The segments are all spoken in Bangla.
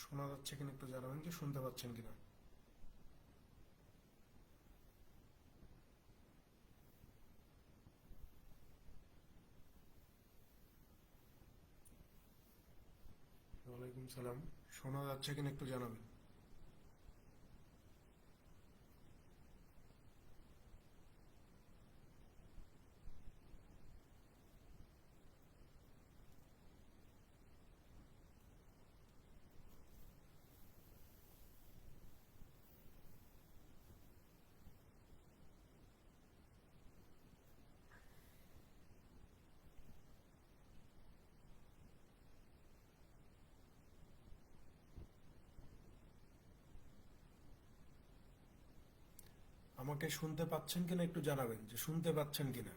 শোনা যাচ্ছে কিনা একটু জানাবেন, কি শুনতে পাচ্ছেন কিনা। ওয়ালাইকুম সালাম। শোনা যাচ্ছে কিনা একটু জানাবেন। আমাকে শুনতে পাচ্ছেন কিনা একটু জানাবেন যে শুনতে পাচ্ছেন কিনা।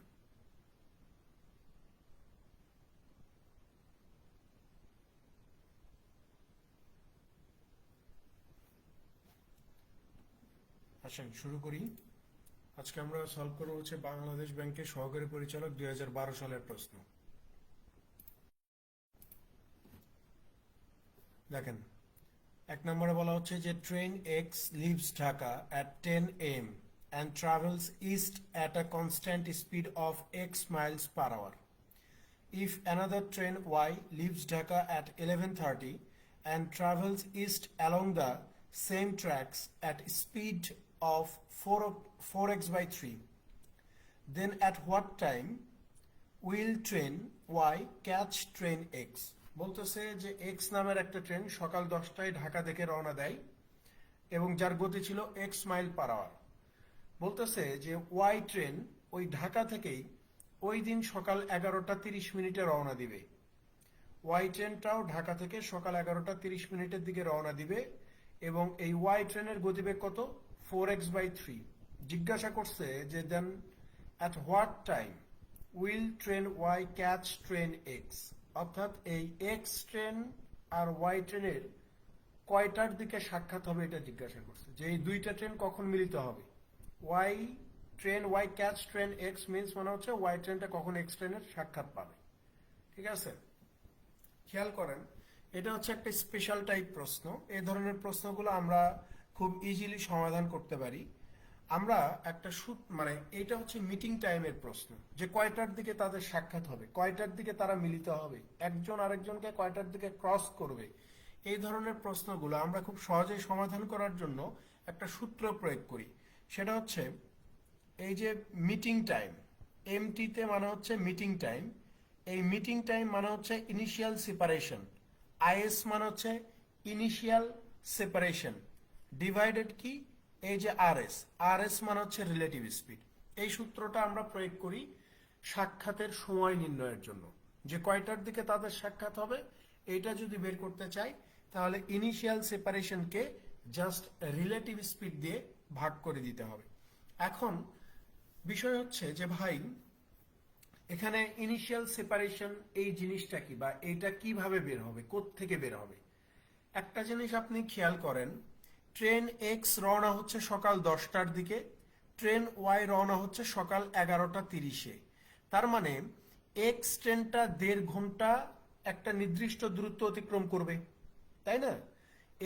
আসেন শুরু করি। আজকে আমরা সলভ করবো হচ্ছে বাংলাদেশ ব্যাংকের সহকারী পরিচালক 2012 সালের প্রশ্ন। দেখেন, এক নম্বরে বলা হচ্ছে যে train X leaves Dhaka at 10 am and travels east at a constant speed of x miles per hour. If another train Y leaves Dhaka at 11:30 and travels east along the same tracks at speed of 4x by 3, then at what time will train Y catch train X? বলতেছে যে এক্স নামের একটা ট্রেন সকাল 10টায় ঢাকা থেকে রওনা দেয় এবং যার গতি ছিল এক্স মাইল পার আওয়ার। বলতেছে যে ওয়াই ট্রেন ওই ঢাকা থেকেই ওই দিন সকাল 11টা 30 মিনিটে রওনা দিবে। ওয়াই ট্রেনটাও ঢাকা থেকে সকাল 11টা 30 মিনিটের দিকে রওনা দিবে এবং এই ওয়াই ট্রেনের গতিবেগ কত? 4x/3। জিজ্ঞাসা করছে যে then at what time will train Y catch train X, অর্থাৎ এই এক্স ট্রেন আর ওয়াই ট্রেনের কয়টার দিকে সাক্ষাৎ হবে এটা জিজ্ঞাসা করছে, যে এই দুইটা ট্রেন কখন মিলিত হবে। Y train Y catch train X means মানে হচ্ছে ওয়াই ট্রেনটা কখন এক্স ট্রেনের সাক্ষাৎ পাবে। ঠিক আছে, খেয়াল করেন, এটা হচ্ছে একটা স্পেশাল টাইপ প্রশ্ন। এই ধরনের প্রশ্নগুলো আমরা খুব ইজিলি সমাধান করতে পারি। আমরা একটা মানে এটা হচ্ছে মিটিং টাইমের প্রশ্ন, যে কয়টার দিকে তাদের সাক্ষাৎ হবে, কয়টার দিকে তারা মিলিত হবে, একজন আরেকজনকে কয়টার দিকে ক্রস করবে। এই ধরনের প্রশ্নগুলো আমরা খুব সহজেই সমাধান করার জন্য একটা সূত্র প্রয়োগ করি। সেটা হচ্ছে এই যে মিটিং টাইম, এমটিতে মানে হচ্ছে মিটিং টাইম, এই মিটিং টাইম মানে হচ্ছে ইনিশিয়াল সেপারেশন, আইএস মানে হচ্ছে ইনিশিয়াল সেপারেশন, ডিভাইডেড কি এই যে আরএস, আরএস মানে হচ্ছে রিলেটিভ স্পিড। এই সূত্রটা আমরা প্রয়োগ করি সাক্ষাতের সময় নির্ণয়ের জন্য, যে কয়টার দিকে তাদের সাক্ষাৎ হবে এইটা যদি বের করতে চাই তাহলে ইনিশিয়াল সেপারেশনকে জাস্ট রিলেটিভ স্পিড দিয়ে ভাগ করে দিতে হবে। এখন বিষয় হচ্ছে যে ভাই এখানে ইনিশিয়াল সেপারেশন এই জিনিসটা কি, বা এইটা কিভাবে বের হবে, কোত্থেকে বের হবে। একটা জিনিস আপনি খেয়াল করেন, ট্রেন এক্স রওনা হচ্ছে সকাল 10টার দিকে, ট্রেন ওয়াই রওনা হচ্ছে সকাল 11টা 30-এ। তার মানে এক্স ট্রেনটা 1.5 ঘন্টা একটা নির্দিষ্ট দূরত্ব অতিক্রম করবে, তাই না?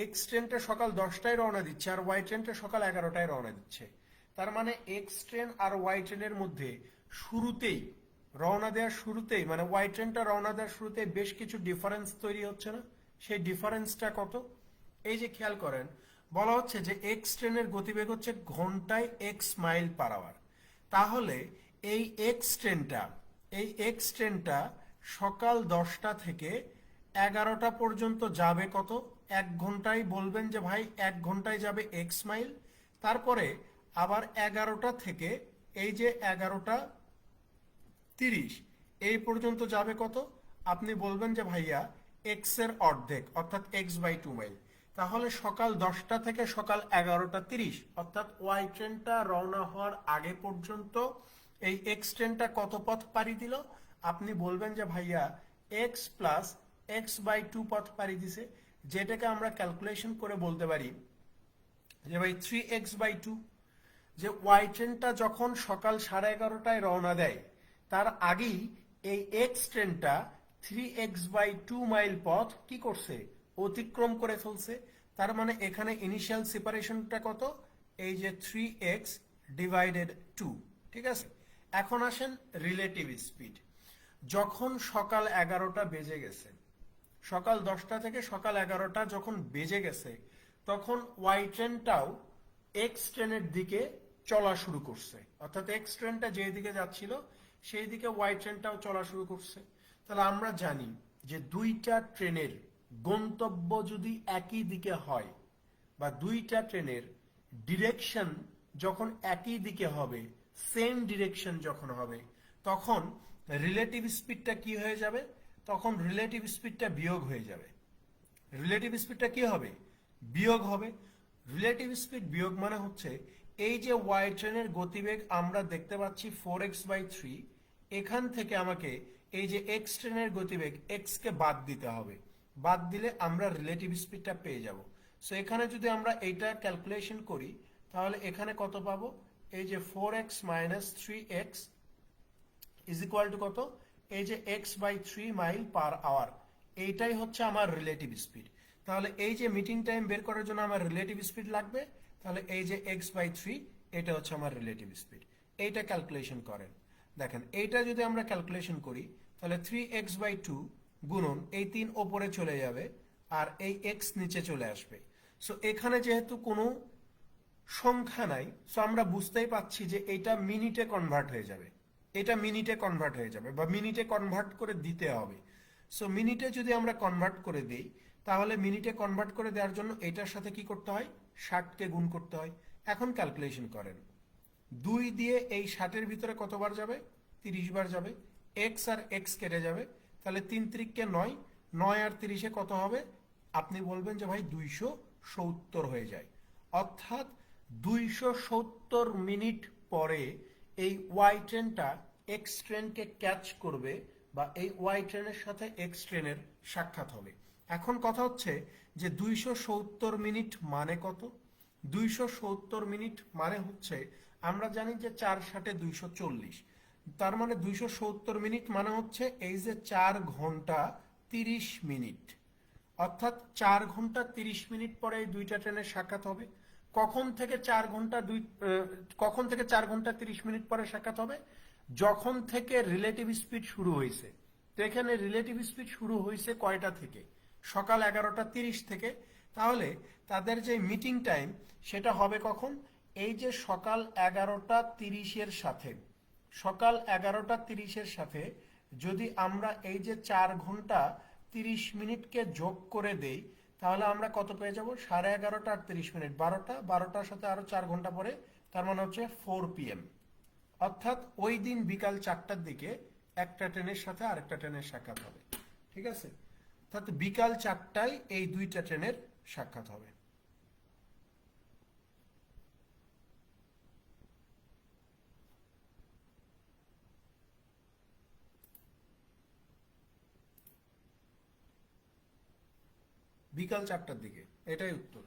এক্স ট্রেনটা সকাল 10টায় রওনা দিচ্ছে আর ওয়াই ট্রেনটা সকাল 11টায় রওনা দিচ্ছে। তার মানে এক্স ট্রেন আর ওয়াই ট্রেনের মধ্যে শুরুতেই রওনা দেওয়ার শুরুতেই, মানে ওয়াই ট্রেনটা রওনা দেওয়ার শুরুতে বেশ কিছু ডিফারেন্স তৈরি হচ্ছে না? সেই ডিফারেন্সটা কত? এই যে খেয়াল করেন, বলা হচ্ছে যে এক্স ট্রেনের গতিবেগ হচ্ছে ঘন্টায় এক্স মাইল পার আওয়ার। তাহলে এই এক্স ট্রেনটা সকাল 10টা থেকে 11টা পর্যন্ত যাবে কত? 1 ঘন্টায়। বলবেন যে ভাই 1 ঘন্টায় যাবে এক্স মাইল, তারপরে আবার 11টা থেকে এই যে 11টা 30 এই পর্যন্ত যাবে কত? আপনি বলবেন যে ভাইয়া এক্স এর অর্ধেক, অর্থাৎ x/2 মাইল। তাহলে সকাল 10টা থেকে সকাল 11টা 30 অর্থাৎ ওয়াই ট্রেনটা রওনা হওয়ার আগে পর্যন্ত এই এক্স ট্রেনটা কত পথ পাড়ি দিল? আপনি বলবেন যে ভাইয়া এক্স প্লাস x/2 পথ পাড়ি দিছে, যেটাকে আমরা ক্যালকুলেশন করে বলতে পারি যে ভাই 3x/2। যে ওয়াই ট্রেনটা যখন সকাল 11:30টায় রওনা দেয় তার আগেই এই এক্স ট্রেনটা 3x/2 মাইল পথ কি করছে? অতিক্রম করে ফেলছে। তার মানে এখানে ইনিশিয়াল সেপারেশনটা কত, এই যে 3x ডিভাইডেড 2। ঠিক আছে, এখন আসেন রিলেটিভ স্পিড। যখন সকাল 11টা বেজে গেছে, সকাল 10টা থেকে সকাল 11টা যখন বেজে গেছে, তখন ওয়াই ট্রেনটাও এক্স ট্রেনের দিকে চলা শুরু করছে। অর্থাৎ এক্স ট্রেনটা যেই দিকে যাচ্ছিল সেই দিকে ওয়াই ট্রেনটাও চলা শুরু করছে। তাহলে আমরা জানি যে দুইটা ট্রেনের গন্তব্য যদি একই দিকে হয়, বা দুইটা ট্রেনের ডিরেকশন যখন একই দিকে হবে, সেম ডিরেকশন যখন হবে, তখন রিলেটিভ স্পিডটা কি হয়ে যাবে, তখন রিলেটিভ স্পিডটা বিয়োগ হয়ে যাবে। রিলেটিভ স্পিডটা কি হবে, বিয়োগ হবে। রিলেটিভ স্পিড বিয়োগ মানে হচ্ছে এই যে ওয়াই ট্রেনের গতিবেগ আমরা দেখতে পাচ্ছি 4x/3, এখান থেকে আমাকে এই যে এক্স ট্রেনের গতিবেগ এক্স কে বাদ দিতে হবে। বাদ দিলে আমরা রিলেটিভ স্পিডটা পেয়ে যাব। সো এখানে যদি আমরা এইটা ক্যালকুলেশন করি, তাহলে এখানে কত পাবো, এই যে 4x - 3x is equal to কত, এই যে x/3 মাইল পার আওয়ার, এইটাই হচ্ছে আমার রিলেটিভ স্পিড। তাহলে এই যে মিটিং টাইম বের করার জন্য আমার রিলেটিভ স্পিড লাগবে, তাহলে এই যে x/3 এটা হচ্ছে আমার রিলেটিভ স্পিড। এইটা ক্যালকুলেশন করেন। দেখেন এইটা যদি আমরা ক্যালকুলেশন করি, তাহলে 3x/2 গুণন এই 3 ওপরে চলে যাবে আর এই x নিচে চলে আসবে। সো এখানে যেহেতু কোনো সংখ্যা নাই, সো আমরা বুঝতেই পাচ্ছি যে এটা মিনিটে কনভার্ট হয়ে যাবে। এটা মিনিটে কনভার্ট হয়ে যাবে বা মিনিটে কনভার্ট করে দিতে হবে। সো মিনিটে যদি আমরা কনভার্ট করে দিই, তাহলে মিনিটে কনভার্ট করে দেওয়ার জন্য এটার সাথে কি করতে হয়, 60কে গুণ করতে হয়। এখন ক্যালকুলেশন করেন, 2 দিয়ে এই 60-এর ভিতরে কতবার যাবে, 30 বার যাবে। এক্স আর এক্স কেটে যাবে, তাহলে 3 3 কে 9, 9 আর 30-এ কত হবে, আপনি বলবেন যে ভাই 270 হয়ে যায়। অর্থাৎ 270 মিনিট পরে এই ওয়াই ট্রেনটা এক্স ট্রেনকে ক্যাচ করবে, বা এই ওয়াই ট্রেনের সাথে এক্স ট্রেনের সাক্ষাৎ হবে। এখন কথা হচ্ছে যে 270 মিনিট মানে কত। 270 মিনিট মানে হচ্ছে, আমরা জানি যে 4 × 240, তার মানে 270 মিনিট মানে হচ্ছে এই যে 4 ঘন্টা 30 মিনিট। অর্থাৎ 4 ঘন্টা 30 মিনিট পরে এই দুইটা ট্রেনের সাক্ষাৎ হবে। কখন থেকে 4 ঘন্টা 30 মিনিট পরে সাক্ষাৎ হবে, যখন থেকে রিলেটিভ স্পিড শুরু হয়েছে। তো এখানে রিলেটিভ স্পিড শুরু হয়েছে কয়টা থেকে, সকাল 11টা 30 থেকে। তাহলে তাদের যে মিটিং টাইম সেটা হবে কখন, এই যে সকাল 11টা 30-এর সাথে, সকাল 11টা 30-এর সাথে যদি আমরা এই যে 4 ঘন্টা 30 মিনিটকে যোগ করে দেই, তাহলে আমরা কত পেয়ে যাব, 11:30 আর 30 মিনিট, 12টা, 12টার সাথে আরো 4 ঘন্টা পরে, তার মানে হচ্ছে 4 PM। অর্থাৎ ওই দিন বিকাল 4টার দিকে একটা ট্রেনের সাথে আরেকটা ট্রেনের সাক্ষাৎ হবে। ঠিক আছে, অর্থাৎ বিকাল 4টায় এই দুইটা ট্রেনের সাক্ষাৎ হবে। বিকাল 4টার দিকে, এটাই উত্তর।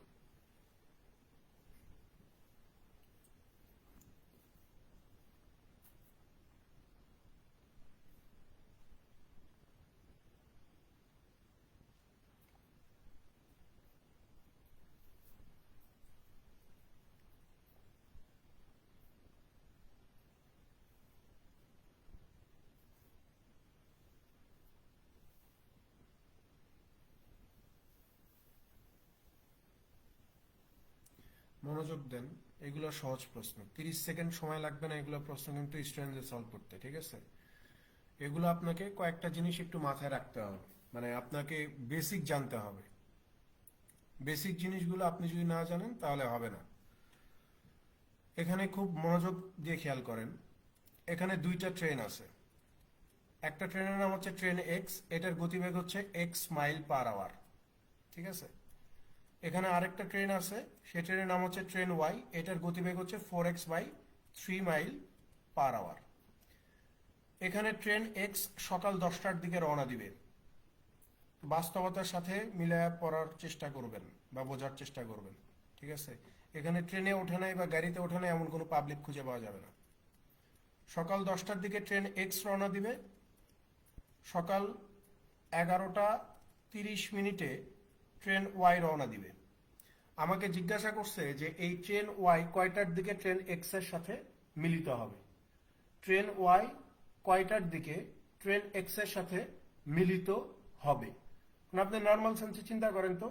মনোযোগ দেন, এগুলো সহজ প্রশ্ন, 30 সেকেন্ড সময় লাগবে না এগুলো প্রশ্ন কিন্তু স্টুডেন্টদের সলভ করতে। ঠিক আছে, এগুলো আপনাকে কয়েকটা জিনিস একটু মাথায় রাখতে হবে, মানে আপনাকে বেসিক জানতে হবে। বেসিক জিনিসগুলো আপনি যদি না জানেন তাহলে হবে না। এখানে খুব মনোযোগ দিয়ে খেয়াল করেন, এখানে দুইটা ট্রেন আছে। একটা ট্রেনের নাম হচ্ছে ট্রেন এক্স, এটার গতিবেগ হচ্ছে এক্স মাইল পার আওয়ার। ঠিক আছে, এখানে আরেকটা ট্রেন আছে, সেই ট্রেনের নাম হচ্ছে ট্রেন ওয়াই, এটার গতিবেগ হচ্ছে 4x/3 মাইল পার আওয়ার। এখানে ট্রেন এক্স সকাল 10টার দিকে রওনা দিবে। বাস্তবতার সাথে মিলায় পড়ার চেষ্টা করবেন বা বোঝার চেষ্টা করবেন। ঠিক আছে, এখানে ট্রেনে ওঠে নাই বা গাড়িতে ওঠে নাই এমন কোনো পাবলিক খুঁজে পাওয়া যাবে না। সকাল 10টার দিকে ট্রেন এক্স রওনা দিবে, সকাল 11টা 30 মিনিটে ট্রেন ওয়াই রওনা দিবে। আমাকে জিজ্ঞাসা করছে যে এই ট্রেন ওয়াই কয়টার দিকে ট্রেন এক্স এর সাথে মিলিত হবে। ট্রেন ওয়াই কয়টার দিকে ট্রেন এক্স এর সাথে মিলিত হবে। আপনি নর্মাল সেন্সে চিন্তা করেন তো,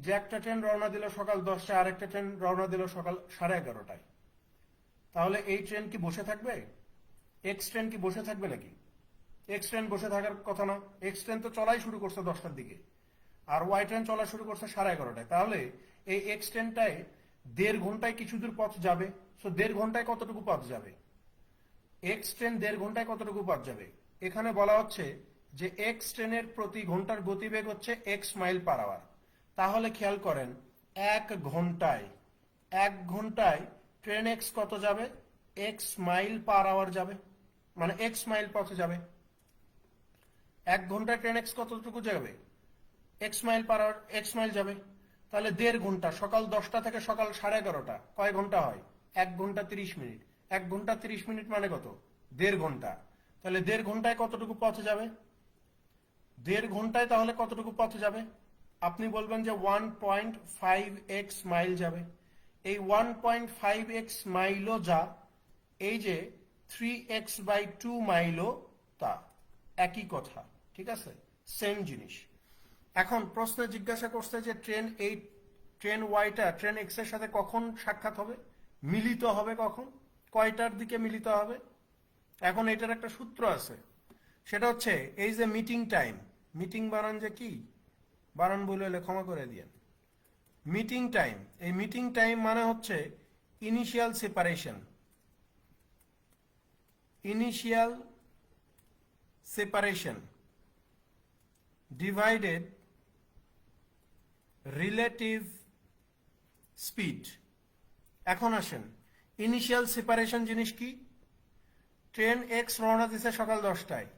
যে একটা ট্রেন রওনা দিল সকাল 10টায়, আরেকটা ট্রেন রওনা দিল সকাল 11:30টায়, তাহলে এই ট্রেন কি বসে থাকবে? এক্স ট্রেন কি বসে থাকবে নাকি? এক্স ট্রেন বসে থাকার কথা না। এক্স ট্রেন তো চলাই শুরু করছে 10টার দিকে, আর ওয়াই ট্রেন চলা শুরু করছে 11:30টায়। তাহলে এই এক্স ট্রেনটায় 1.5 ঘন্টায় কিছু দূর পথ যাবে। সো 1.5 ঘন্টায় কতটুকু পথ যাবে? এক্স ট্রেন 1.5 ঘন্টায় কতটুকু পথ যাবে? এখানে বলা হচ্ছে যে এক্স ট্রেনের প্রতি ঘন্টার গতিবেগ হচ্ছে এক্স মাইল পার আওয়ার। তাহলে খেয়াল করেন, 1 ঘন্টায় ট্রেন এক্স কত যাবে? এক্স মাইল পার আওয়ার যাবে, মানে এক্স মাইল পথে যাবে। 1 ঘন্টায় ট্রেন এক্স কতটুকু যাবে? X miles per hour, X miles যাবে। তাহলে 1.5 ঘন্টা, সকাল 10টা থেকে সকাল 11:30, কয় ঘন্টা হয়? 1 ঘন্টা 30 মিনিট। 1 ঘন্টা 30 মিনিট মানে কত? 1.5 ঘন্টা। তাহলে 1.5 ঘন্টায় কতটুকু পথ যাবে? 1.5 ঘন্টায় তাহলে কতটুকু পথ যাবে? আপনি বলবেন যে 1.5x মাইল যাবে। এই 1.5x মাইলও যা, এই যে 3x/2 মাইলও তা, একই কথা। ঠিক আছে, সেম জিনিস। এখন প্রশ্নে জিজ্ঞাসা করছে যে ট্রেন ওয়াইটা ট্রেন এক্স এর সাথে কখন সাক্ষাৎ হবে, মিলিত হবে কখন, কয়টার দিকে মিলিত হবে। এখন এটার একটা সূত্র আছে, সেটা হচ্ছে এই যে মিটিং টাইম। মিটিং বানান যে কি বানান বলে ক্ষমা করে দিয়েন। মিটিং টাইম, এই মিটিং টাইম মানে হচ্ছে initial separation. Initial separation divided relative speed. এখন আসেন, ইনিশিয়াল সেপারেশন জিনিস কি? ট্রেন এক্স রওনা দিছে সকাল 10টায়,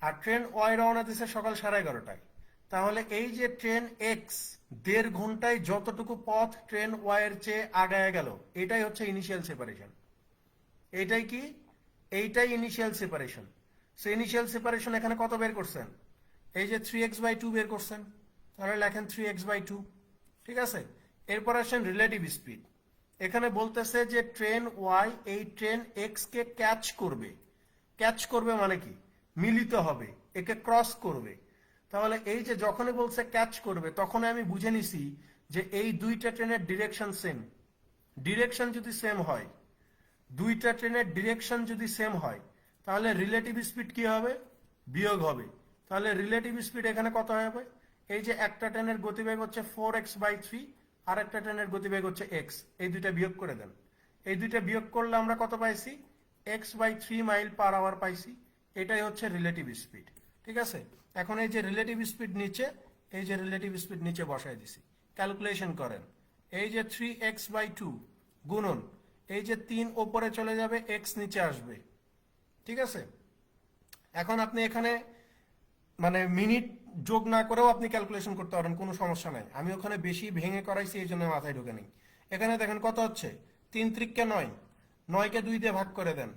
আর ট্রেন ওয়াই রওনা দিছে সকাল 11:30টায়। তাহলে এই যে ট্রেন এক্স 1.5 ঘন্টায় যতটুকু পথ ট্রেন ওয়াই এর চেয়ে আগায় গেল, এটাই হচ্ছে ইনিশিয়াল সেপারেশন। এইটাই কি? এইটাই initial separation. So initial separation এখানে কত বের করছেন? এই যে 3x/2 বের করছেন, তাহলে লেখেন 3x/2। ঠিক আছে, এরপর আসেন রিলেটিভ স্পিড। এখানে বলতেছে যে ট্রেন ওয়াই এই ট্রেন এক্স কে ক্যাচ করবে। ক্যাচ করবে মানে কি? মিলিত হবে, একে ক্রস করবে। তাহলে এই যে যখনই বলছে ক্যাচ করবে, তখনই আমি বুঝে নিছি যে এই দুইটা ট্রেনের ডিরেকশন সেম। ডিরেকশন যদি সেম হয়, দুইটা ট্রেনের ডিরেকশন যদি সেম হয়, তাহলে রিলেটিভ স্পিড কি হবে? বিয়োগ হবে। তাহলে রিলেটিভ স্পিড এখানে কত হবে? এই যে একটা ট্রেনের গতিবেগ হচ্ছে 4x/3, আর একটা ট্রেনের গতিবেগ হচ্ছে x, এই দুইটা বিয়োগ করে দেন। এই দুইটা বিয়োগ করলে আমরা কত পাইছি? x/3 মাইল পার আওয়ার পাইছি। এটাই হচ্ছে রিলেটিভ স্পিড। ঠিক আছে, এখন এই যে রিলেটিভ স্পিড নিচে, এই যে রিলেটিভ স্পিড নিচে বসাই দিছি। ক্যালকুলেশন করেন, এই যে 3x/2 গুণন এই যে 3 ওপরে চলে যাবে, x নিচে আসবে। ঠিক আছে, এখন আপনি এখানে মানে মিনিট যোগ না করেও আপনি ক্যালকুলেশন করতে পারেন, কোনো সমস্যা নাই। আমি ওখানে বেশি ভেঙে করাইছি, এই জন্য মাথায় ঢোকে নেই। এখানে দেখেন কত হচ্ছে, 3 × 9, 9কে 2 দিয়ে ভাগ করে দেন।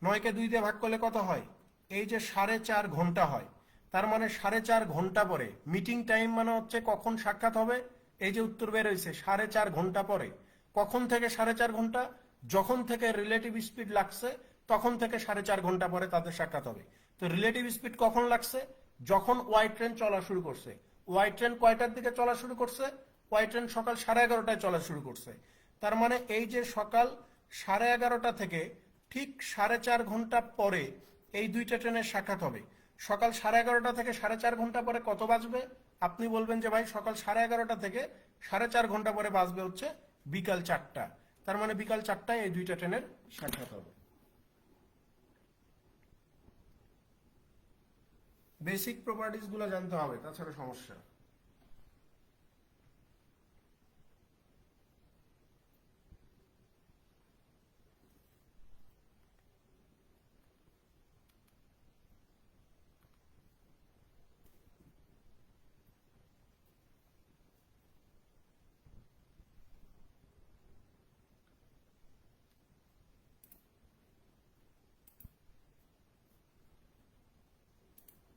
9কে 2 দিয়ে ভাগ করলে কত হয়? এই যে 4.5 ঘন্টা হয়। তার মানে 4.5 ঘন্টা পরে মিটিং টাইম মানে হচ্ছে কখন সাক্ষাৎ হবে। এই যে উত্তর বের হয়েছে 4.5 ঘন্টা পরে। কখন থেকে 4.5 ঘন্টা? যখন থেকে রিলেটিভ স্পিড লাগছে তখন থেকে 4.5 ঘন্টা পরে তাদের সাক্ষাৎ হবে। তো রিলেটিভ স্পিড কখন লাগছে? যখন ওয়াই ট্রেন চলা শুরু করছে। ওয়াই ট্রেন কয়টার দিকে চলা শুরু করছে? ওয়াই ট্রেন সকাল 11:30টায় চলা শুরু করছে। তার মানে এই যে সকাল 11:30 থেকে ঠিক 4.5 ঘন্টা পরে এই দুইটা ট্রেনের সাক্ষাৎ হবে। সকাল 11:30 থেকে 4.5 ঘন্টা পরে কত বাজবে? আপনি বলবেন যে ভাই সকাল 11:30 থেকে 4.5 ঘন্টা পরে বাজবে হচ্ছে বিকাল 4টা। তার মানে বিকাল 4টায় এই দুইটা ট্রেনের সাক্ষাৎ হবে। বেসিক প্রপার্টিজ গুলো জানতে হবে, তাছাড়া সমস্যা।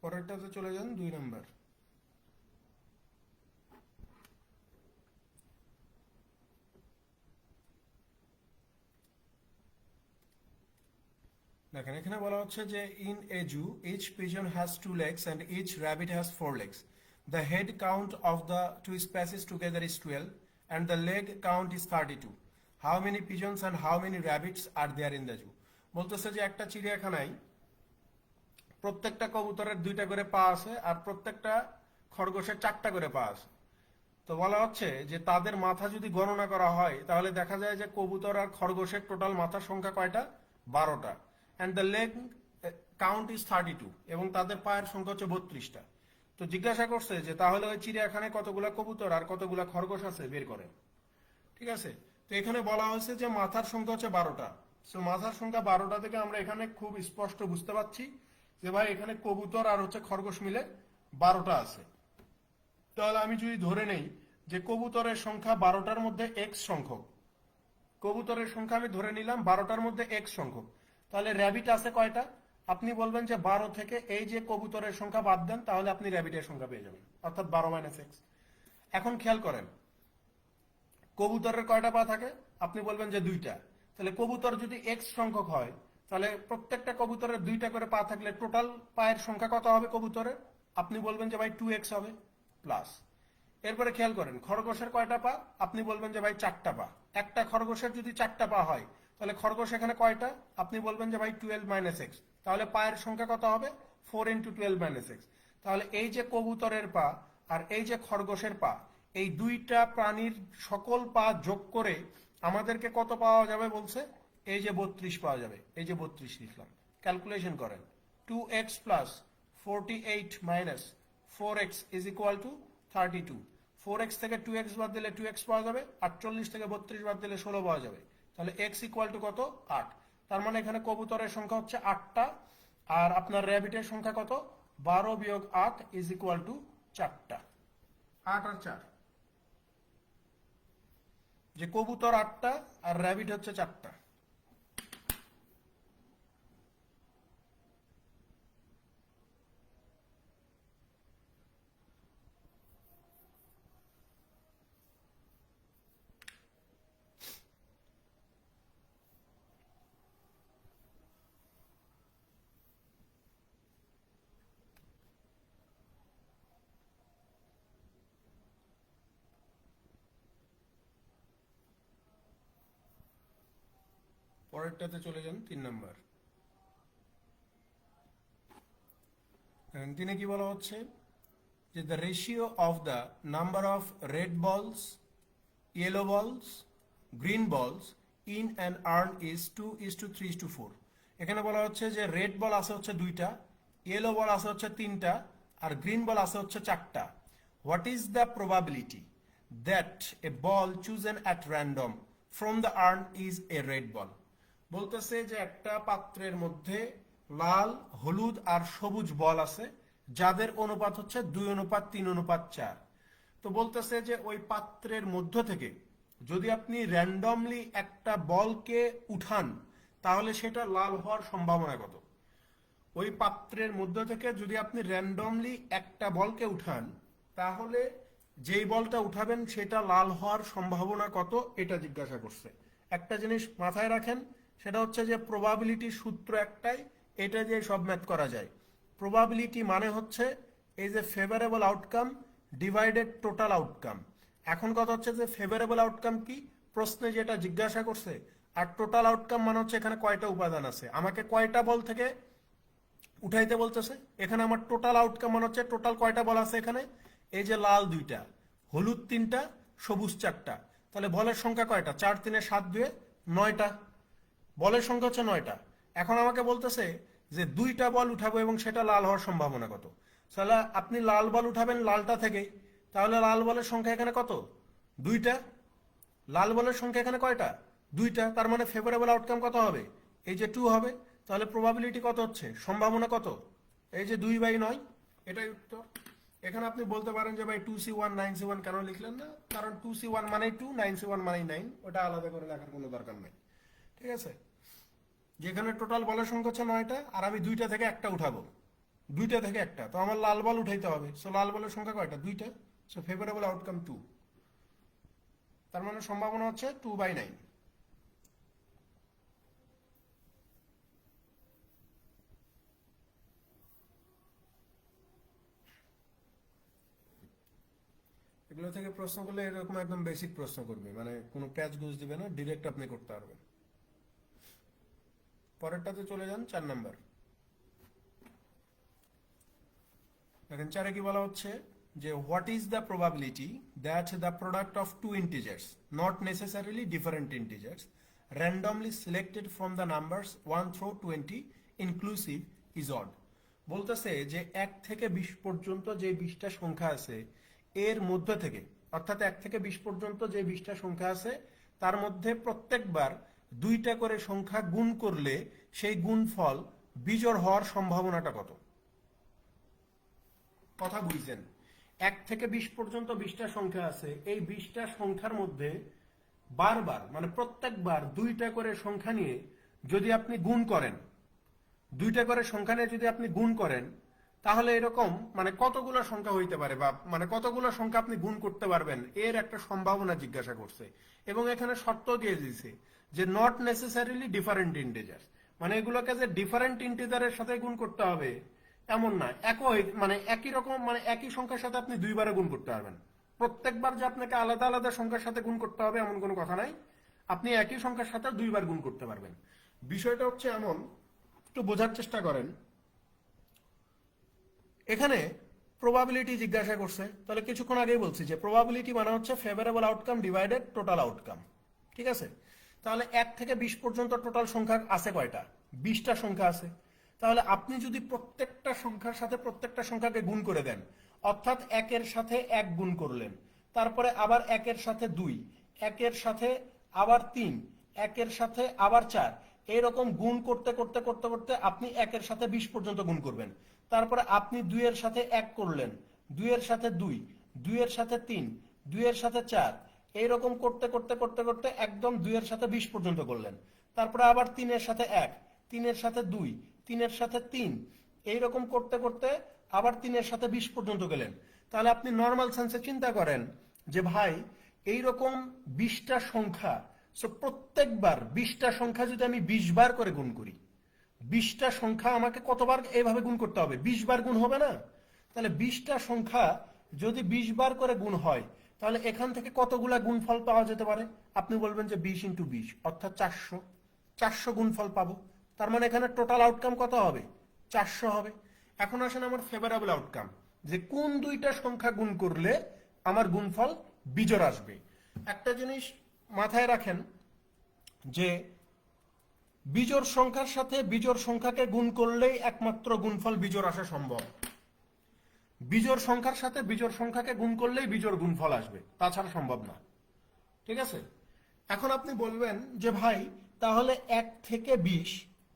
পরেরটাতে চলে যান, 2 নম্বর। দেখেন এখানে বলা হচ্ছে যে in a zoo each pigeon has 2 legs and each rabbit has 4 legs. The head count of the two species together is 12 and the leg count is 32. How many pigeons and how many rabbits are there in the zoo? বলতেছে যে একটা চিড়িয়াখানায় প্রত্যেকটা কবুতরের 2টা করে পা আছে আর প্রত্যেকটা খরগোশের 4টা করে পা আছে। তো বলা হচ্ছে যে তাদের মাথা যদি গণনা করা হয় তাহলে দেখা যায় যে কবুতর আর খরগোশের টোটাল মাথার সংখ্যা কয়টা? 12টা। And the leg count is 32 এবং তাদের পায়ের সংখ্যা হচ্ছে 32টা। তো জিজ্ঞাসা করছে যে তাহলে ওই চিড়িয়াখানায় কতগুলা কবুতর আর কতগুলা খরগোশ আছে বের করেন। ঠিক আছে, তো এখানে বলা হয়েছে যে মাথার সংখ্যা হচ্ছে 12টা। সো মাথার সংখ্যা 12টা থেকে আমরা এখানে খুব স্পষ্ট বুঝতে পারছি যে ভাই এখানে কবুতর আর হচ্ছে খরগোশ মিলে 12টা আছে। তাহলে আমি যদি ধরে নেই যে কবুতরের সংখ্যা 12টার মধ্যে এক্স সংখ্যক, কবুতরের সংখ্যা আমি ধরে নিলাম 12টার মধ্যে এক্স সংখ্যক, তাহলে র্যাবিট আছে কয়টা? আপনি বলবেন যে 12 থেকে এই যে কবুতরের সংখ্যা বাদ দেন তাহলে আপনি র্যাবিটের সংখ্যা পেয়ে যাবেন, অর্থাৎ 12 মাইনাস এক্স। এখন খেয়াল করেন কবুতরের কয়টা পা থাকে? আপনি বলবেন যে 2টা। তাহলে কবুতর যদি এক্স সংখ্যক হয় তাহলে প্রত্যেকটা কবুতরের 2টা করে পা থাকলে টোটাল পায়ের সংখ্যা কত হবে কবুতরের? আপনি বলবেন যে ভাই 2x হবে প্লাস। এরপরে খেয়াল করেন খরগোশের কয়টা পা? আপনি বলবেন যে ভাই 4টা পা। একটা খরগোশের যদি 4টা পা হয় তাহলে খরগোশ এখানে কয়টা? আপনি বলবেন যে ভাই 12 মাইনাস এক্স। তাহলে পায়ের সংখ্যা কত হবে? 4 ইন্টু 12 মাইনাস এক্স। তাহলে এই যে কবুতরের পা আর এই যে খরগোশের পা, এই দুইটা প্রাণীর সকল পা যোগ করে আমাদেরকে কত পাওয়া যাবে বলছে? এই যে 32 পাওয়া যাবে। এই যে 32 লিখলাম, ক্যালকুলেশন করেন। 2x plus 48 minus 4x is equal two 32। 4x থেকে 2x বাদ দিলে 2x পাওয়া যাবে, 48 থেকে 32 বাদ দিলে 16 পাওয়া যাবে। তাহলে x ইকুয়াল টু কত? 8। তার মানে এখানে কবুতরের সংখ্যা হচ্ছে 8টা আর আপনার র্যাবিটের সংখ্যা কত? 12 বিয়োগ 8 ইজ ইকুয়াল টু 4টা। 8 আর 4, যে কবুতর 8টা আর র্যাবিট হচ্ছে 4টা। পরেরটাতে চলে যান 3 নাম্বার। তিনি কি বলা হচ্ছে যে the ratio of the number of red বলস, ইয়েলো বলস, গ্রিন বলস ইন অ্যান্ড আর্ন ইজ 2:3:4। এখানে বলা হচ্ছে যে রেড বল আছে হচ্ছে 2টা, ইয়েলো বল আছে হচ্ছে 3টা আর গ্রিন বল আছে হচ্ছে 4টা। What is the probability that a ball chosen at random from the urn is a red ball? বলতেছে যে একটা পাত্রের মধ্যে লাল, হলুদ আর সবুজ বল আছে যাদের অনুপাত হচ্ছে 2:3:4। তো বলতেছে যে ওই পাত্রের মধ্য থেকে যদি আপনি র্যান্ডমলি একটা বলকে উঠান তাহলে সেটা লাল হওয়ার সম্ভাবনা কত? ওই পাত্রের মধ্য থেকে যদি আপনি র্যান্ডমলি একটা বলকে উঠান তাহলে যেই বলটা উঠাবেন সেটা লাল হওয়ার সম্ভাবনা কত, এটা জিজ্ঞাসা করছে। একটা জিনিস মাথায় রাখেন, সেটা হচ্ছে যে প্রবাবিলিটির সূত্র একটাই, এটা দিয়ে সব ম্যাথ করা যায়। প্রবাবিলিটি মানে হচ্ছে এই যে favourable outcome divided total outcome. এখন কথা হচ্ছে যে ফেভারেবল আউটকাম কি, প্রশ্নে যেটা জিজ্ঞাসা করছে, আর টোটাল আউটকাম মানে হচ্ছে এখানে কয়টা উপাদান আছে, আমাকে কয়টা বল থেকে উঠাইতে বলতেছে। এখানে আমার টোটাল আউটকাম মানে হচ্ছে টোটাল কয়টা বল আছে এখানে, এই যে লাল 2টা, হলুদ 3টা, সবুজ 4টা। তাহলে বলের সংখ্যা কয়টা? 4 3 7 2 9টা। বলের সংখ্যা হচ্ছে 9টা। এখন আমাকে বলতেছে যে 2টা বল উঠাবো এবং সেটা লাল হওয়ার সম্ভাবনা কত। তাহলে আপনি লাল বল উঠাবেন লালটা থেকে, তাহলে লাল বলের সংখ্যা এখানে কত? 2টা। লাল বলের সংখ্যা এখানে কয়টা? 2টা। তার মানে ফেভারেবল আউটকাম কত হবে? এই যে 2 হবে। তাহলে প্রবাবিলিটি কত হচ্ছে, সম্ভাবনা কত? এই যে 2/9। এটাই উত্তর। এখানে আপনি বলতে পারেন যে ভাই 2C1 9C1 কেন লিখলেন না? কারণ 2C1 মানেই 2, 9C1 মানেই 9, ওটা আলাদা করে লেখার কোনো দরকার নেই। ঠিক আছে, যেখানে টোটাল বলের সংখ্যা হচ্ছে 9টা আর আমি 2টা থেকে একটা উঠাবো, 2টা থেকে একটা, তো আমার লাল বল উঠাইতে হবে। সো লাল বলের সংখ্যা কয়টা? 2টা। So favourable outcome 2। তার মানে সম্ভাবনা হচ্ছে 2/9। এগুলো থেকে প্রশ্ন করলে এরকম একদম বেসিক প্রশ্ন করবে, মানে কোনো প্যাচ গুজ দিবে না, ডিরেক্ট আপনি করতে পারবেন। পরেরটাতে চলে যান, 4 নাম্বার। দেখেন 4-এ কি বলা হচ্ছে যে what is the probability that the product of two integers not necessarily different integers randomly selected from the numbers 1 through 20 inclusive is odd। বলতেছে যে 1 থেকে 20 পর্যন্ত যে 20টা সংখ্যা আছে এর মধ্যে থেকে, অর্থাৎ 1 থেকে 20 পর্যন্ত যে 20টা সংখ্যা আছে তার মধ্যে প্রত্যেকবার 2টা করে সংখ্যা গুণ করলে সেই গুণফল বিজোড় হওয়ার সম্ভাবনাটা কত? কথা বুঝছেন? 1 থেকে 20 পর্যন্ত 20টা সংখ্যা আছে, এই 20টা সংখ্যার মধ্যে বারবার মানে প্রত্যেকবার 2টা করে সংখ্যা নিয়ে যদি আপনি গুণ করেন, 2টা করে সংখ্যা নিয়ে যদি আপনি গুণ করেন, তাহলে এরকম মানে কতগুলো সংখ্যা হইতে পারে বা মানে কতগুলো সংখ্যা আপনি গুণ করতে পারবেন এর একটা সম্ভাবনা জিজ্ঞাসা করছে। এবং এখানে শর্ত দিয়ে দিয়েছে যে নট নেসেসারিলি ডিফারেন্ট ইন্টিজার, মানে এগুলোকে যে ডিফারেন্ট ইন্টিজারের সাথে গুণ করতে হবে এমন না, মানে একই রকম মানে একই সংখ্যার সাথে আপনি 2বারে গুণ করতে পারবেন। প্রত্যেকবার যে আপনাকে আলাদা আলাদা সংখ্যার সাথে গুণ করতে হবে এমন কোনো কথা নাই, আপনি একই সংখ্যার সাথে 2বার গুণ করতে পারবেন। বিষয়টা হচ্ছে এমন, একটু বোঝার চেষ্টা করেন। এখানে প্রবাবিলিটি জিজ্ঞাসা করছে, তাহলে কিছুক্ষণ আগেই বলছি যে প্রবাবিলিটি মানে হচ্ছে favourable outcome divided total outcome, ঠিক আছে? তাহলে 1 থেকে 20 পর্যন্ত টোটাল সংখ্যা আছে কয়টা? 20টা সংখ্যা আছে। তাহলে আপনি যদি প্রত্যেকটা সংখ্যার সাথে প্রত্যেকটা সংখ্যাকে গুণ করে দেন, অর্থাৎ 1-এর সাথে 1 গুণ করলেন, তারপরে আবার 1-এর সাথে 2, 1-এর সাথে আবার 3, 1-এর সাথে আবার 4, এইরকম গুণ করতে করতে করতে করতে আপনি 1-এর সাথে 20 পর্যন্ত গুণ করবেন। তারপরে আপনি 2-এর সাথে 1 করলেন, 2-এর সাথে 2, 2-এর সাথে 3, 2-এর সাথে 4, এইরকম করতে করতে করতে করতে একদম 2-এর সাথে 20 পর্যন্ত করলেন। তারপরে আবার 3-এর সাথে 1, 3-এর সাথে 2, 3-এর সাথে 3, এইরকম করতে করতে আবার 3-এর সাথে 20 পর্যন্ত গেলেন। তাহলে আপনি নর্মাল সেন্সে চিন্তা করেন যে ভাই এইরকম 20টা সংখ্যা, সো প্রত্যেকবার 20টা সংখ্যা যদি আমি 20 বার করে গুণ করি, 20টা সংখ্যা আমাকে কতবার এইভাবে গুণ করতে হবে? 20 বার গুণ হবে না? তাহলে 20টা সংখ্যা যদি 20 বার করে গুণ হয়, তাহলে এখান থেকে কতগুলা গুণফল পাওয়া যেতে পারে? আপনি বলবেন যে 20 × 20 অর্থাৎ 400 গুণফল পাবো। তার মানে এখানে টোটাল আউটকাম কত হবে? 400 হবে। এখন আসেন আমার ফেভারেবল আউটকাম, যে কোন 2টা সংখ্যা গুণ করলে আমার গুণফল বিজোড় আসবে। একটা জিনিস মাথায় রাখেন যে বিজোড় সংখ্যার সাথে বিজোড় সংখ্যাকে গুণ করলেই একমাত্র গুণফল বিজোড় আসা সম্ভব। বিজোড় সংখ্যার সাথে বিজোড় সংখ্যাকে গুণ করলেই বিজোড় গুণফল আসবে, তাছাড়া সম্ভব না, ঠিক আছে? এখন আপনি বলবেন যে ভাই তাহলে 1 থেকে 20,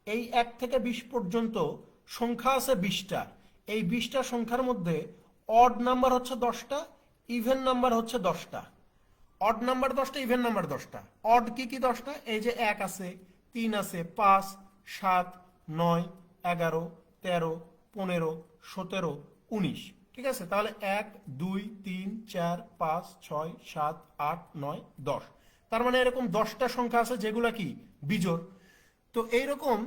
এই 1 থেকে 20 পর্যন্ত সংখ্যা আছে 20টা, এই 20টা সংখ্যার মধ্যে অড নাম্বার হচ্ছে 10টা, ইভেন নাম্বার হচ্ছে 10টা। অড নাম্বার 10টা, ইভেন নাম্বার 10টা। অড কি কি 10টা? এই যে 1 আছে, 3 আছে, 5, 7, 9, 11, 13, 15, 17, 19, ঠিক আছে? তাহলে 1, 2, 3, 4, 5, 6, 7, 8, 9, 10। তার মানে এরকম 10টা সংখ্যা আছে যেগুলা কি বিজোড়। তো এইরকম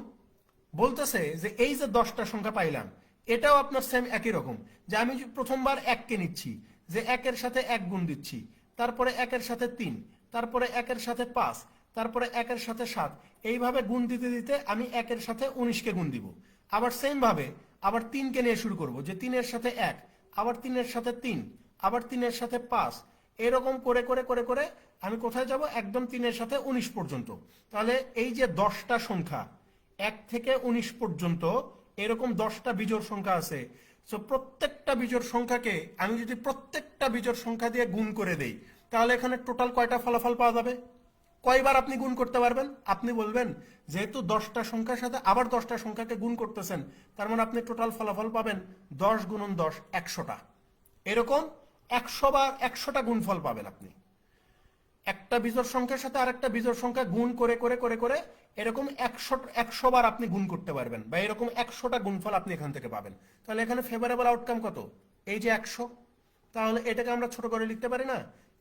বলতেছে যে এই যে 10টা সংখ্যা পাইলাম, এটাও আপনার সেম একই রকম, যে আমি প্রথমবার 1কে নিচ্ছি, যে 1-এর সাথে 1 গুণ দিচ্ছি, তারপরে 1-এর সাথে 3, তারপরে 1-এর সাথে 5, তারপরে 1-এর সাথে 7, এইভাবে গুণ দিতে দিতে আমি 1-এর সাথে 19কে গুণ দিব। আবার সেম ভাবে আবার 3কে নিয়ে শুরু করব, যে 3-এর সাথে 1, আবার 3-এর সাথে 3, আবার 3-এর সাথে 5, এরকম করে করে করে করে আমি কোথায় যাব? একদম 3-এর সাথে 19 পর্যন্ত। তাহলে এই যে 10টা সংখ্যা 1 থেকে 19 পর্যন্ত এরকম 10টা বিজোড় সংখ্যা আছে। সো প্রত্যেকটা বিজোড় সংখ্যাকে আমি যদি প্রত্যেকটা বিজোড় সংখ্যা দিয়ে গুণ করে দেই, তাহলে এখানে টোটাল কয়টা ফলাফল পাওয়া যাবে? কয়বার আপনি গুণ করতে পারবেন? আপনি বলবেন যেহেতু 10টা সংখ্যার সাথে আবার 10টা সংখ্যাকে গুণ করতেছেন, তার মানে আপনি টোটাল ফলাফল পাবেন 10 × 10, 100টা। এরকম 100 বার 100টা গুণফল পাবেন আপনি। একটা বিজোড় সংখ্যার সাথে আরেকটা বিজোড় সংখ্যা গুণ করে করে করে করে এরকম 100 বার আপনি গুণ করতে পারবেন, বা এরকম 100টা গুণফল আপনি এখান থেকে পাবেন। তাহলে এখানে ফেভারেবল আউটকাম কত? এই যে 100। তাহলে এটাকে আমরা ছোট করে লিখতে পারি না?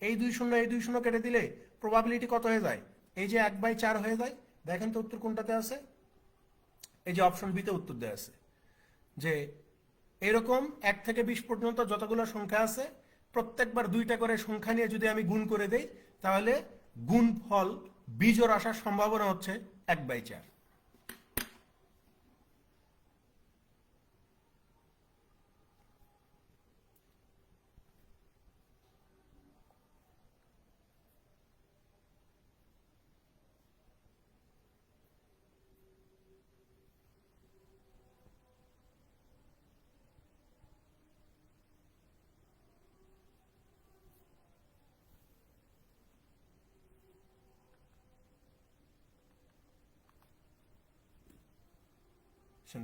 এই 2 শূন্য এই 2 শূন্য কেটে দিলে প্রবাবিলিটি কত হয়ে যায়? এই যে 1/4 হয়ে যায়। দেখেন তো উত্তর কোনটাতে আছে? এই যে অপশন বি তে উত্তর দেওয়া আছে যে এরকম 1 থেকে 20 পর্যন্ত যতগুলো সংখ্যা আছে প্রত্যেকবার 2টা করে সংখ্যা নিয়ে যদি আমি গুণ করে দেই তাহলে গুণফল বিজোড় আসার সম্ভাবনা হচ্ছে 1/4।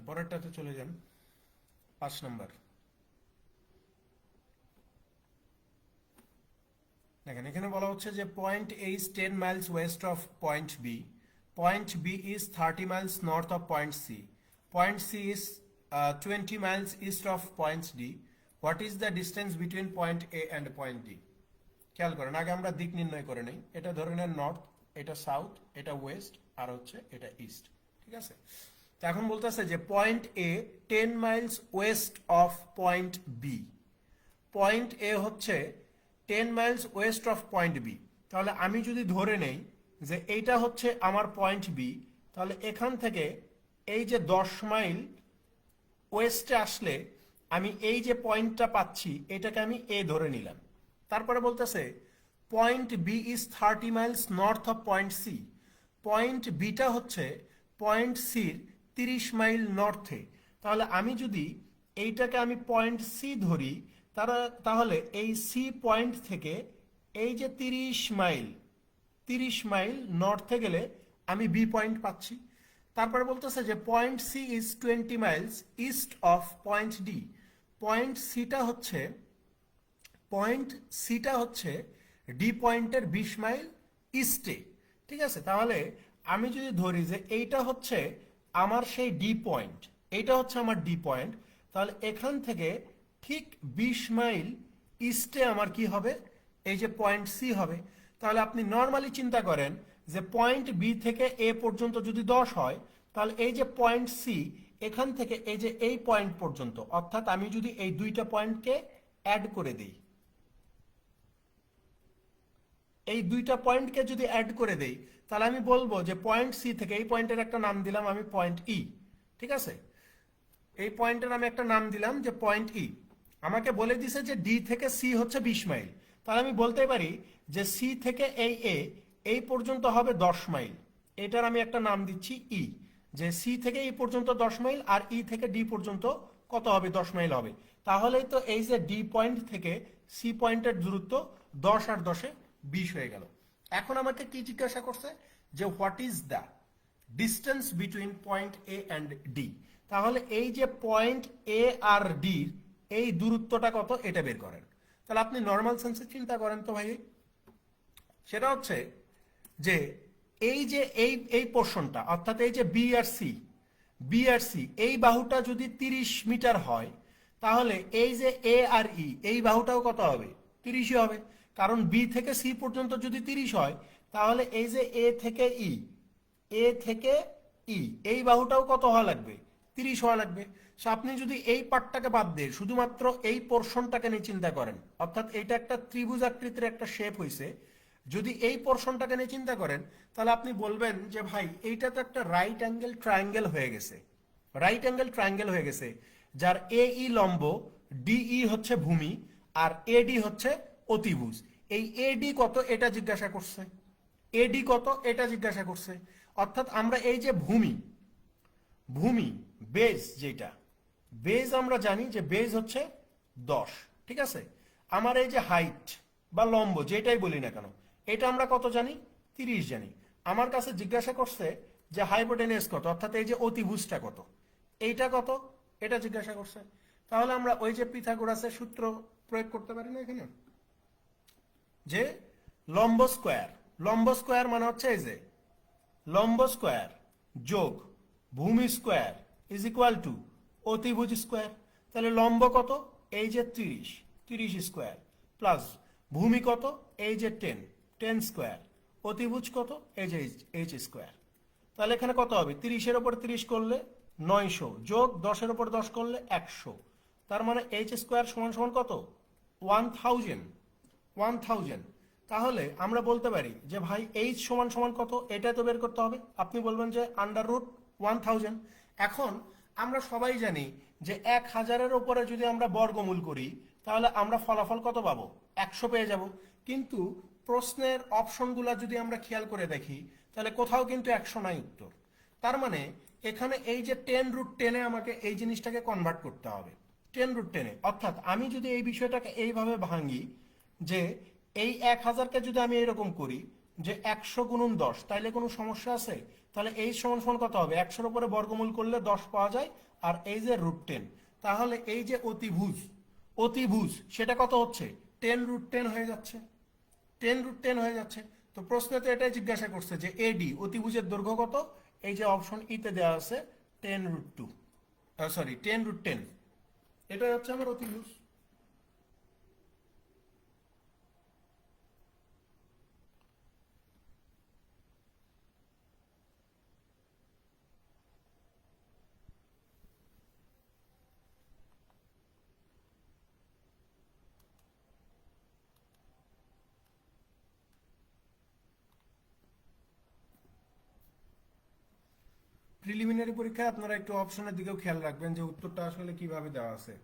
পরেরটাতে চলে যান, 5 নম্বর। দেখেন এখানে বলা হচ্ছে যে point A is 10 miles west of point B. Point B is 30 miles north of point C. Point C is 20 miles east of point D. What is the distance between point A and point D? খেয়াল করেন, আগে আমরা দিক নির্ণয় করে নেই। এটা ধরে নেন নর্থ, এটা সাউথ, এটা ওয়েস্ট, আর হচ্ছে এটা ইস্ট। ঠিক আছে, তো এখন বলতেছে যে point A 10 miles west of point B. Point A হচ্ছে 10 miles west of point B. তাহলে আমি যদি ধরে নেই যে এইটা হচ্ছে আমার পয়েন্ট বি, তাহলে এখান থেকে এই যে 10 মাইল ওয়েস্টে আসলে আমি এই যে পয়েন্টটা পাচ্ছি এটাকে আমি এ ধরে নিলাম। তারপরে বলতেছে point B is 30 miles north of point C. Point বিটা হচ্ছে পয়েন্ট সির 30 মাইল নর্থে। তাহলে আমি যদি এইটাকে আমি পয়েন্ট সি ধরি, তাহলে এই সি পয়েন্ট থেকে এই যে 30 মাইল নর্থে গেলে আমি বি পয়েন্ট পাচ্ছি। তারপরে বলতেছে যে point C is 20 miles east of point D. Point সিটা হচ্ছে ডি পয়েন্টের 20 মাইল ইস্টে। ঠিক আছে, তাহলে আমি যদি ধরি যে এইটা হচ্ছে আমার সেই ডি পয়েন্ট, এইটা হচ্ছে আমার ডি পয়েন্ট, তাহলে এখান থেকে ঠিক 20 মাইল ইস্টে আমার কি হবে, এই যে পয়েন্ট সি হবে। তাহলে আপনি নর্মালি চিন্তা করেন যে পয়েন্ট বি থেকে এ পর্যন্ত যদি 10 হয়, তাহলে এই যে পয়েন্ট সি এখান থেকে এই যে এই পয়েন্ট পর্যন্ত, অর্থাৎ আমি যদি এই দুইটা পয়েন্টকে অ্যাড করে দিই, এই দুইটা পয়েন্টকে যদি অ্যাড করে দেই, তাহলে আমি বলবো যে পয়েন্ট সি থেকে এই পয়েন্টের একটা নাম দিলাম আমি পয়েন্ট ই। ঠিক আছে, এই পয়েন্টের আমি একটা নাম দিলাম যে পয়েন্ট ই। আমাকে বলে দিছে যে ডি থেকে সি হচ্ছে 20 মাইল। তাহলে আমি বলতে পারি যে সি থেকে এই এ এই পর্যন্ত হবে 10 মাইল। এটার আমি একটা নাম দিচ্ছি ই, যে সি থেকে এই পর্যন্ত 10 মাইল আর ই থেকে ডি পর্যন্ত কত হবে, 10 মাইল হবে। তাহলেই তো এই যে ডি পয়েন্ট থেকে সি পয়েন্টের দূরত্ব 10 আর 10 20 হয়ে গেল। এখন আমাকে কি জিজ্ঞাসা করছে যে what is the distance between point A and D. তাহলে এই যে পয়েন্ট এ আর ডি এই দূরত্বটা কত এটা বের করেন। তাহলে আপনি নর্মাল সেন্সে চিন্তা করেন তো ভাই, সেটা হচ্ছে যে এই যে এই পোর্শনটা, অর্থাৎ এই যে বি আর সি এই বাহুটা যদি 30 মিটার হয়, তাহলে এই যে এ আর ই এই বাহুটাও কত হবে, 30 হবে। কারণ বি থেকে সি পর্যন্ত যদি 30 হয়, তাহলে এই যে এ থেকে ই এই বাহুটাও কত হওয়া লাগবে, 30 হওয়া লাগবে। সো আপনি যদি এই পার্টটাকে বাদ দিয়ে শুধুমাত্র এই পোর্শনটাকে নিয়ে চিন্তা করেন, অর্থাৎ এটা একটা ত্রিভুজ আকৃতির একটা শেপ হয়েছে, যদি এই পোর্শনটাকে নিয়ে চিন্তা করেন, তাহলে আপনি বলবেন যে ভাই এইটা তো একটা রাইট অ্যাঙ্গেল ট্রায়াঙ্গেল হয়ে গেছে, যার এ ই লম্ব, ডিই হচ্ছে ভূমি, আর এডি হচ্ছে অতিভুজ। এই এডি কত এটা জিজ্ঞাসা করছে, অর্থাৎ আমরা এই যে ভূমি বেজ, যেটা বেজ আমরা জানি যে বেজ হচ্ছে 10। ঠিক আছে, আমার এই যে হাইট বা লম্ব যেটাই বলি না কেন, এটা আমরা কত জানি, 30 জানি। আমার কাছে জিজ্ঞাসা করছে যে হাইপোটেনাস কত, অর্থাৎ এই যে অতিভুজটা কত, এইটা কত এটা জিজ্ঞাসা করছে। তাহলে আমরা ওই যে পিথাগোরাসের সূত্র প্রয়োগ করতে পারি না এখানে, যে লম্ব স্কোয়ার মানে হচ্ছে এই যে লম্ব স্কোয়ার যোগ ভূমি স্কোয়ার ইজ ইকুয়াল টু অতিভুজ স্কোয়ার। তাহলে লম্ব কত, এই যে 30 স্কোয়ার, প্লাস ভূমি কত, এই যে 10 স্কোয়ার, অতিভুজ কত, এই যে এইচ স্কোয়ার। তাহলে এখানে কত হবে, 30-এর উপর 30 করলে 900 যোগ 10-এর উপর 10 করলে 100। তার মানে এইচ স্কোয়ার সমান সমান কত, 1000 তাহলে আমরা বলতে পারি যে ভাই এইচ সমান সমান কত, এটা তো বের করতে হবে। আপনি বলবেন যে √1000। এখন আমরা সবাই জানি যে 1000-এর উপরে যদি আমরা বর্গমূল করি তাহলে আমরা ফলাফল কত পাবো, 100 পেয়ে যাব। কিন্তু প্রশ্নের অপশনগুলো যদি আমরা খেয়াল করে দেখি তাহলে কোথাও কিন্তু 100 নাই উত্তর। তার মানে এখানে এই যে 10√10-এ আমাকে এই জিনিসটাকে কনভার্ট করতে হবে। 10√10-এ অর্থাৎ আমি যদি এই বিষয়টাকে এইভাবে ভাঙি যে এই 1000-কে যদি আমি এরকম করি যে 100 গুণন 10, তাইলে কোনো সমস্যা আছে? তাহলে এই সমান সমান কত হবে, 100-এর উপরে বর্গমূল করলে 10 পাওয়া যায়, আর এই যে √10, তাহলে এই যে অতিভুজ সেটা কত হচ্ছে, 10√10 হয়ে যাচ্ছে। 10√10 হয়ে যাচ্ছে। তো প্রশ্নে তো এটাই জিজ্ঞাসা করছে যে এডি অতিভুজের দৈর্ঘ্য কত, এই যে অপশন ইতে দেওয়া আছে 10√2, সরি 10√10, এটাই হচ্ছে আমার অতিভুজ। প্রিলিমিনারি পরীক্ষায় আপনারা একটু অপশনের দিকেও খেয়াল রাখবেন যে উত্তরটা আসলে কিভাবে দেওয়া আছে।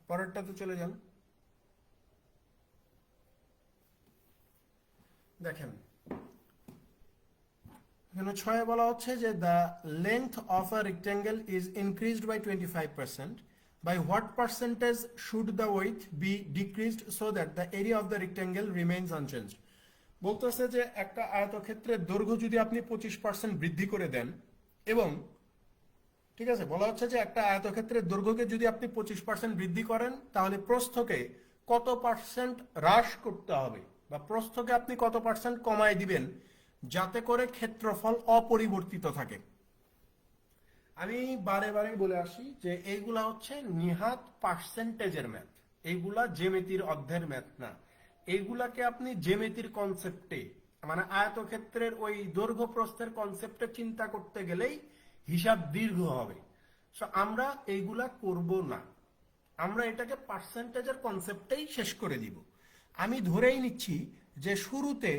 পরেরটাতে চলে যান। দেখেন এখানে 6-এ বলা হচ্ছে যে the length of a rectangle is increased by 25%, by what percentage should the width be decreased so that the area of the rectangle remains unchanged? বলতেছে যে একটা আয়তক্ষেত্রের দৈর্ঘ্য যদি আপনি 25% বৃদ্ধি করে দেন, এবং ঠিক আছে বলা হচ্ছে যে একটা আয়তক্ষেত্রের দৈর্ঘ্যকে যদি আপনি 25% বৃদ্ধি করেন তাহলে প্রস্থকে কত পার্সেন্ট হ্রাস করতে হবে, বা প্রস্থকে আপনি কত পার্সেন্ট কমায় দিবেন যাতে করে ক্ষেত্রফল অপরিবর্তিত থাকে। আমি বারে বারে বলে আসি যে এইগুলা হচ্ছে নিহাত পার্সেন্টেজের ম্যাথ, এইগুলা জ্যামিতির অধ্যায়ের ম্যাথ না। এইগুলাকে আপনি জ্যামিতির কনসেপ্টে, মানে আয়তক্ষেত্রের ওই দৈর্ঘ্য প্রস্থের কনসেপ্টে চিন্তা করতে গেলেই হিসাব দীর্ঘ হবে। সো আমরা এইগুলা করব না, আমরা এটাকে পার্সেন্টেজের কনসেপ্টেই শেষ করে দিব। আমি ধরেই নিচ্ছি যে শুরুতে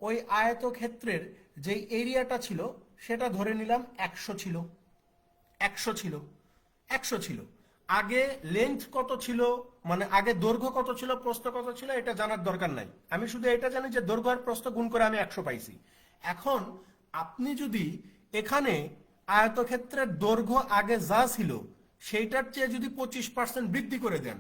ওই আয়তক্ষেত্রের যে এরিয়াটা ছিল সেটা ধরে নিলাম 100 ছিল, 100 ছিল, 100 ছিল। আগে লেন্থ কত ছিল, মানে আগে দৈর্ঘ্য কত ছিল প্রস্থ কত ছিল এটা জানার দরকার নাই, আমি শুধু এটা জানি যে দৈর্ঘ্য আর প্রস্থ গুণ করে আমি 100 পাইছি। এখন আপনি যদি এখানে আয়তক্ষেত্রের দৈর্ঘ্য আগে যা ছিল সেইটার চেয়ে যদি 25% বৃদ্ধি করে দেন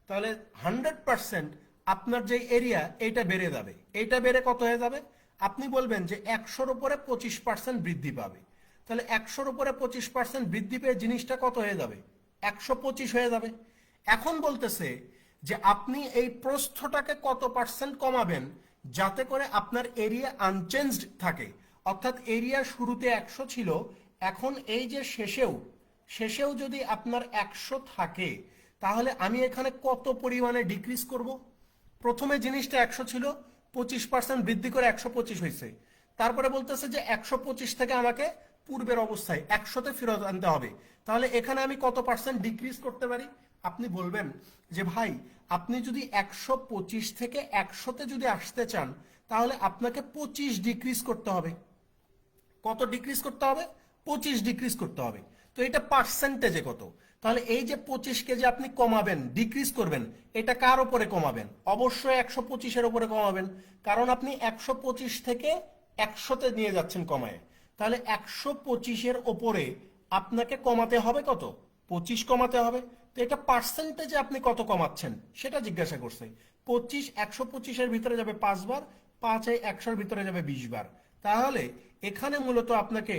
তাহলে 100% আপনার যে এরিয়া এইটা বেড়ে যাবে। এইটা বেড়ে কত হয়ে যাবে, আপনি বলবেন যে 100-র উপরে 25% বৃদ্ধি পাবে। তাহলে 100-র উপরে 25% বৃদ্ধি পেয়ে জিনিসটা কত হয়ে যাবে, 125 হয়ে যাবে। এখন বলতেছে যে আপনি এই প্রস্থটাকে কত পার্সেন্ট কমাবেন যাতে করে আপনার এরিয়া আনচেঞ্জড থাকে। অর্থাৎ এরিয়া শুরুতে 100 ছিল, এখন এই যে শেষেও যদি আপনার 100 থাকে তাহলে আমি এখানে কত পরিমাণে ডিক্রিজ করব। প্রথমে জিনিসটা 100 ছিল, 25% বৃদ্ধি করে 125 হয়েছে। তারপরে বলতেছে যে 125 থেকে আমাকে পূর্বের অবস্থায় 100-তে ফেরত আনতে হবে। তাহলে এখানে আমি কত পার্সেন্ট ডিক্রিজ করতে পারি? আপনি বলবেন যে ভাই আপনি যদি 125 থেকে 100-তে যদি আসতে চান তাহলে আপনাকে 25 ডিক্রিজ করতে হবে। কত ডিক্রিজ করতে হবে, 25 ডিক্রিজ করতে হবে। তো এটা পার্সেন্টেজে কত, তাহলে এই যে 25-কে যে আপনি কমাবেন ডিক্রিজ করবেন এটা কার উপরে কমাবেন, অবশ্যই 125-এর উপরে কমাবেন, কারণ আপনি 125 থেকে 100-তে নিয়ে যাচ্ছেন কমায়। তাহলে 125-এর উপরে আপনাকে কমাতে হবে কত, 25 কমাতে হবে। তো এটা পার্সেন্টেজে আপনি কত কমাচ্ছেন সেটা জিজ্ঞাসা করছে। 25 125-এর ভিতরে যাবে 5 বার, 5 100-এর ভিতরে যাবে 20 বার। তাহলে এখানে মূলত আপনাকে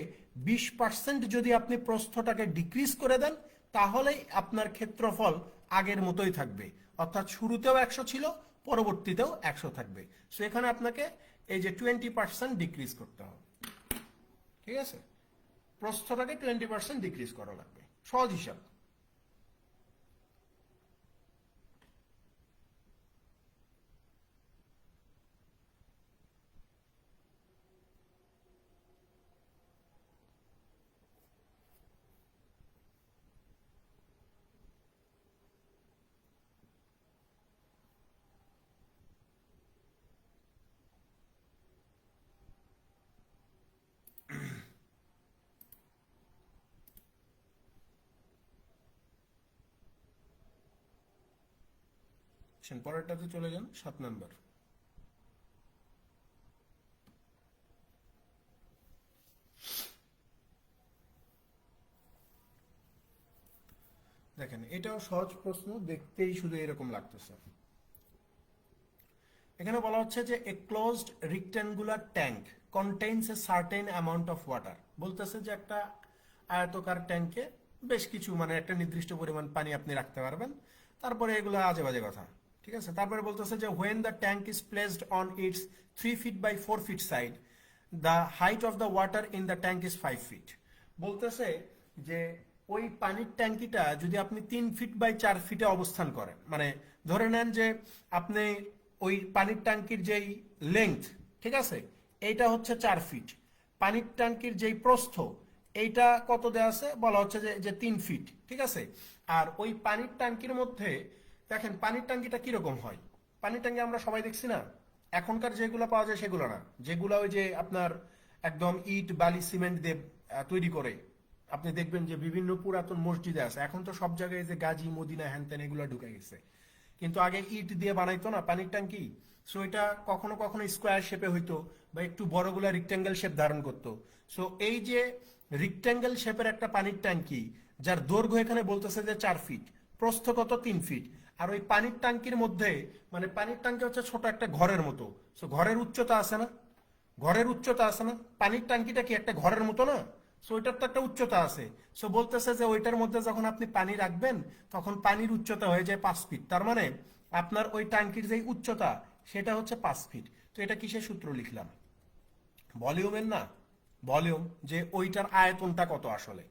20% যদি আপনি প্রস্থটাকে ডিক্রিজ করে দেন তাহলেই আপনার ক্ষেত্রফল আগের মতোই থাকবে, অর্থাৎ শুরুতেও 100 ছিল, পরবর্তীতেও 100 থাকবে। সো এখানে আপনাকে এই যে 20% ডিক্রিজ করতে হবে। ঠিক আছে, প্রস্থটাকে 20% ডিক্রিজ করা লাগবে, সহজ হিসাব। পরেরটাতে চলে যান 7 নাম্বার। দেখেন এটাও সহজ প্রশ্ন, দেখতেই শুধু এরকম লাগতেছে। এখানে বলা হচ্ছে যে a closed rectangular tank contains a certain amount of water. বলতেছে যে একটা আয়তকার ট্যাঙ্কে বেশ কিছু মানে একটা নির্দিষ্ট পরিমাণ পানি আপনি রাখতে পারবেন। তারপরে এগুলো আজে বাজে কথা, ঠিক আছে। তারপরে বলতেছে যে when the tank is placed on it's 3 feet by 4 feet side, the height of the water in the tank is 5 feet। বলতেছে যে ওই পানির ট্যাঙ্কিটা যদি আপনি 3 feet by 4 feet অবস্থান করেন, মানে ধরে নেন যে আপনি ওই পানির ট্যাঙ্কির যেই লেংথ, ঠিক আছে, এইটা হচ্ছে 4 ফিট। পানির ট্যাঙ্কির যেই প্রস্থ এইটা কত দেওয়া আছে, বলা হচ্ছে যে 3 ফিট, ঠিক আছে। আর ওই পানির ট্যাঙ্কির মধ্যে দেখেন পানির ট্যাঙ্কিটা কিরকম হয়। পানির ট্যাঙ্কি আমরা সবাই দেখছি না, এখনকার যেগুলো পাওয়া যায় সেগুলো না, যেগুলো ওই যে আপনার একদম ইট বালি সিমেন্ট দিয়ে তৈরি করে। আপনি দেখবেন যে বিভিন্ন পুরাতন মসজিদে আছে, এখন তো সব জায়গায় যে গাজী মদিনা হ্যানত্যান এগুলো ঢুকে গেছে, কিন্তু আগে ইট দিয়ে বানাইতো না পানির ট্যাঙ্কি। সো এটা কখনো কখনো স্কোয়ার শেপে হইতো বা একটু বড়গুলা রেক্ট্যাঙ্গেল শেপ ধারণ করতো। সো এই যে রেক্ট্যাঙ্গেল শেপের একটা পানির ট্যাঙ্কি, যার দৈর্ঘ্য এখানে বলতেছে যে 4 ফিট, প্রস্থ কত 3 ফিট। আর ওই পানির ট্যাঙ্কির মধ্যে মানে পানির ট্যাঙ্কি হচ্ছে ছোট একটা ঘরের মতো। সো ঘরের উচ্চতা আছে না, ঘরের উচ্চতা আছে না, পানির ট্যাঙ্কিটা কি একটা ঘরের মতো না। সো ওইটার তো একটা উচ্চতা আছে। সো বলতেছে যে ওইটার মধ্যে যখন আপনি পানি রাখবেন তখন পানির উচ্চতা হয়ে যায় 5 ফিট। তার মানে আপনার ওই ট্যাঙ্কির যে উচ্চতা সেটা হচ্ছে 5 ফিট। তো এটা কিসের সূত্র লিখলাম? ভলিউমের না, ভলিউম যে ওইটার আয়তনটা কত আসলে,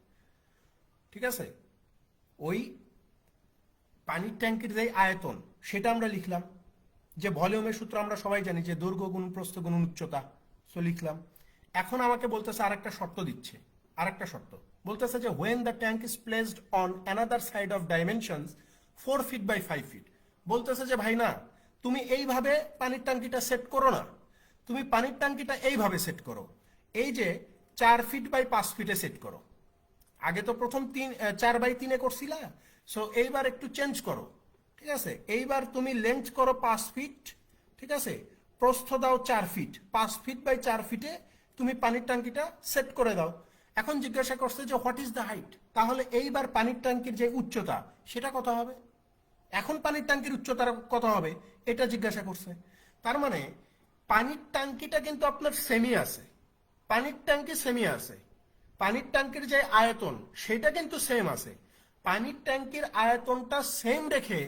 ঠিক আছে। ওই পানির ট্যাঙ্কির যে আয়তন সেটা আমরা লিখলাম। যে ভলিউমের সূত্র আমরা সবাই জানি যে দৈর্ঘ্য গুণ প্রস্থ গুণ উচ্চতা। সো লিখলাম। এখন আমাকে বলতেছে আরেকটা শর্ত দিচ্ছে, আরেকটা শর্ত বলতেছে যে when the tank is placed on another side of dimensions 4 feet by 5 feet। বলতেছে যে ভাই না, তুমি এইভাবে পানির ট্যাঙ্কিটা সেট করো না, তুমি পানির ট্যাঙ্কিটা এইভাবে সেট করো, এই যে 4 feet by 5 feet সেট করো। আগে তো প্রথম 4/3 করছিলা, সো এইবার একটু চেঞ্জ করো, ঠিক আছে। এইবার তুমি লেন্থ করো 5 ফিট, ঠিক আছে, প্রস্থ দাও 4 ফিট, 5 feet by 4 feet তুমি পানির ট্যাঙ্কিটা সেট করে দাও। এখন জিজ্ঞাসা করছে যে হোয়াট ইজ দ্য হাইট, তাহলে এইবার পানির ট্যাঙ্কির যে উচ্চতা সেটা কত হবে। এখন পানির ট্যাঙ্কির উচ্চতা কত হবে এটা জিজ্ঞাসা করছে। তার মানে পানির ট্যাঙ্কিটা কিন্তু আপনার সেমি আছে, পানির ট্যাঙ্কি সেমি আছে, পানির ট্যাঙ্কির যে আয়তন সেটা কিন্তু সেম আছে। পানির ট্যাঙ্কির আয়তনটা সেম রেখে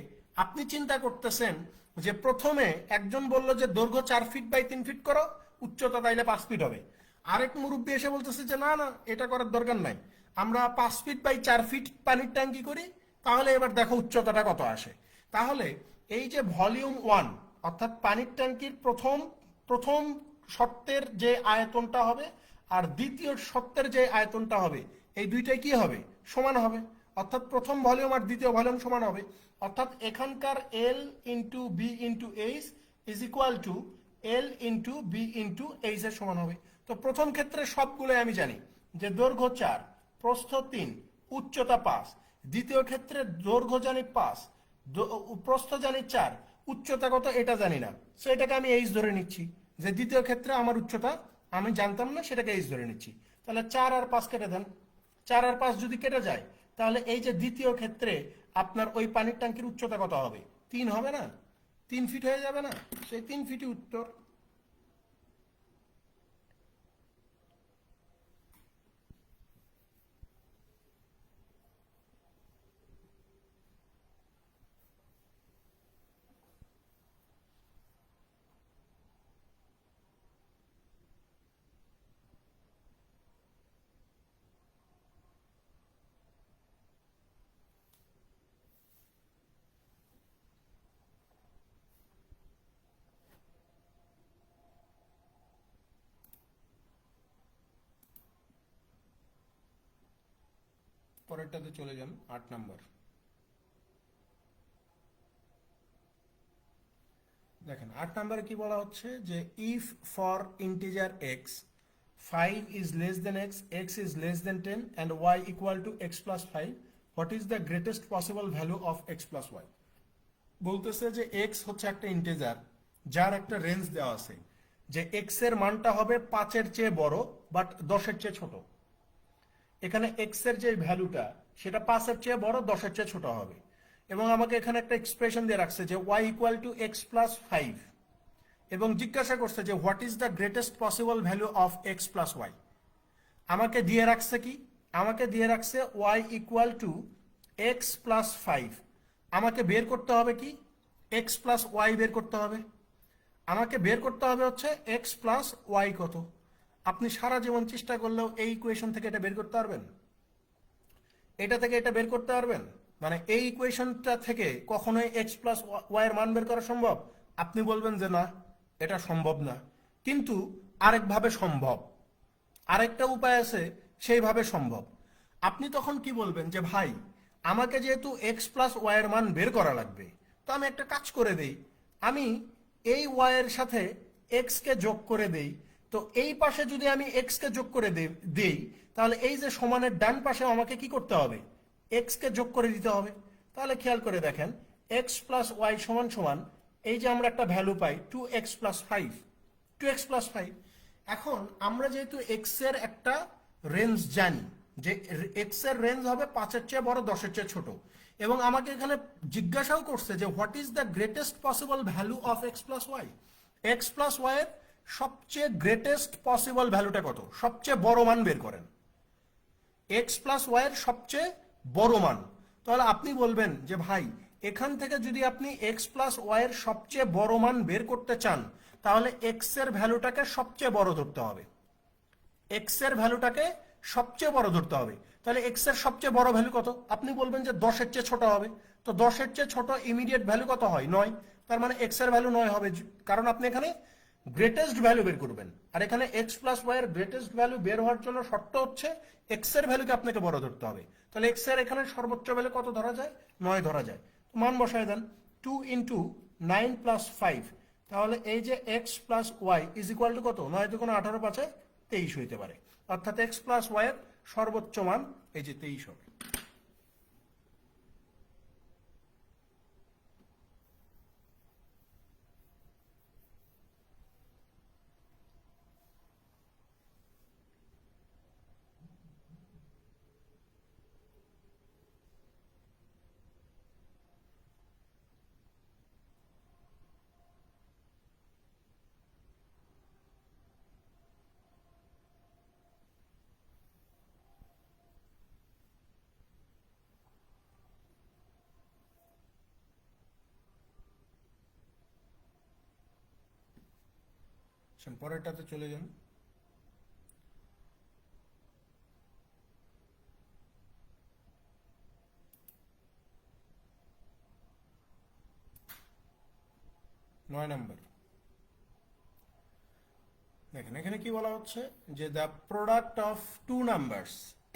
আপনি চিন্তা করতেছেন যে প্রথমে একজন বলল যে দৈর্ঘ্য 4 feet by 3 feet করো, উচ্চতা তাইলে 5 feet হবে। আরেক মুরব্বী এসে বলতেছে যে না না, এটা করার দরকার নাই, আমরা 5 feet by 4 feet পানির ট্যাঙ্কি করি, তাহলে এবার দেখো উচ্চতাটা কত আসে। তাহলে এই যে ভলিউম 1 অর্থাৎ পানির ট্যাঙ্কির প্রথম প্রথম শর্তের যে আয়তনটা হবে আর দ্বিতীয় শর্তের যে আয়তনটা হবে, এই দুইটাই কি হবে, সমান হবে। অর্থাৎ প্রথম ভলিউম আর দ্বিতীয় ভলিউম সমান হবে। অর্থাৎ এখানকার L into B into H is equal to L into B into H এর সমান হবে। তো প্রথম ক্ষেত্রে সবগুলো আমি জানি যে দৈর্ঘ্য 4, প্রস্থ 3, উচ্চতা 5। দ্বিতীয় ক্ষেত্রে দৈর্ঘ্য জানি 5, প্রস্থ জানি 4, উচ্চতা কত এটা জানি না, সো এটাকে আমি এইচ ধরে নিচ্ছি। যে দ্বিতীয় ক্ষেত্রে আমার উচ্চতা আমি জানতাম না, সেটাকে এইচ ধরে নিচ্ছি। তাহলে 4 আর 5 কেটে দেন, 4 আর 5 যদি কেটে যায় তাহলে এই যে দ্বিতীয় ক্ষেত্রে আপনার ওই পানির ট্যাঙ্কির উচ্চতা কত হবে, 3 হবে না, 3 ফিট হয়ে যাবে না, সেই 3 ফিটই উত্তর। পরেরটাতে চলে যান 8 নাম্বার। দেখেন 8 নম্বরে কি বলা হচ্ছে যে if for integer x 5 is less than x is less than 10 and y equal to x plus 5, what is the greatest possible value of x plus y? বলতেছে যে এক্স হচ্ছে একটা ইন্টিজার যার একটা রেঞ্জ দেওয়া আছে, যে এক্স এর মানটা হবে 5-এর চেয়ে বড় বাট 10-এর চেয়ে ছোট। এখানে এক্স এর যে ভ্যালুটা সেটা 5-এর চেয়ে বড়, 10-এর চেয়ে ছোট হবে। এবং আমাকে এখানে একটা এক্সপ্রেশন দিয়ে রাখছে যে Y equal to X plus 5, এবং জিজ্ঞাসা করছে যে what is the greatest possible value of X plus Y. আমাকে দিয়ে রাখছে কি, আমাকে দিয়ে রাখছে Y equal to X plus 5। আমাকে বের করতে হবে কি, এক্স প্লাস ওয়াই বের করতে হবে। আমাকে বের করতে হবে হচ্ছে এক্স প্লাস ওয়াই কত। আপনি সারা জীবন চেষ্টা করলেও এই ইকুয়েশন থেকে এটা বের করতে পারবেন? এটা থেকে এটা বের করতে পারবেন? মানে এই ইকুয়েশনটা থেকে কখনোই এক্স প্লাস ওয়াই এর মান বের করা সম্ভব? আপনি বলবেন যে না, এটা সম্ভব না, কিন্তু আরেকভাবে সম্ভব, আরেকটা উপায় আছে, সেইভাবে সম্ভব। আপনি তখন কি বলবেন যে ভাই, আমাকে যেহেতু এক্স প্লাস ওয়াই এর মান বের করা লাগবে, তো আমি একটা কাজ করে দেই, আমি এই ওয়াই এর সাথে এক্স কে যোগ করে দেই। তো এই পাশে যদি আমি এক্স কে যোগ করে দেই, তাহলে এই যে সমানের ডান পাশে আমাকে কি করতে হবে, এক্স কে যোগ করে দিতে হবে। তাহলে খেয়াল করে দেখেন, এক্স প্লাস ওয়াই সমান সমান এই যে আমরা একটা ভ্যালু পাই 2x প্লাস 5, 2x প্লাস 5। এখন আমরা যেহেতু এক্স এর একটা রেঞ্জ জানি যে এক্স এর রেঞ্জ হবে 5-এর চেয়ে বড়, 10-এর চেয়ে ছোট, এবং আমাকে এখানে জিজ্ঞাসাও করছে যে what is the greatest possible value of X plus Y. X plus Y এর সবচেয়ে গ্রেটেস্ট পসিবল ভ্যালুটা কত, সবচেয়ে বড় মান বের করেন। এক্স প্লাস ওয়াই এর সবচেয়ে বড় মান। তাহলে আপনি বলবেন যে ভাই, এখান থেকে যদি আপনি এক্স প্লাস ওয়াই এর সবচেয়ে বড় মান বের করতে চান, তাহলে এক্স এর ভ্যালুটাকে সবচেয়ে বড় ধরতে হবে, এক্স এর ভ্যালুটাকে সবচেয়ে বড় ধরতে হবে। তাহলে এক্স এর সবচেয়ে বড় ভ্যালু কত? আপনি বলবেন যে 10-এর চেয়ে ছোট হবে। তো 10-এর চেয়ে ছোট ইমিডিয়েট ভ্যালু কত হয়? 9। তার মানে এক্স এর ভ্যালু 9 হবে, কারণ আপনি এখানে গ্রেটেস্ট ভ্যালু বের করবেন। আর এখানে এক্স প্লাস ওয়াই এর গ্রেটেস্ট ভ্যালু বের হওয়ার জন্য শর্ত হচ্ছে এক্স এর ভ্যালুকে আপনাকে বড় ধরতে হবে। তাহলে এক্স এর এখানে সর্বোচ্চ ভ্যালু কত ধরা যায়? 9 ধরা যায়। মান বসায় দেন, 2 ইন্টু 9 প্লাস 5। তাহলে এই যে X plus Y is equal to কত? 9 × 18 = 23 হইতে পারে। অর্থাৎ এক্স প্লাস ওয়াই এর সর্বোচ্চ মান এই যে 23 হবে। পরেরটাতে চলে যান। নয় নাম্বার দেখেন, এখানে কি বলা হচ্ছে যে the product of two numbers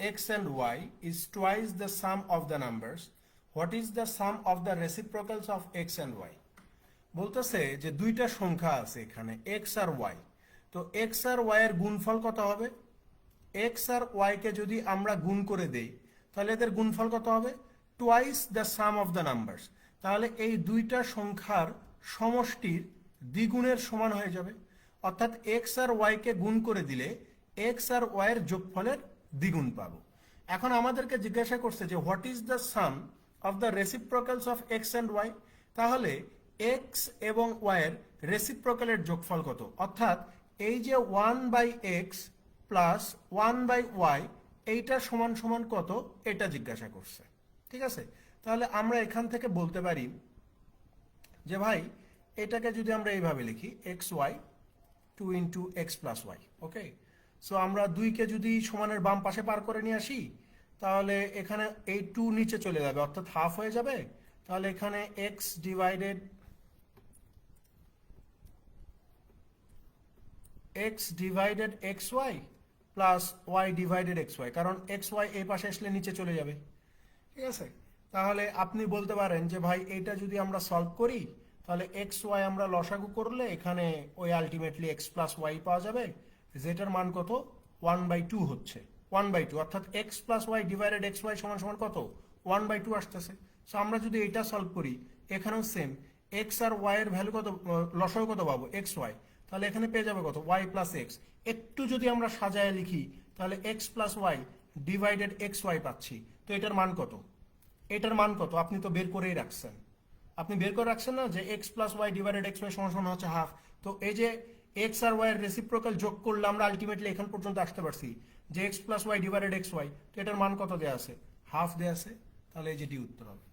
X and Y is twice the sum of the numbers, what is the sum of the reciprocals of X and Y. বলতেছে যে দুইটা সংখ্যা আছে এখানে এক্স আর ওয়াই, তো এক্স আর ওয়াই এর গুণফল কত হবে? এক্স আর ওয়াই কে যদি আমরা গুণ করে দেই, তাহলে এদের গুণফল কত হবে? Twice the sum of the numbers. তাহলে এই দুইটা সংখ্যার সমষ্টির দ্বিগুণের সমান হয়ে যাবে। অর্থাৎ এক্স আর ওয়াই কে গুণ করে দিলে এক্স আর ওয়াই এর যোগফলের দ্বিগুণ পাবো। এখন আমাদেরকে জিজ্ঞাসা করছে যে what is the sum of the reciprocals of X and Y. তাহলে এক্স এবং ওয়াই এর রেসিপ্রোকালের যোগফল কত? অর্থাৎ এই যে 1/x প্লাস 1/y এইটা সমান সমান কত, এটা জিজ্ঞাসা করছে। ঠিক আছে, তাহলে আমরা এখান থেকে বলতে পারি যে ভাই, এটাকে যদি আমরা এইভাবে লিখি X Y 2 into X plus Y. Okay, so আমরা 2কে যদি সমানের বাম পাশে পার করে নিয়ে আসি, তাহলে এখানে এই 2 নিচে চলে যাবে, অর্থাৎ হাফ হয়ে যাবে। তাহলে এখানে X divided X Y plus Y divided X Y, কারণ এক্স ওয়াই এই পাশে আসলে নিচে চলে যাবে। ঠিক আছে, তাহলে আপনি বলতে পারেন যে ভাই, এটা যদি আমরা সলভ করি, তাহলে এক্স ওয়াই আমরা লসাগু করলে এখানে ওই আলটিমেটলি এক্স প্লাস ওয়াই পাওয়া যাবে, যেটার মান কত? 1/2 হচ্ছে, 1/2, অর্থাৎ X plus Y divided X Y সমান সমান কত? 1/2 আসতেছে। সো আমরা যদি এটা সলভ করি, এখানেও সেম, এক্স আর ওয়াই এর ভ্যালু কত, লসাগু কত পাবো, এক্স ওয়াই। তাহলে এখানে পেয়ে যাবে কত, ওয়াই প্লাস এক্স। একটু যদি আমরা সাজায় লিখি তাহলে X plus Y divided X Y পাচ্ছি। তো এটার মান কত, এটার মান কত আপনি তো বের করেই রাখছেন, আপনি বের করে রাখছেন না যে X plus Y divided X Y সমান সমান হচ্ছে হাফ। তো এই যে এক্স আর ওয়াই এর রেসিপ্রোকাল যোগ করলে আমরা আলটিমেটলি এখান পর্যন্ত আসতে পারছি যে X plus Y divided X Y. তো এটার মান কত দেওয়া আছে, হাফ দেওয়া আছে। তাহলে এই যে ডি উত্তর হবে।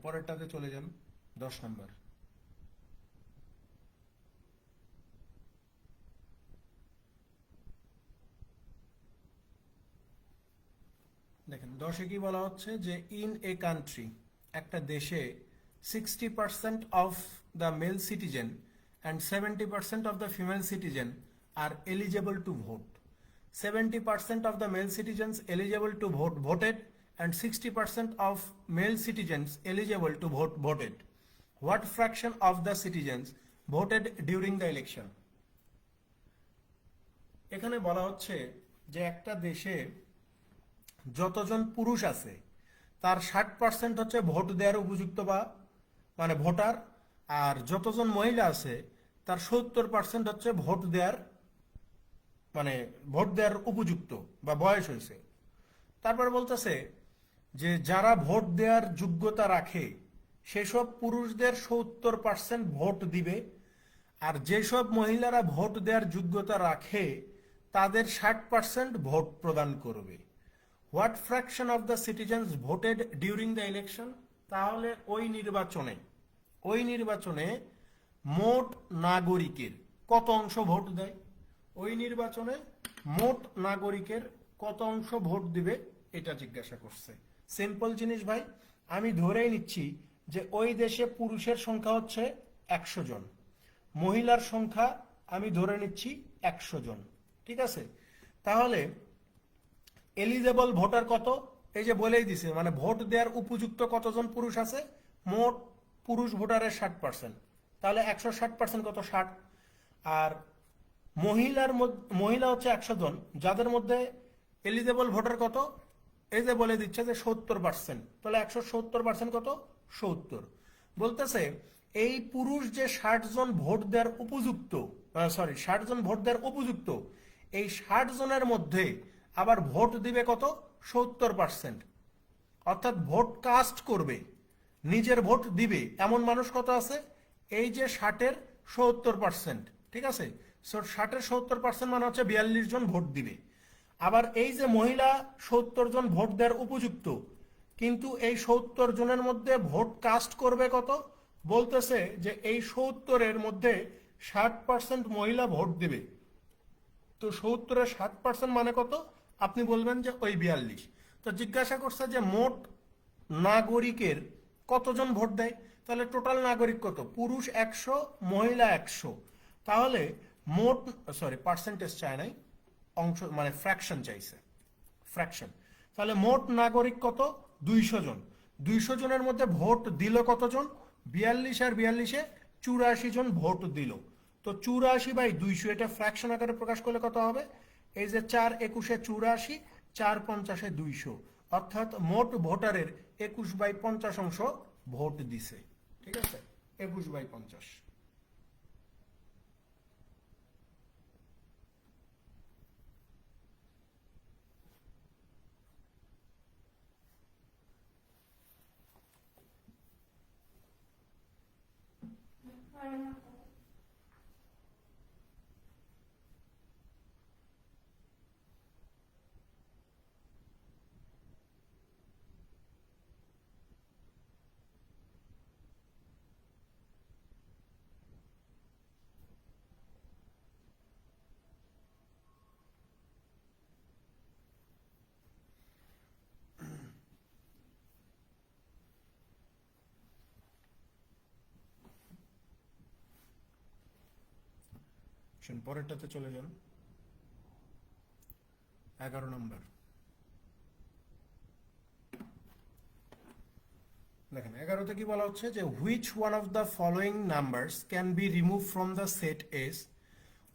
পরেরটাতে চলে যান, 10 নম্বর। দেখেন 10-এ কি বলা হচ্ছে যে ইন এ কান্ট্রি, একটা দেশে 60% of the male citizen and 70% of the female citizen are eligible to vote. 70% of the male citizens eligible to vote voted and 60% of male citizens eligible to vote voted. What fraction of the citizens voted during the election? এখানে বলা হচ্ছে যে একটা দেশে যতজন পুরুষ আছে তার 60% হচ্ছে ভোট দেওয়ার উপযুক্ত বা মানে ভোটার, আর যতজন মহিলা আছে তার 70% হচ্ছে ভোট দেওয়ার মানে ভোট দেওয়ার উপযুক্ত বা বয়স হয়েছে। তারপর বলতেছে যে যারা ভোট দেওয়ার যোগ্যতা রাখে সেসব পুরুষদের 70% ভোট দিবে, আর যেসব মহিলারা ভোট দেওয়ার যোগ্যতা রাখে তাদের 60% ভোট প্রদান করবে। What fraction of the citizens voted during the election? তাহলে ওই নির্বাচনে মোট নাগরিকের কত অংশ ভোট দেয়, ওই নির্বাচনে মোট নাগরিকের কত অংশ ভোট দিবে এটা জিজ্ঞাসা করছে। সিম্পল জিনিস ভাই, আমি ধরেই নিচ্ছি যে ওই দেশে পুরুষের সংখ্যা হচ্ছে 100 জন, মহিলার সংখ্যা আমি ধরে নিচ্ছি 100 জন, ঠিক আছে। তাহলে এলিজেবল ভোটার কত, এই যে বলেই দিছে, মানে ভোট দেওয়ার উপযুক্ত কতজন পুরুষ আছে, মোট পুরুষ ভোটারের 60%। তাহলে 160% কত, 60। আর মহিলা হচ্ছে 100 জন, যাদের মধ্যে এলিজেবল ভোটার কত, এই যে বলে দিচ্ছে যে 70%। তাহলে 170% কত, 70। বলতেছে এই পুরুষ যে 60 জন ভোট দেওয়ার উপযুক্ত, 60 জন ভোট দেওয়ার উপযুক্ত, এই 60 জনের মধ্যে আবার ভোট দিবে কত, 70%। অর্থাৎ ভোট কাস্ট করবে, নিজের ভোট দিবে এমন মানুষ কত আছে, এই যে 60-এর 70%, ঠিক আছে। 60-এর 70% মানে হচ্ছে 42 জন ভোট দিবে। আবার এই যে মহিলা 70 জন ভোট দেওয়ার উপযুক্ত, কিন্তু এই 70 জনের মধ্যে ভোট কাস্ট করবে কত, বলতেছে যে এই 70-এর মধ্যে 60% মহিলা ভোট দিবে। তো 70-এর 60% মানে কত, আপনি বলবেন যে ওই 42। তো জিজ্ঞাসা করছে যে মোট নাগরিকের কতজন ভোট দেয়, তাহলে টোটাল নাগরিক কত, পুরুষ 100 মহিলা 100। তাহলে মোট, পার্সেন্টেজ চায় নাই, অংশ মানে ফ্র্যাকশন চাইছে, ফ্র্যাকশন। তাহলে মোট নাগরিক কত, 200 জন। 200 জনের মধ্যে ভোট দিল কতজন, 42 আর 42-এ 84 জন ভোট দিল। তো 84/200 এটা ফ্র্যাকশন আকারে প্রকাশ করলে কত হবে, এই যে 4 21-এ 84, 4 50-এ 200, অর্থাৎ মোট ভোটারের 21/50 অংশ ভোট দিছে, ঠিক আছে, 21/50। পরেরটাতে চলে যান। 11 নম্বর দেখেন, 11তে কি বলা হচ্ছে যে which one of the following numbers can be remove from the set S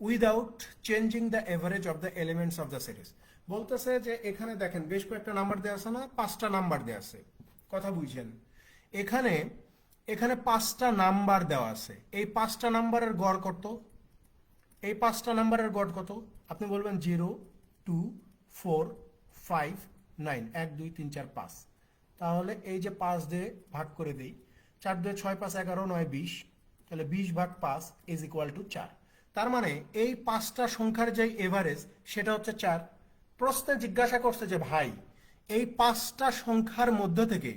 without changing the average of the elements of the set S. বলতেছে যে এখানে দেখেন বেশ কয়েকটা নাম্বার দেওয়া আছে না, 5টা নাম্বার দেওয়া আছে, কথা বুঝছেন। এখানে এখানে 5টা নাম্বার দেওয়া আছে, এই 5টা নাম্বারের গড় কত? এই 5টা নাম্বারের গড় কত? আপনি বলবেন 0 2 4 5 9, 1 2 3 4 5। তাহলে এই যে 5 দিয়ে ভাগ করে দিই, 4 2 6 5 11 9 20, তাহলে 20 ভাগ 5 ইজ ইকুয়াল টু 4। তার মানে এই 5টা সংখ্যার যে এভারেজ সেটা হচ্ছে 4। প্রশ্নে জিজ্ঞাসা করছে যে ভাই এই 5টা সংখ্যার মধ্যে থেকে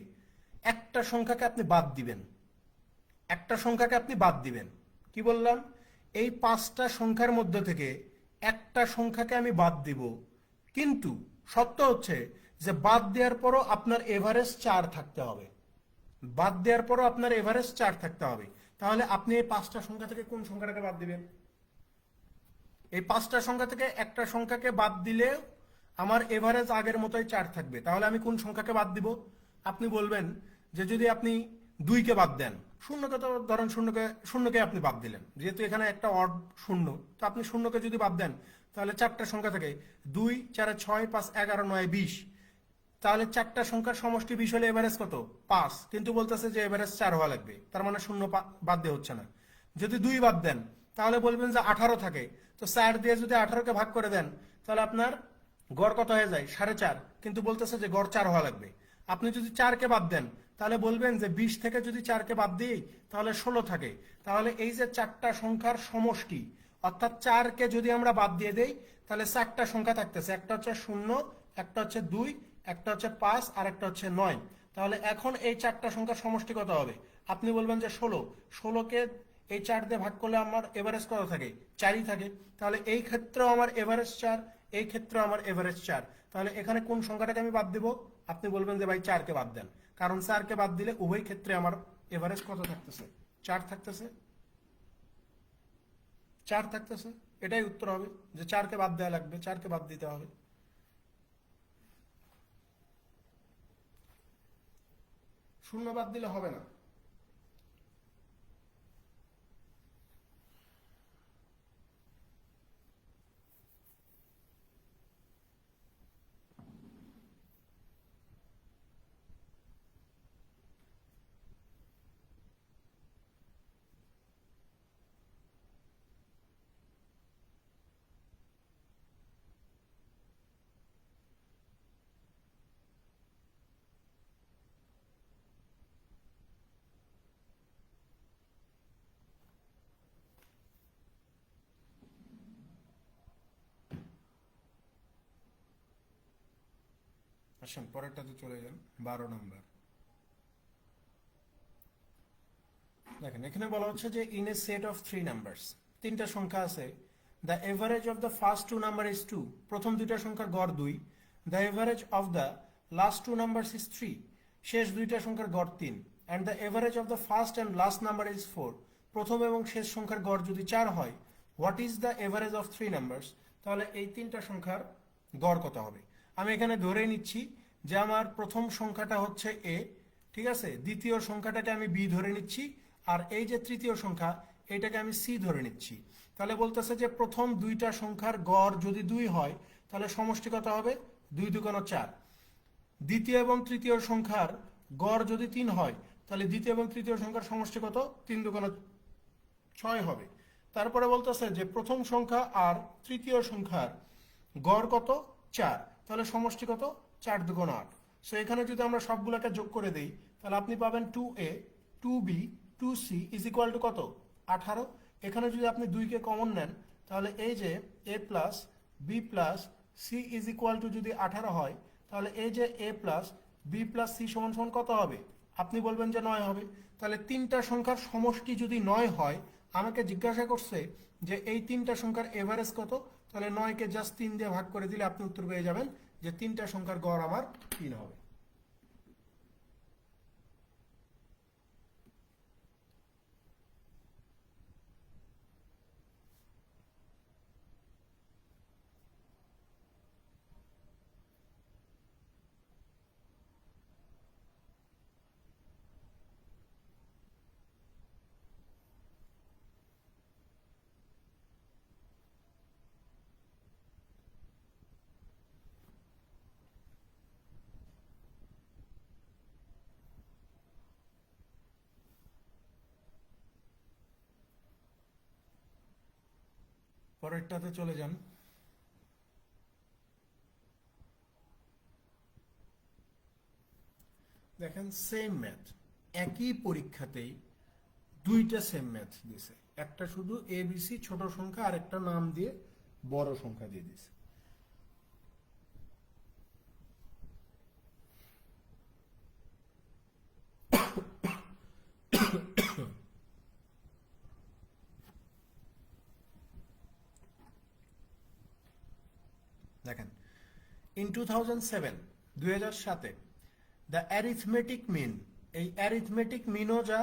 একটা সংখ্যাকে আপনি বাদ দিবেন, একটা সংখ্যাকে আপনি বাদ দিবেন। কি বললাম? এই 5টা সংখ্যার মধ্যে থেকে একটা সংখ্যাকে আমি বাদ দিব, কিন্তু সত্য হচ্ছে যে বাদ দেওয়ার পরও আপনার এভারেজ 4 থাকতে হবে, বাদ দেওয়ার পরও আপনার এভারেজ 4 থাকতে হবে। তাহলে আপনি এই 5টা সংখ্যা থেকে কোন সংখ্যাটাকে বাদ দিবেন? এই 5টা সংখ্যা থেকে একটা সংখ্যাকে বাদ দিলে আমার এভারেজ আগের মতোই 4 থাকবে। তাহলে আমি কোন সংখ্যাকে বাদ দিব? আপনি বলবেন যে যদি আপনি 2কে বাদ দেন, শূন্যকে তো ধরেন শূন্যকে আপনি বাদ দিলেন, যেহেতু এখানে একটা অড শূন্য, তো আপনি শূন্যকে যদি বাদ দেন তাহলে 4টা সংখ্যা থেকে 2 4 6 5 11 9 20, তাহলে 4টা সংখ্যার সমষ্টি 20 হলে এভারেজ কত? 5। কিন্তু বলতেছে যে এভারেজ 4 হওয়া লাগবে, তার মানে শূন্য বাদ দিয়ে হচ্ছে না। যদি 2 বাদ দেন তাহলে বলবেন যে 18 থাকে, তো 4 দিয়ে যদি 18কে ভাগ করে দেন তাহলে আপনার গড় কত হয়ে যায়? 4.5। কিন্তু বলতেছে যে গড় 4 হওয়া লাগবে। আপনি যদি 4কে বাদ দেন তাহলে বলবেন যে 20 থেকে যদি 4কে বাদ দিই তাহলে 16 থাকে। তাহলে এই যে 4টা সংখ্যার সমষ্টি, অর্থাৎ 4কে যদি আমরা বাদ দিয়ে দেই তাহলে 4টা সংখ্যা থাকতেছে, একটা হচ্ছে 0, একটা হচ্ছে 2, একটা হচ্ছে 5, আর একটা হচ্ছে 9। তাহলে এখন এই 4টা সংখ্যার সমষ্টি কত হবে? আপনি বলবেন যে 16। 16কে এই 4 দিয়ে ভাগ করলে আমার এভারেজ কত থাকে? 4ই থাকে। তাহলে এই ক্ষেত্রেও আমার এভারেজ 4, এই ক্ষেত্রেও আমার এভারেজ 4। তাহলে এখানে কোন সংখ্যাটাকে আমি বাদ দিব? আপনি বলবেন যে ভাই 4কে বাদ দেন, কারণ 4কে বাদ দিলে উভয় ক্ষেত্রে আমার এভারেজ কত থাকতেছে? 4 থাকতেছে, 4 থাকতেছে। এটাই উত্তর হবে যে 4কে বাদ দেওয়া লাগবে, 4কে বাদ দিতে হবে। শূন্য বাদ দিলে হবে না। আসেন পরেরটাতে চলে যান, 12 নম্বর। দেখেন এখানে বলা হচ্ছে যে in A set of 3 numbers, 3টা সংখ্যা আছে, the average of the first 2 number is 2, প্রথম 2টা সংখ্যার গড় 2, the average of the last 2 numbers is 3, শেষ 2টা সংখ্যার গড় 3, and the average of the first and last number is 4, প্রথম এবং শেষ সংখ্যার গড় যদি 4 হয়, what is the average of 3 numbers. তাহলে এই 3টা সংখ্যার গড় কত হবে? আমি এখানে ধরে নিচ্ছি যে আমার প্রথম সংখ্যাটা হচ্ছে এ, ঠিক আছে, দ্বিতীয় সংখ্যাটাকে আমি বি ধরে নিচ্ছি, আর এই যে তৃতীয় সংখ্যা এটাকে আমি সি ধরে নিচ্ছি। তাহলে বলতেছে যে প্রথম 2টা সংখ্যার গড় যদি 2 হয় তাহলে সমষ্টি কত হবে? 2 2 4। দ্বিতীয় এবং তৃতীয় সংখ্যার গড় যদি 3 হয় তাহলে দ্বিতীয় এবং তৃতীয় সংখ্যার সমষ্টি কত? 3 2 6 হবে। তারপরে বলতেছে যে প্রথম সংখ্যা আর তৃতীয় সংখ্যার গড় কত? 4, তাহলে সমষ্টি কত? 4 2 8। সো এখানে যদি আমরা সবগুলোকে যোগ করে দেই তাহলে আপনি পাবেন 2a 2b 2c is equal to কত? 18। এখানে যদি আপনি 2কে কমন নেন তাহলে এই যে a plus B plus C is equal to যদি 18 হয় তাহলে এই যে a plus B plus C সমান সমান কত হবে? আপনি বলবেন যে 9 হবে। তাহলে 3টা সংখ্যার সমষ্টি যদি 9 হয়, আমাকে জিজ্ঞাসা করছে যে এই 3টা সংখ্যার এভারেজ কত, তাহলে 9কে জাস্ট 3 দিয়ে ভাগ করে দিলে আপনি উত্তর পেয়ে যাবেন যে 3টা সংখ্যার গড় আমার 3 হবে। পরেরটাতে চলে যান। দেখেন সেম ম্যাথ, একই পরীক্ষাতেই দুইটা সেম ম্যাথ দিছে, একটা শুধু এবিসি ছোট সংখ্যা আর একটা নাম দিয়ে বড় সংখ্যা দিয়ে দিছে। দেখেন ইন 2007 2007 দ্য অ্যারিথমেটিক মিন, এই অ্যারিথমেটিক মিনও যা,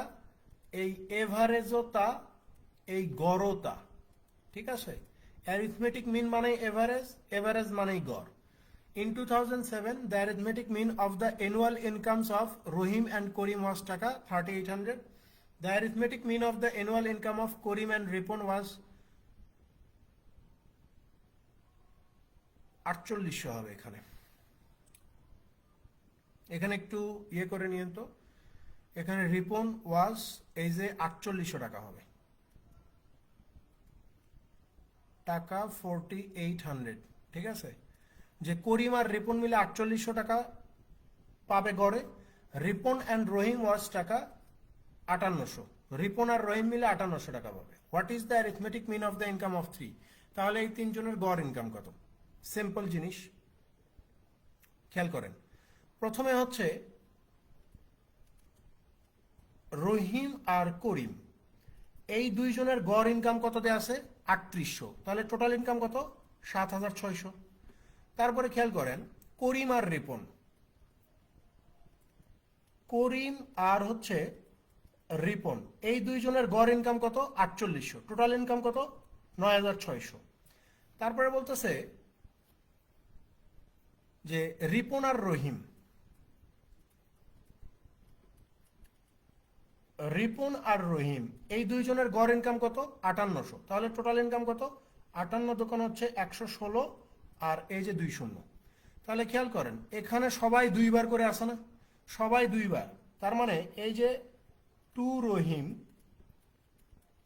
এই এভারেজও তা, এই গড়ও তা, ঠিক আছে। অ্যারিথমেটিক মিন মানেই এভারেজ, এভারেজ মানেই গড়। In 2007, the arithmetic mean of the annual incomes of Rohim and Korim was taka 3800. The arithmetic mean of the annual income of Korim and Ripon was 4800 হবে এখানে। এখানে একটু ইয়ে করে নিয়েন তো, এখানে রিপন ওয়াজ এই যে 4800 টাকা হবে, টাকা 4800, ঠিক আছে। যে করিম আর রিপন মিলে 4800 টাকা পাবে গড়ে, রিপন অ্যান্ড রহিম ওয়াজ টাকা 5800, রিপন আর রহিম মিলে 5800 টাকা পাবে। What is the arithmetic mean of the income of three? তাহলে এই তিনজনের গড় ইনকাম কত? সিম্পল জিনিস, খেয়াল করেন। প্রথমে হচ্ছে রহিম আর করিম, এই দুইজনের গড় ইনকাম কত দেয়া আছে? 3800, তাহলে টোটাল ইনকাম কত? 7600। তারপরে খেয়াল করেন করিম আর রিপন, করিম আর হচ্ছে রিপন, এই দুইজনের গড় ইনকাম কত? 4800, টোটাল ইনকাম কত? 9600। তারপরে বলতেছে যে রিপন আর রহিম, রিপন আর রহিম এই দুইজনের গড় ইনকাম কত? 5800, তাহলে টোটাল ইনকাম কত? 58 দোকান হচ্ছে 116, আর এই যে 20। তাহলে খেয়াল করেন এখানে সবাই দুইবার করে আসে না, সবাই দুইবার, তার মানে এই যে 2 রহিম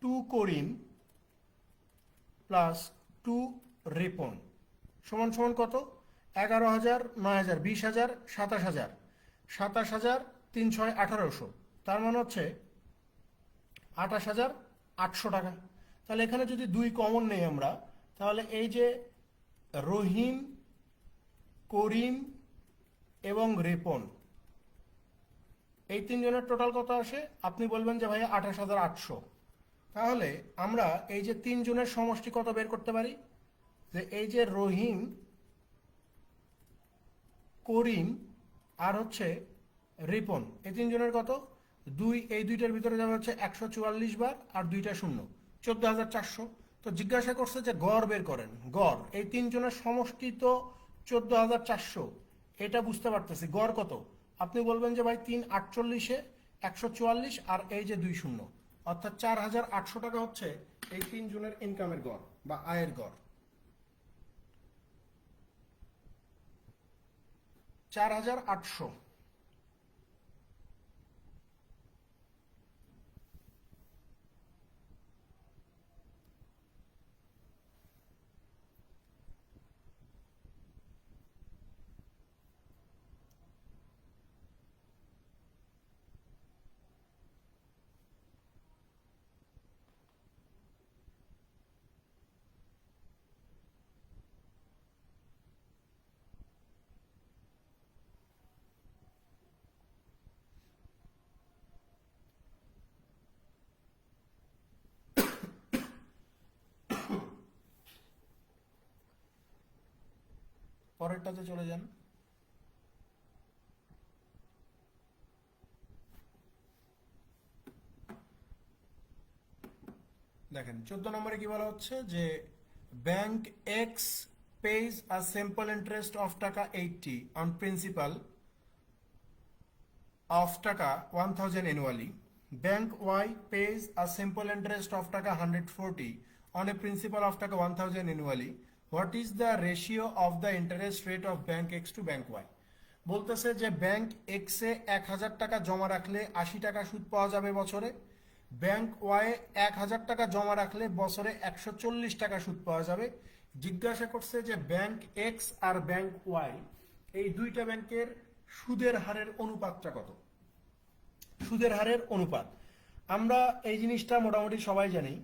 2 করিম প্লাস 2 রিপন সমান সমান কত? 11000 9000 20000 27000 27000 3 6 1800, তার মানে হচ্ছে 28800 টাকা। তাহলে এখানে যদি দুই কমন নেই আমরা, তাহলে এই যে রহিম করিম এবং রিপন এই তিনজনের টোটাল কত আসে? আপনি বলবেন যে ভাইয়া 28800। তাহলে আমরা এই যে তিনজনের সমষ্টি কত বের করতে পারি? যে এই যে রহিম করিম আর হচ্ছে রিপন, এই তিনজনের কত? দুই, এই দুইটার ভিতরে যাবে হচ্ছে 144 বার, আর দুইটা শূন্য, 14400। তো জিজ্ঞাসা করছে যে গড় বের করেন, গড় এই তিনজনের সমষ্টি তো 14400, এটা বুঝতে পারতেছি, গড় কত? আপনি বলবেন যে ভাই 3 48-এ 144 আর এই যে 20, অর্থাৎ 4800 টাকা হচ্ছে এই তিনজনের ইনকামের গড় বা আয়ের গড়। 4800। পরেরটাতে চলে যান। দেখেন 14 নম্বরে কি বলা হচ্ছে যে bank x page a simple interest of টাকা 80 on principal of taka 1000 annually. Bank Y pays a simple interest of taka 140 on a principal of taka 1000 annually. What is the ratio of the interest rate of bank X to bank Y? বলতেছে যে ব্যাংক এক্স এ 1000 টাকা জমা রাখলে 80 টাকা সুদ পাওয়া যাবে বছরে, ব্যাংক ওয়াই 1,000 টাকা জমা রাখলে বছরে 140 টাকা সুদ পাওয়া যাবে। জিজ্ঞাসা করছে যে ব্যাংক এক্স আর ব্যাংক ওয়াই এই দুইটা ব্যাংকের সুদের হারের অনুপাতটা কত। সুদের হারের অনুপাত আমরা এই জিনিসটা মোটামুটি সবাই জানি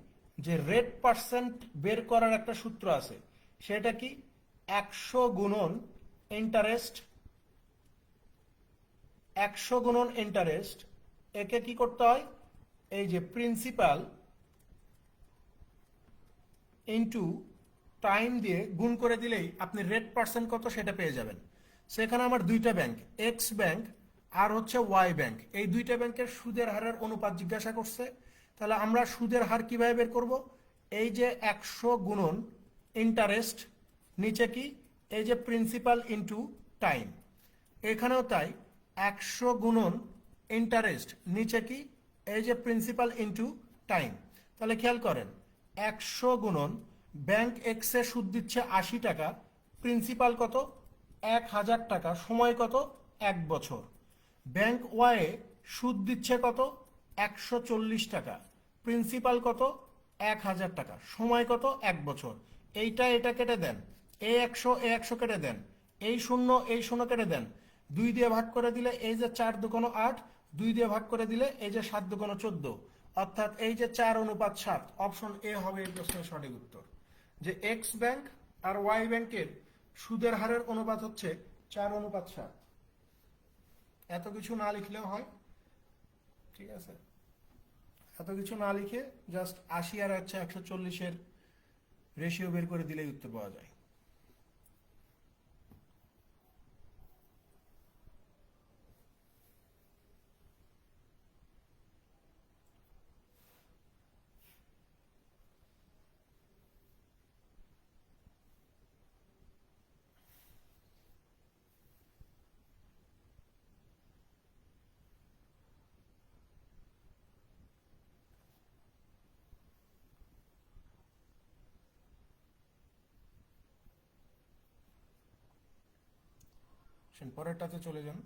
যে রেট পার্সেন্ট বের করার একটা সূত্র আছে, সেটা কি 100 গুণন ইন্টারেস্ট। 100 গুণন ইন্টারেস্ট, একে কি করতে হয়, এই যে প্রিন্সিপাল ইনটু টাইম দিয়ে গুণ করে দিলেই আপনি রেট পার্সেন্ট কত সেটা পেয়ে যাবেন। সেখানে আমার দুইটা ব্যাংক, এক্স ব্যাংক আর হচ্ছে ওয়াই ব্যাংক, এই দুইটা ব্যাংকের সুদের হারের অনুপাত জিজ্ঞাসা করছে। তাহলে আমরা সুদের হার কিভাবে বের করব, এই যে 100 গুণন ইন্টারেস্ট, নিচে কি এই যে প্রিন্সিপাল ইনটু টাইম, এখানেও তাই 100 গুণন ইন্টারেস্ট, নিচে কি এই যে প্রিন্সিপাল ইনটু টাইম। তাহলে খেয়াল করেন 100 গুণন ব্যাংক এক্স এ সুদ দিচ্ছে 80 টাকা, প্রিন্সিপাল কত 1,000 টাকা, সময় কত 1 বছর। ব্যাংক ওয়াই সুদ দিচ্ছে কত 140 টাকা, প্রিন্সিপাল কত 1,000 টাকা, সময় কত 1 বছর। এইটা এটা কেটে দেন, এ 100 কেটে দেন, এই শূন্য কেটে দেন, 2 দিয়ে ভাগ করে দিলে এই যে 4 দুগুণ 8, 2 দিয়ে ভাগ করে দিলে এই যে 7 দুগুণ 14, অর্থাৎ এই যে 4:7। অপশন এ হবে এই প্রশ্নের সঠিক উত্তর, যে এক্স ব্যাংক আর ওয়াই ব্যাংকের সুদের হারের অনুপাত হচ্ছে 4:7। এত কিছু না লিখলেও হয়, ঠিক আছে, এত কিছু না লিখে জাস্ট 80 আর হচ্ছে 140-এর রেশিও বের করে দিলেই উত্তর পাওয়া যায়। পরেরটাতে চলে যান।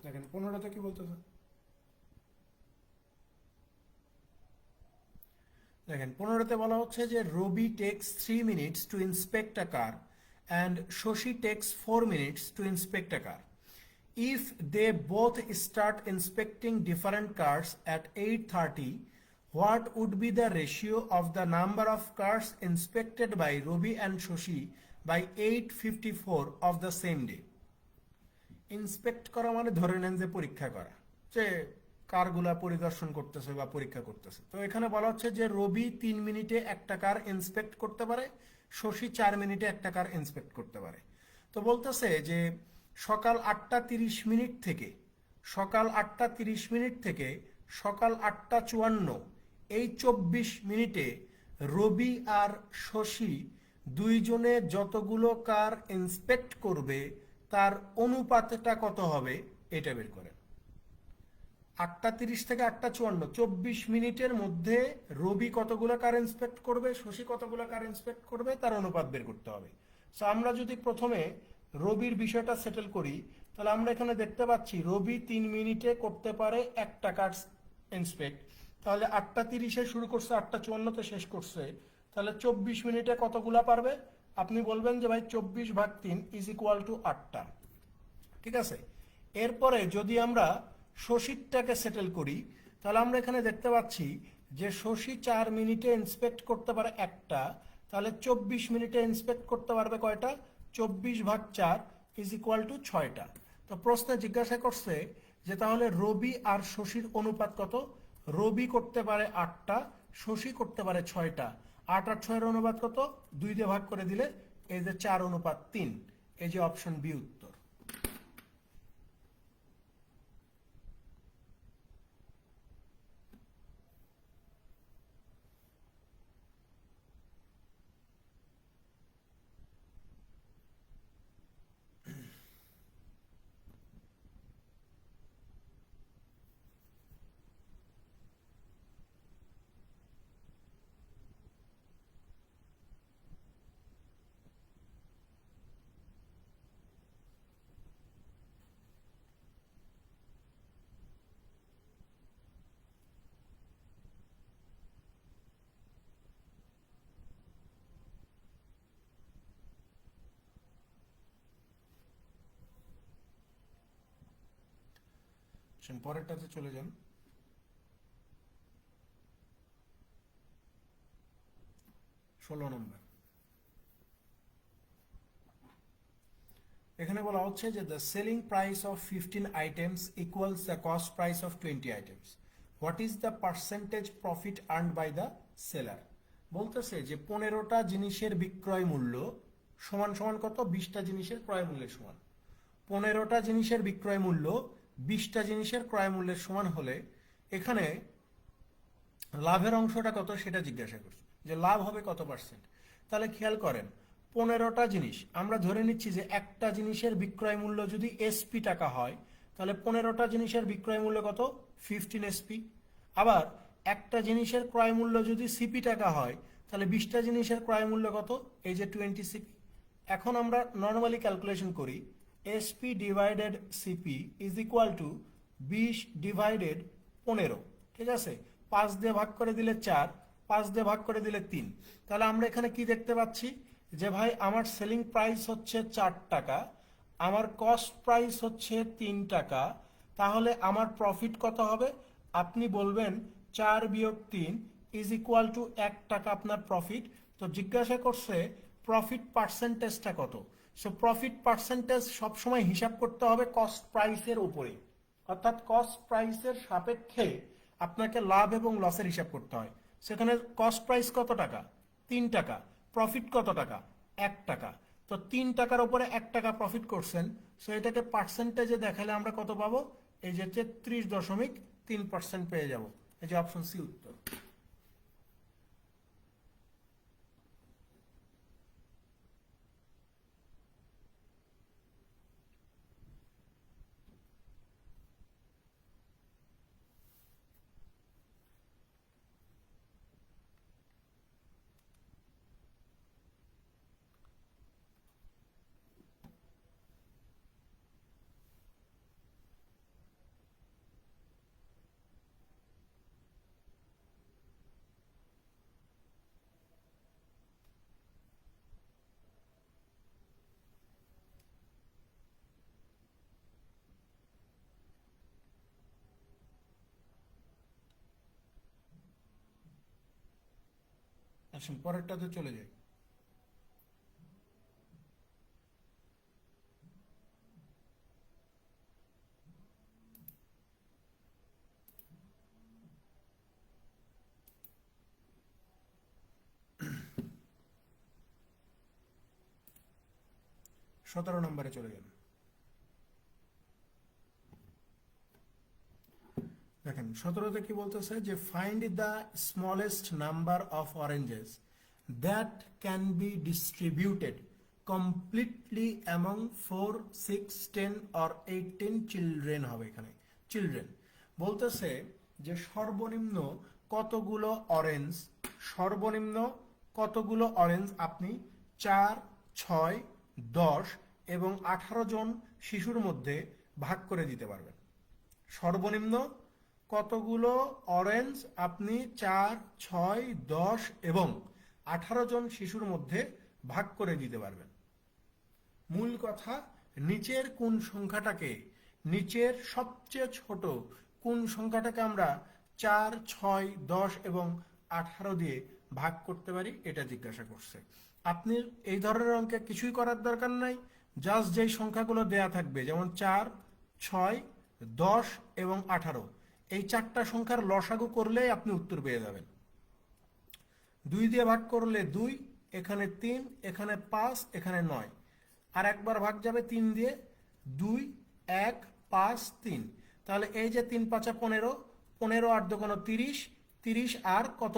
দেখেন 15টা কি বলতেছে, দেখেন 15তে বলা হচ্ছে যে Ravi takes 3 minutes to inspect a car and Shashi takes 4 minutes to inspect a car. If they both start inspecting different cars at 8:30, what would be the ratio of the number of cars inspected by Robi and Shoshi by 8:54 of the same day? Inspect করা মানে ধরে নেন যে পরীক্ষা করা, যে কারগুলা পরিদর্শন করতেছে বা পরীক্ষা করতেছে। তো এখানে বলা হচ্ছে যে রবি 3 মিনিটে একটা কার ইন্সপেক্ট করতে পারে, শশী 4 মিনিটে একটা কার ইন্সপেক্ট করতে পারে। তো বলতেছে যে সকাল 8:30 থেকে সকাল 8:30 থেকে সকাল 8:54 এই 24 মিনিটে রবি আর শশী দুইজনে যতগুলো কার ইন্সপেক্ট করবে তার অনুপাতটা কত হবে এটা বের করেন। 8:30 থেকে 8:54, 24 মিনিটের মধ্যে রবি কতগুলো কার ইন্সপেক্ট করবে, শশী কতগুলো কার ইন্সপেক্ট করবে, তার অনুপাত বের করতে হবে। সো আমরা যদি প্রথমে রবির বিষয়টা সেটেল করি, তাহলে আমরা এখানে দেখতে পাচ্ছি রবি 3 মিনিটে করতে পারে একটা কার ইন্সপেক্ট। তাহলে 8:30-এ শুরু করছে, 8:54-তে শেষ করছে, তাহলে 24 মিনিটে কতগুলা পারবে, আপনি বলবেন যে ভাই 24/3 ইজ ইকুয়াল টু 8টা, ঠিক আছে। এরপরে যদি আমরা শশীরটাকে সেটেল করি, তাহলে আমরা এখানে দেখতে পাচ্ছি যে শশী 4 মিনিটে ইন্সপেক্ট করতে পারে একটা, তাহলে 24 মিনিটে ইন্সপেক্ট করতে পারবে কয়টা, 24/4 ইজ ইকুয়াল টু 6টা। তো প্রশ্নে জিজ্ঞাসা করছে যে তাহলে রবি আর শশীর অনুপাত কত। রবি করতে পারে 8টা, শশী করতে পারে 6টা, 8 আর 6-এর অনুপাত কত, 2 দিয়ে ভাগ করে দিলে এই যে 4:3, এই যে অপশন বি উত্তর। পরেরটাতে চলে যান। 16 নম্বর। এখানে বলা হচ্ছে যে the selling price of 15 items equals the cost price of 20 items, what is the percentage profit earned by the seller. বলতেছে যে 15টা জিনিসের বিক্রয় মূল্য সমান সমান কত, 20টা জিনিসের ক্রয় মূল্যের সমান। 15টা জিনিসের বিক্রয় মূল্য 20টা জিনিসের ক্রয় মূল্যের সমান হলে এখানে লাভের অংশটা কত সেটা জিজ্ঞাসা করছে, যে লাভ হবে কত পার্সেন্ট। তাহলে খেয়াল করেন 15টা জিনিস আমরা ধরে নিচ্ছি যে একটা জিনিসের বিক্রয় মূল্য যদি এসপি টাকা হয়, তাহলে 15টা জিনিসের বিক্রয় মূল্য কত, 15 এসপি। আবার একটা জিনিসের ক্রয় মূল্য যদি সিপি টাকা হয়, তাহলে 20টা জিনিসের ক্রয় মূল্য কত, এই যে 20 সিপি। এখন আমরা নর্মালি ক্যালকুলেশন করি, SP divided CP is equal two 20 divided 15। ঠিক আছে, 5 দিয়ে ভাগ করে দিলে 4, 5 দিয়ে ভাগ করে দিলে 3। তাহলে আমরা এখানে কি দেখতে পাচ্ছি, যে ভাই আমার সেলিং প্রাইস হচ্ছে 4 টাকা, আমার কস্ট প্রাইস হচ্ছে 3 টাকা, তাহলে আমার প্রফিট কত হবে। আপনি বলবেন 4 বিয়োগ 3 ইজ ইকুয়াল টু 1 টাকা আপনার প্রফিট। তো জিজ্ঞাসা করছে প্রফিট পার্সেন্টেজটা কত। সো প্রফিট পার্সেন্টেজ সবসময় হিসাব করতে হবে কস্ট প্রাইসের উপরে, অর্থাৎ কস্ট প্রাইসের সাপেক্ষে আপনাকে লাভ এবং লসের হিসাব করতে হয়। সেখানে কস্ট প্রাইস কত টাকা, 3 টাকা, প্রফিট কত টাকা, 1 টাকা। তো 3 টাকার উপরে 1 টাকা প্রফিট করছেন, সো এটাকে পার্সেন্টেজে দেখালে আমরা কত পাবো, এই যে 33.3% পেয়ে যাব। এই যে অপশন সি উত্তর। আসুন পরেরটাতে চলে যাই। সতেরো নম্বরে চলে যান। দেখেন 17তে কি বলতেছে, যে find the smallest number of oranges that can be distributed completely among 4, 6, 10 or 18 children হবে। এখানে চিলড্রেন বলতেছে যে সর্বনিম্ন কতগুলো অরেঞ্জ, সর্বনিম্ন কতগুলো অরেঞ্জ আপনি 4, 6, 10 এবং 18 জন শিশুর মধ্যে ভাগ করে দিতে পারবেন। সর্বনিম্ন কতগুলো অরেঞ্জ আপনি 4, 6, 10 এবং 18 জন শিশুর মধ্যে ভাগ করে দিতে পারবেন। মূল কথা, নিচের কোন সংখ্যাটাকে, নিচের সবচেয়ে ছোট কোন সংখ্যাটাকে আমরা 4, 6, 10 এবং 18 দিয়ে ভাগ করতে পারি, এটা জিজ্ঞাসা করছে। আপনি এই ধরনের অঙ্কে কিছুই করার দরকার নাই, জাস্ট যেই সংখ্যাগুলো দেয়া থাকবে, যেমন 4, 6, 10 এবং 18, এই 4টা সংখ্যার লসাগু করলেই আপনি উত্তর পেয়ে যাবেন। 2 দিয়ে ভাগ করলে 2, এখানে 3, এখানে 5, এখানে 9, আর একবার ভাগ যাবে 3 দিয়ে, 2, 1, 5, 3। তাহলে এই যে 3 5 15, 15 8 2 30, 30 আর কত,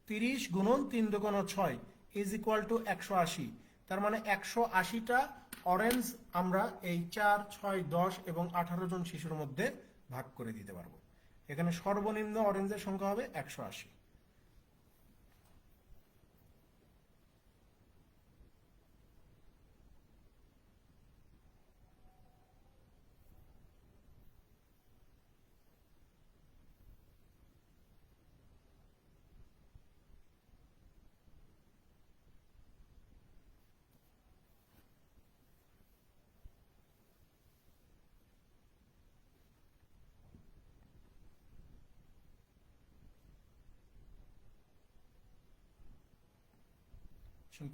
30 গুণন 3 2 6 ইজ ইকুয়াল টু 180। তার মানে 180টা অরেঞ্জ আমরা এই 4, 6, 10 এবং 18 জন শিশুর মধ্যে ভাগ করে দিতে পারবো। এখানে সর্বনিম্ন অরেঞ্জের সংখ্যা হবে 180।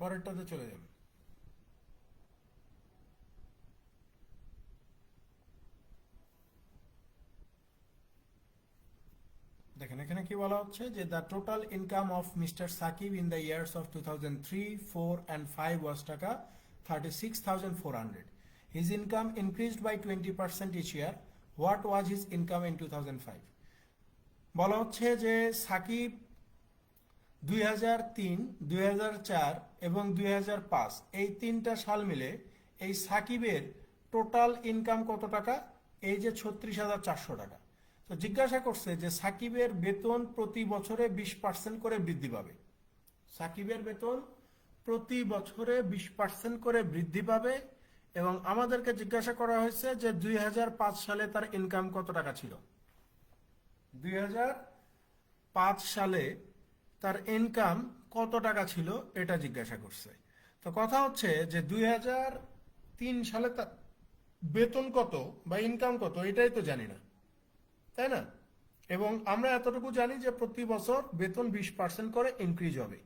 পরেরটাতে চলে যান। দেখেন এখানে কি বলা হচ্ছে যে the total income of mister Shakib in the years of 2003, 4 and 5 was টাকা 36,400. His income increased by 20% each year. What was his income in 2005? বলা হচ্ছে যে সাকিব 2003, 2004 এবং 2005 এই তিনটা সাল মিলে এই সাকিবের টোটাল ইনকাম কত টাকা? এই যে 36,400 টাকা। তো জিজ্ঞাসা করছে যে সাকিবের বেতন প্রতি বছরে 20% করে বৃদ্ধি পাবে। সাকিবের বেতন প্রতি বছরে 20% করে বৃদ্ধি পাবে এবং আমাদেরকে জিজ্ঞাসা করা হয়েছে যে 2005 সালে তার ইনকাম কত টাকা ছিল। 2005 সালে তার ইনকাম কত টাকা ছিল এটা জিজ্ঞাসা করছে। তো কথা হচ্ছে যে 2003 সালে তার বেতন কত বা ইনকাম কত এটাই তো জানি না, তাই না? এবং আমরা এতটুকু জানি যে প্রতি বছর বেতন 20% করে ইনক্রিজ হবে।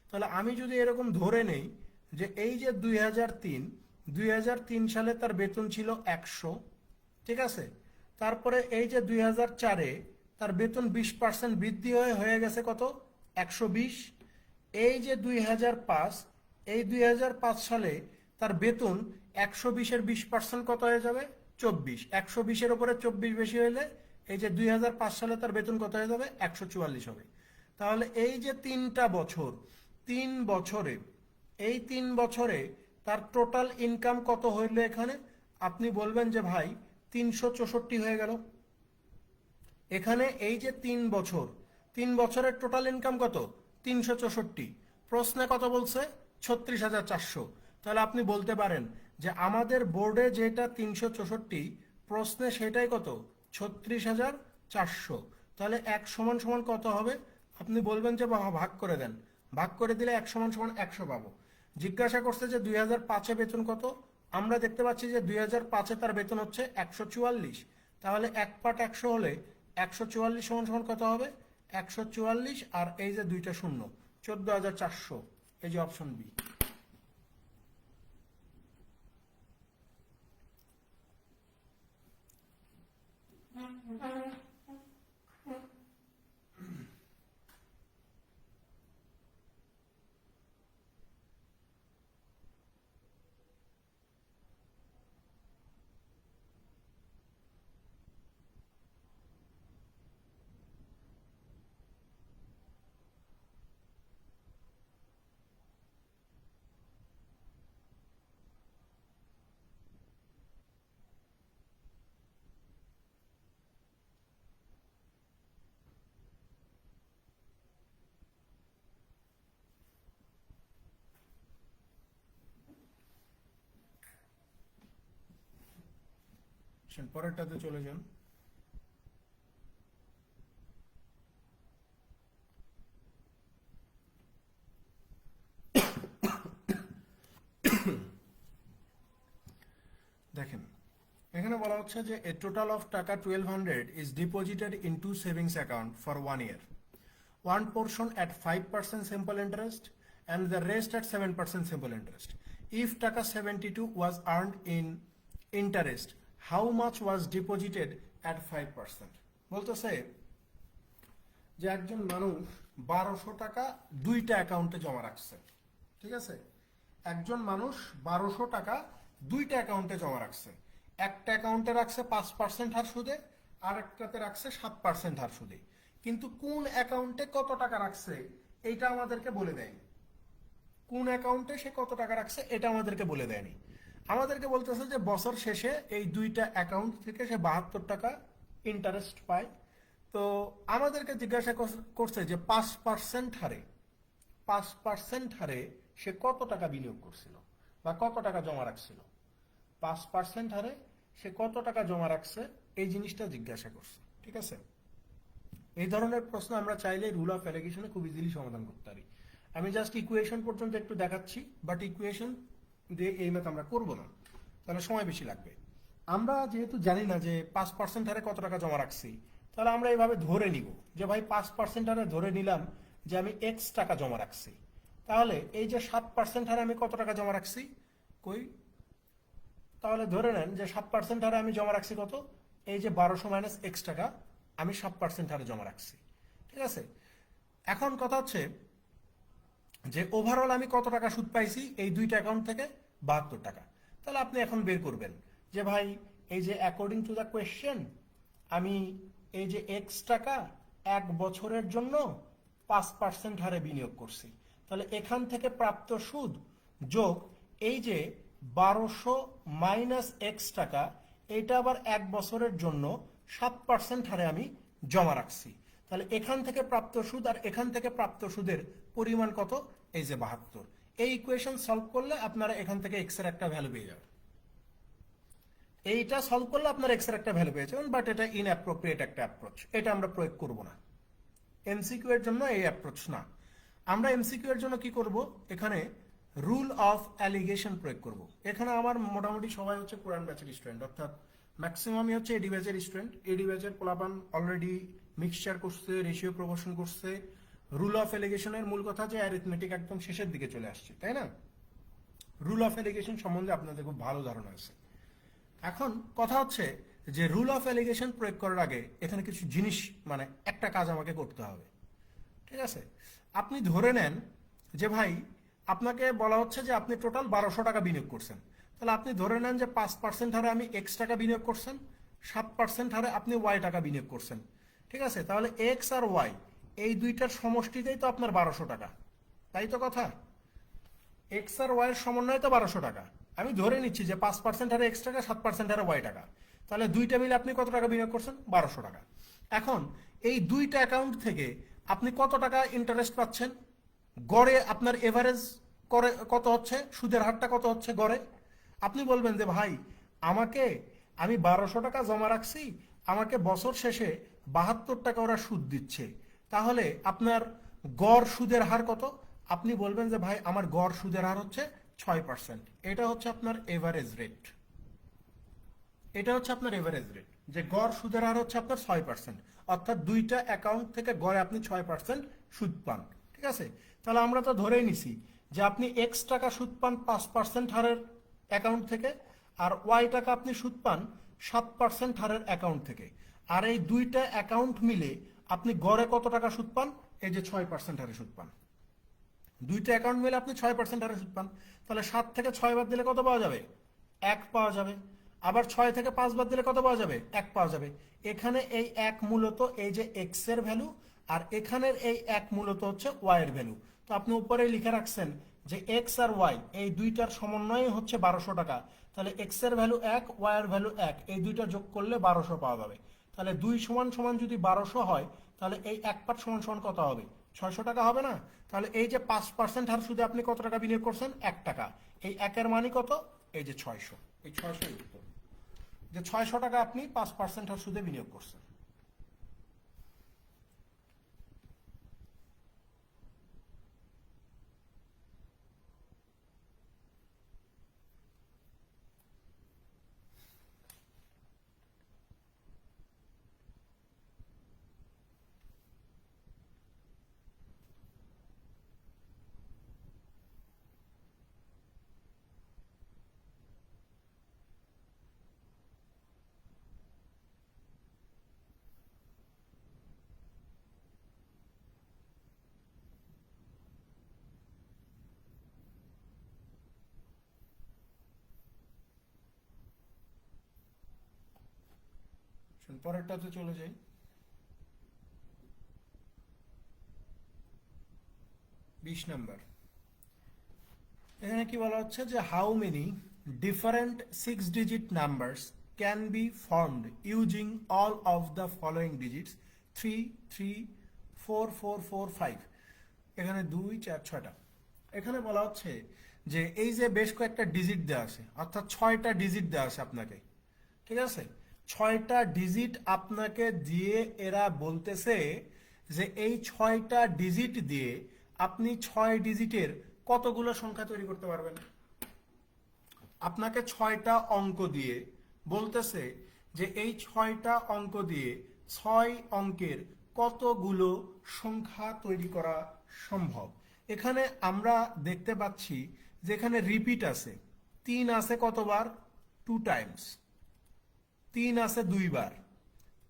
তাহলে আমি যদি এরকম ধরে নেই যে এই যে 2003 সালে তার বেতন ছিল 100, ঠিক আছে, তারপরে এই যে 2004-এ তার বেতন 20% বৃদ্ধি হয়ে গেছে কত? 120। এই যে 2005, এই 2005 সালে তার বেতন 120-এর 20% কত হয়ে যাবে? 24। 120-এর উপরে 24 বেশি হলে এই যে 2005 সালে তার বেতন কত হয়ে যাবে? 144 হবে। তাহলে এই যে 3টা বছর, 3 বছরে, এই 3 বছরে তার টোটাল ইনকাম কত হইলো এখানে? আপনি বলবেন যে ভাই 364 হয়ে গেল। এখানে এই যে 3 বছর, 3 বছরের টোটাল ইনকাম কত? 364। প্রশ্নে কত বলছে? 36,400। তাহলে আপনি বলতে পারেন যে আমাদের বোর্ডে যেটা 364, প্রশ্নে সেটাই কত? 36,400। তাহলে 1 সমান সমান কত হবে? আপনি বলবেন যে ভাগ করে দেন। ভাগ করে দিলে 1 সমান সমান 100 পাবো। জিজ্ঞাসা করছে যে 2005-এ বেতন কত? আমরা দেখতে পাচ্ছি যে 2005-এ তার বেতন হচ্ছে 144। তাহলে 1 পাট 100 হলে 144 সমান সমান কত হবে? 144 আর এই যে দুইটা শূন্য, 14,400। এই যে অপশন বি। পরেরটাতে চলে যান। দেখেন এখানে বলা হচ্ছে যে a total of টাকা 1200 is deposited into savings account for 1 year. One portion at 5% simple interest and the rest at 7% simple interest. If টাকা 72 was earned in interest, how much was deposited at 5%? বলতেছে যে একজন মানুষ 1200 টাকা দুইটা অ্যাকাউন্টে জমা রাখছে, ঠিক আছে? একজন মানুষ 1200 টাকা দুইটা অ্যাকাউন্টে জমা রাখছে। একটা অ্যাকাউন্টে রাখছে 5% হার সুদে, আর একটাতে রাখছে 7% হার সুদে। কিন্তু কোন অ্যাকাউন্টে কত টাকা রাখছে এইটা আমাদেরকে বলে দেয়নি। কোন অ্যাকাউন্টে সে কত টাকা রাখছে এটা আমাদেরকে বলে দেয়নি। আমাদেরকে বলতেছে যে বছর শেষে এই দুইটা অ্যাকাউন্ট থেকে সে 72 টাকা ইন্টারেস্ট পায়। তো আমাদেরকে জিজ্ঞাসা করছে যে 5% হারে, 5% হারে সে কত টাকা বিনিয়োগ করছিল বা কত টাকা জমা রাখছিল। 5% হারে সে কত টাকা জমা রাখছে এই জিনিসটা জিজ্ঞাসা করছে, ঠিক আছে? এই ধরনের প্রশ্ন আমরা চাইলে রুল অফ অ্যালিগেশনে খুব ইজিলি সমাধান করতে পারি। আমি জাস্ট ইকুয়েশন পর্যন্ত একটু দেখাচ্ছি, বাট ইকুয়েশন দিয়ে এই ম্যাথ আমরা করবো না, তাহলে সময় বেশি লাগবে। আমরা যেহেতু জানি না যে 5% হারে কত টাকা জমা রাখছি, তাহলে আমরা এইভাবে ধরে নিব যে ভাই 5% হারে ধরে নিলাম যে আমি এক্স টাকা জমা রাখছি। তাহলে এই যে 7% হারে আমি কত টাকা জমা রাখছি, কই, তাহলে ধরে নেন যে 7% হারে আমি জমা রাখছি কত, এই যে 1200 মাইনাস এক্স টাকা আমি 7% হারে জমা রাখছি। ঠিক আছে, এখন কথা হচ্ছে যে ওভারঅল আমি কত টাকা সুদ পাইছি এই দুইটা অ্যাকাউন্ট থেকে, 72 টাকা। তাহলে আপনি এখন বের করবেন যে ভাই এই যে অ্যাকর্ডিং টু দ্য কোয়েশ্চেন আমি এই যে এক্স টাকা 1 বছরের জন্য 5% হারে বিনিয়োগ করছি, তাহলে এখান থেকে প্রাপ্ত সুদ যোগ এই যে 1200 মাইনাস এক্স টাকা, এটা আবার 1 বছরের জন্য 7% হারে আমি জমা রাখছি। তাহলে এখান থেকে প্রাপ্ত সুদ আর এখান থেকে প্রাপ্ত সুদের পরিমাণ কত, এই যে 72। এই ইকুয়েশন সলভ করলে আপনারা এখান থেকে এক্স এর একটা ভ্যালু পেয়ে যাবেন। এইটা সলভ করলে আপনার এক্স এর একটা ভ্যালু পেয়ে যাবেন, বাট এটা ইনঅ্যাপ্রোপ্রিয়েট একটা অ্যাপ্রোচ, এটা আমরা প্রয়োগ করব না। এমসিকিউ এর জন্য এই অ্যাপ্রোচ না। আমরা এমসিকিউ এর জন্য কি করব, এখানে রুল অফ অ্যালিগেশন প্রয়োগ করব। এখানে আমার মোটামুটি সবাই হচ্ছে পুরান ব্যাচের স্টুডেন্ট, অর্থাৎ ম্যাক্সিমামই হচ্ছে এডি ব্যাচের স্টুডেন্ট। এডি ব্যাচের পোলাপান অলরেডি মিক্সচার করছে, রেশিও প্রমোশন করছে। রুল অফ অ্যালিগেশনের মূল কথা যে অ্যারিথমেটিক একদম শেষের দিকে চলে আসছে, তাই না? রুল অফ অ্যালিগেশন সম্বন্ধে আপনাদের খুব ভালো ধারণা আছে। এখন কথা হচ্ছে যে রুল অফ অ্যালিগেশন প্রয়োগ করার আগে এখানে কিছু জিনিস, মানে একটা কাজ আমাকে করতে হবে। ঠিক আছে, আপনি ধরে নেন যে ভাই আপনাকে বলা হচ্ছে যে আপনি টোটাল 1200 টাকা বিনিয়োগ করছেন, তাহলে আপনি ধরে নেন যে 5% হারে আমি এক্স টাকা বিনিয়োগ করছেন, 7% হারে আপনি ওয়াই টাকা বিনিয়োগ করছেন। ঠিক আছে, তাহলে এক্স আর ওয়াই এই দুইটার সমষ্টিতেই তো আপনার 1200 টাকা, তাই তো কথা? এক্স আর ওয়াই এর সমন্বয় তো 1200 টাকা। আমি ধরে নিচ্ছি যে 5% হারে এক্স টাকা, 7% হারে ওয়াই টাকা, তাহলে দুইটা মিলে আপনি কত টাকা বিনিয়োগ করছেন, 1200 টাকা। এখন এই দুইটা অ্যাকাউন্ট থেকে আপনি কত টাকা ইন্টারেস্ট পাচ্ছেন, গড়ে আপনার এভারেজ করে কত হচ্ছে, সুদের হারটা কত হচ্ছে গড়ে? আপনি বলবেন যে ভাই আমি 1200 টাকা জমা রাখছি, আমাকে বছর শেষে 72 টাকা ওরা সুদ দিচ্ছে, তাহলে আপনার গড় সুদের হার কত? আপনি বলবেন যে ভাই আমার গড় সুদের হার হচ্ছে 6%। এটা হচ্ছে আপনার এভারেজ রেট, এটা হচ্ছে আপনার এভারেজ রেট, যে গড় সুদের হার হচ্ছে আপনার 6%, অর্থাৎ দুইটা অ্যাকাউন্ট থেকে গড়ে আপনি 6% সুদ পান। ঠিক আছে, তাহলে আমরা তো ধরেই নিছি যে আপনি এক্স টাকা সুদ পান 5% হারের অ্যাকাউন্ট থেকে, আর ওয়াই টাকা আপনি সুদ পান 7% হারের অ্যাকাউন্ট থেকে। আর এই দুইটা অ্যাকাউন্ট মিলে আপনি গড়ে কত টাকা সুদ পান, এই যে 6% হারে সুদ পান। দুইটা অ্যাকাউন্ট মিলে আপনি 6% হারে সুদ পান, তাহলে 7 থেকে 6 বাদ দিলে কত পাওয়া যাবে, 1 পাওয়া যাবে। আবার 6 থেকে 5 বাদ দিলে কত পাওয়া যাবে, 1 পাওয়া যাবে। এখানে এই 1 মূলত এই যে এক্স এর ভ্যালু, আর এখানের এই 1 মূলত হচ্ছে ওয়াই এর ভ্যালু। তো আপনি উপরে লিখে রাখছেন যে এক্স আর ওয়াই এই দুইটার সমন্বয় হচ্ছে 1200 টাকা, তাহলে এক্স এর ভ্যালু 1, ওয়াই এর ভ্যালু 1, এই দুইটা যোগ করলে 1200 পাওয়া যাবে। তাহলে 2 সমান সমান যদি 1200 হয়, তাহলে এই 1 পার্ট সমান সমান কত হবে, 600 টাকা হবে না? তাহলে এই যে 5% হার সুদে আপনি কত টাকা বিনিয়োগ করছেন, 1 টাকা। এই 1 এর মানে কত, এই যে 600, এই 600 উত্তর, যে 600 টাকা আপনি 5% হার সুদে বিনিয়োগ করছেন। পরেরটাতে চলে যাই। 20 নাম্বার, এখানে কি বলা হচ্ছে যে how many different 6-digit numbers can be formed using all of the following digits 3, 3, 4, 4, 4, 5। এখানে 2, 4, 6টা। এখানে বলা হচ্ছে যে এই যে বেশ কয়েকটা ডিজিট দেওয়া আছে, অর্থাৎ 6টা ডিজিট দেওয়া আছে আপনাকে। ঠিক আছে, 6টা ডিজিট আপনাকে দিয়ে এরা বলতেছে যে এই 6টা ডিজিট দিয়ে আপনি 6 ডিজিটের কতগুলো সংখ্যা তৈরি করতে পারবেন। আপনাকে 6টা অঙ্ক দিয়ে বলতেছে যে এই 6টা অঙ্ক দিয়ে 6 অঙ্কের কতগুলো সংখ্যা তৈরি করা সম্ভব। এখানে আমরা দেখতে পাচ্ছি যে এখানে রিপিট আছে, 3 আছে কতবার, 2 টাইমস, 3 আছে 2 বার,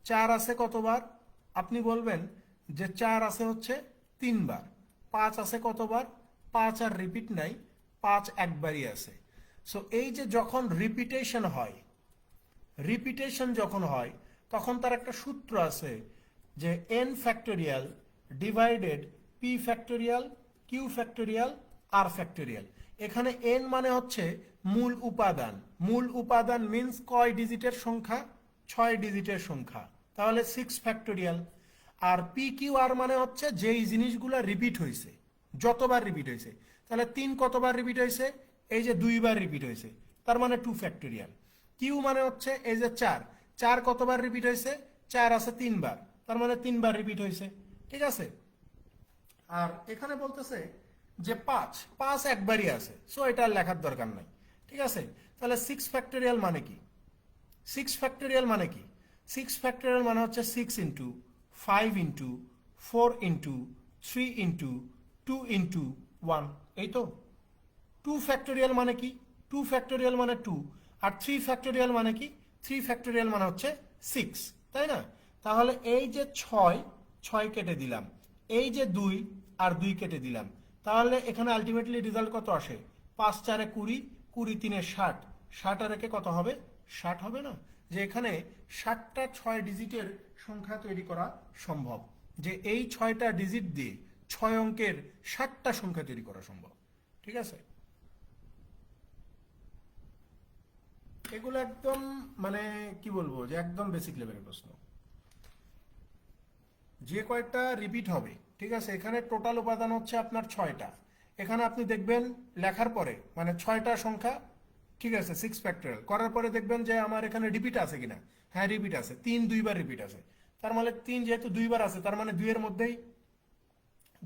4 আছে কতবার, আপনি বলবেন যে 4 আছে হচ্ছে 3 বার, 5 আছে কতবার, 5 আর রিপিট নাই, 5 একবারই আছে। সো এই যে যখন রিপিটেশন যখন হয় তখন তার একটা সূত্র আছে যে n factorial divided p factorial q factorial r factorial. এখানে n মানে হচ্ছে মূল উপাদান মিন্স কয় ডিজিটের সংখ্যা, 6 ডিজিটের সংখ্যা, তাহলে 6 ফ্যাক্টোরিয়াল। আর পি কিউ আর মানে হচ্ছে যেই জিনিসগুলো রিপিট হয়েছে, যতবার রিপিট হয়েছে, তাহলে 3 কতবার রিপিট হয়েছে, এই যে 2 বার রিপিট হয়েছে, তার মানে 2 ফ্যাক্টোরিয়াল। কিউ মানে হচ্ছে এই যে 4, 4 কতবার রিপিট হয়েছে, 4 আছে 3 বার, তার মানে 3 বার রিপিট হয়েছে, ঠিক আছে। আর এখানে বলতেছে যে 5, 5 একবারই আছে, সো এটা লেখার দরকার নাই, ঠিক আছে। তাহলে 6 ফ্যাক্টোরিয়াল মানে কি, 6 ফ্যাক্টোরিয়াল মানে কি, 6 ফ্যাক্টোরিয়াল মানে হচ্ছে 6 into 5 into 4 into 3 into 2 into 1, এই তো। 2 ফ্যাক্টোরিয়াল মানে কি, 2 ফ্যাক্টোরিয়াল মানে 2, আর 3 ফ্যাক্টোরিয়াল মানে কি, 3 ফ্যাক্টোরিয়াল মানে হচ্ছে 6, তাই না। তাহলে এই যে 6, 6 কেটে দিলাম, এই যে 2 আর 2 কেটে দিলাম, তাহলে এখানে আলটিমেটলি রেজাল্ট কত আসে, 5 4 20, 20 3 60, 60 আর একে কত হবে, 60 হবে না। যে এখানে 60টা 6 ডিজিটের সংখ্যা তৈরি করা সম্ভব, যে এই 6টা ডিজিট দিয়ে 6 অঙ্কের 60টা সংখ্যা তৈরি করা সম্ভব, ঠিক আছে। এগুলো একদম মানে কি বলবো, যে একদম বেসিক লেভেলের প্রশ্ন। যে কয়েকটা রিপিট হবে, ঠিক আছে, এখানে টোটাল উপাদান হচ্ছে আপনার 6টা। এখানে আপনি দেখবেন লেখার পরে মানে 6টা সংখ্যা, ঠিক আছে, 6 ফ্যাক্টোরিয়াল করার পরে দেখবেন যে আমার এখানে রিপিট আছে কিনা, হ্যাঁ রিপিট আছে, 3 2 বার রিপিট আছে, তার মানে 3 যেহেতু 2 বার আছে তার মানে 2 এর মধ্যেই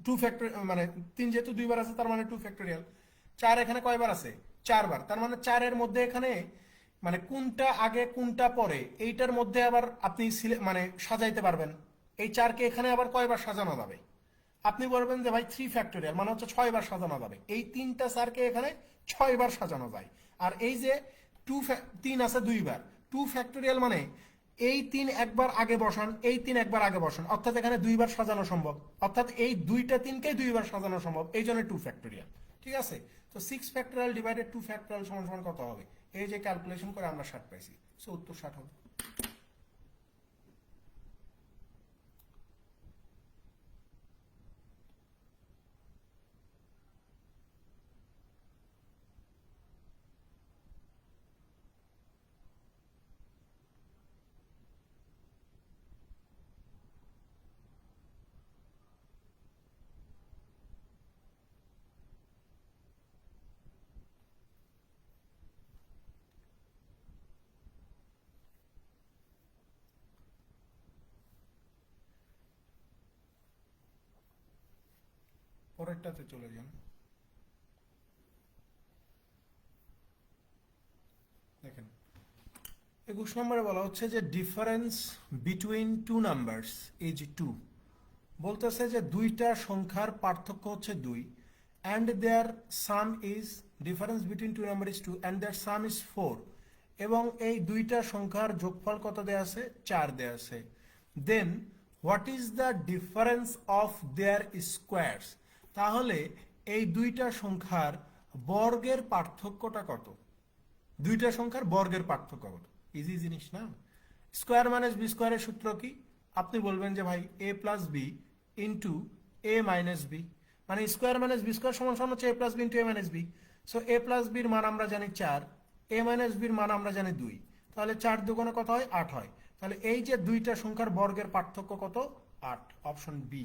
2 ফ্যাক্টর, মানে 3 যেহেতু 2 বার আছে তার মানে 2 ফ্যাক্টোরিয়াল। 4 এখানে কয়বার আছে, 4 বার, তার মানে 4 এর মধ্যে এখানে মানে কোনটা আগে কোনটা পরে এইটার মধ্যে আবার আপনি মানে সাজাইতে পারবেন। এই 4কে এখানে আবার কয়বার সাজানো যাবে, আপনি বলবেন যে ভাই 3 ফ্যাক্টোরিয়াল মানে হচ্ছে 6 বার সাজানো যাবে, এই 3টা 4কে এখানে 6 বার সাজানো যায়। আর এই যে 3 আছে 2 বার, 2 ফ্যাক্টোরিয়াল মানে এই 3 একবার আগে বসান, এই 3 একবার আগে বসান, অর্থাৎ এখানে 2 বার সাজানো সম্ভব, অর্থাৎ এই দুইটা 3কে 2 বার সাজানো সম্ভব, এই জন্য 2 ফ্যাক্টোরিয়াল, ঠিক আছে। তো 6 ফ্যাক্টোরিয়াল ডিভাইডেড 2 ফ্যাক্টোরিয়াল সমান সমান কত হবে, এই যে ক্যালকুলেশন করে আমরা 60 পাইছি, সো উত্তর 60 হবে। পরেরটাতে চলে যান, দেখেন 21 নম্বরে বলা হচ্ছে যে difference between two numbers is 2, বলতেছে যে দুইটা সংখ্যার পার্থক্য হচ্ছে 2, and their sum is, difference between two number is 2 and their sum is 4, এবং এই দুইটা সংখ্যার যোগফল কত দেয়া আছে, 4 দেয়া আছে। Then what is the difference of their squares, তাহলে এই দুইটা সংখ্যার বর্গের পার্থক্যটা কত, দুইটা সংখ্যার বর্গের পার্থক্য কত, ইজি জিনিস না। স্কোয়ার মাইনাস বি স্কোয়ারের সূত্র কি, আপনি বলবেন যে ভাই এ প্লাস বি ইন্টু এ মাইনাস বি, মানে স্কোয়ার মাইনাস বি স্কোয়ার সমান সমান হচ্ছে এ প্লাস বি ইন্টু এ মাইনাস বি। সো এ প্লাস বির মান আমরা জানি 4, এ মাইনাস বির মান আমরা জানি 2, তাহলে 4 দুগুণে কত হয়, 8 হয়। তাহলে এই যে দুইটা সংখ্যার বর্গের পার্থক্য কত, 8, অপশন বি।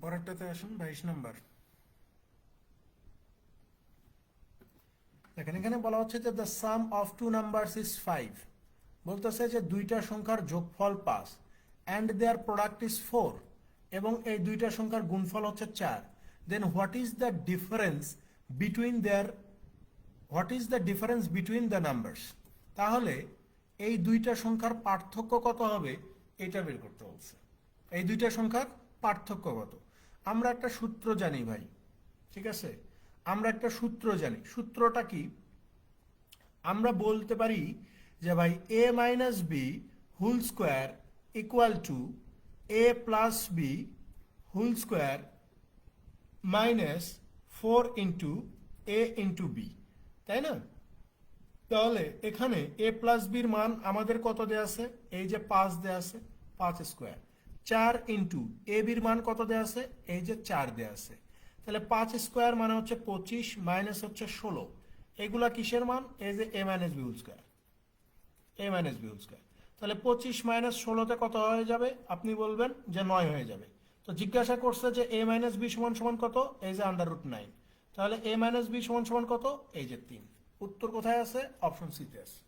পরেরটাতে আসুন 22 নম্বর। দেখেন এখানে বলা হচ্ছে যে the sum of two numbers is 5, বলতেছে যে দুইটা সংখ্যার যোগফল 5 অ্যান্ড দেয়ার প্রোডাক্ট ইজ 4, এবং এই দুইটা সংখ্যার গুণফল হচ্ছে 4। Then what is the difference between the numbers? তাহলে এই দুইটা সংখ্যার পার্থক্য কত হবে এটা বের করতে বলছে। এই দুইটা সংখ্যার পার্থক্য কত? আমরা একটা সূত্র জানি ভাই, ঠিক আছে? আমরা একটা সূত্র জানি। সূত্রটা কি? আমরা বলতে পারি যে ভাই a minus B whole square equal to a plus B whole square minus 4 into a into B, তাই না? তাহলে এখানে a প্লাস বির মান আমাদের কত দেয়া আছে? এই যে 5 দেয়া আছে, 5 স্কোয়ার। 4 ইন্টু এ বির মান কত দেয়া আছে? এই যে 4 দেয়া আছে। তাহলে 5 স্কোয়ার মানে হচ্ছে 25 মাইনাস হচ্ছে 16। এগুলা কিসের মান? এই যে a minus B whole square, a minus B whole square. তাহলে 25 মাইনাস 16তে কত হয়ে যাবে? আপনি বলবেন যে 9 হয়ে যাবে। তো জিজ্ঞাসা করছে যে a মাইনাস বি সমান সমান কত? এই যে √9। তাহলে a মাইনাস বি সমান সমান কত? এই যে 3। উত্তর কোথায় আছে? অপশন সিতে আছে।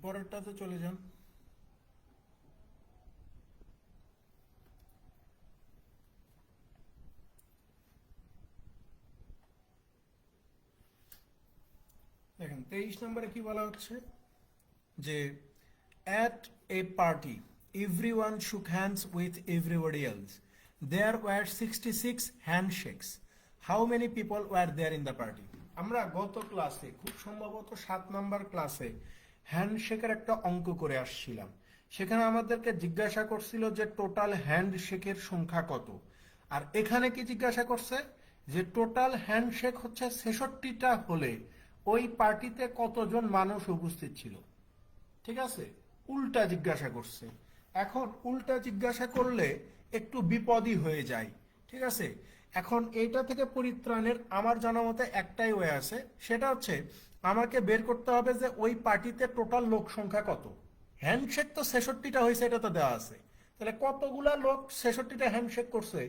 পরেরটাতে চলে যান। দেখেন 23 নম্বরে কি বলা হচ্ছে যে at a party everyone shook hands with everybody else. There were 66 handshakes. How many people were there in the party? আমরা গত ক্লাসে, খুব সম্ভবত 7 নম্বর ক্লাসে, হ্যান্ডশেকের একটা অঙ্ক করে আসছিলাম। সেখানে আমাদেরকে জিজ্ঞাসা করছিল যে টোটাল হ্যান্ডশেকের সংখ্যা কত। আর এখানে কি জিজ্ঞাসা করছে যে টোটাল হ্যান্ডশেক হচ্ছে 66টা হলে ওই পার্টিতে কতজন মানুষ উপস্থিত ছিল। ঠিক আছে, উল্টা জিজ্ঞাসা করছে। এখন উল্টা জিজ্ঞাসা করলে একটু বিপদই হয়ে যায়, ঠিক আছে? এখন এইটা থেকে পরিত্রাণের আমার জানা মতে একটাই ওয়ে আছে, সেটা হচ্ছে আমাকে বের করতে হবে যে ওই পার্টিতে টোটাল লোক সংখ্যা কত। হ্যান্ডশেক তো 66টা হয়েছে, এটা তো দেওয়া আছে। তাহলে কতগুলা লোক 66টা হ্যান্ডশেক করছে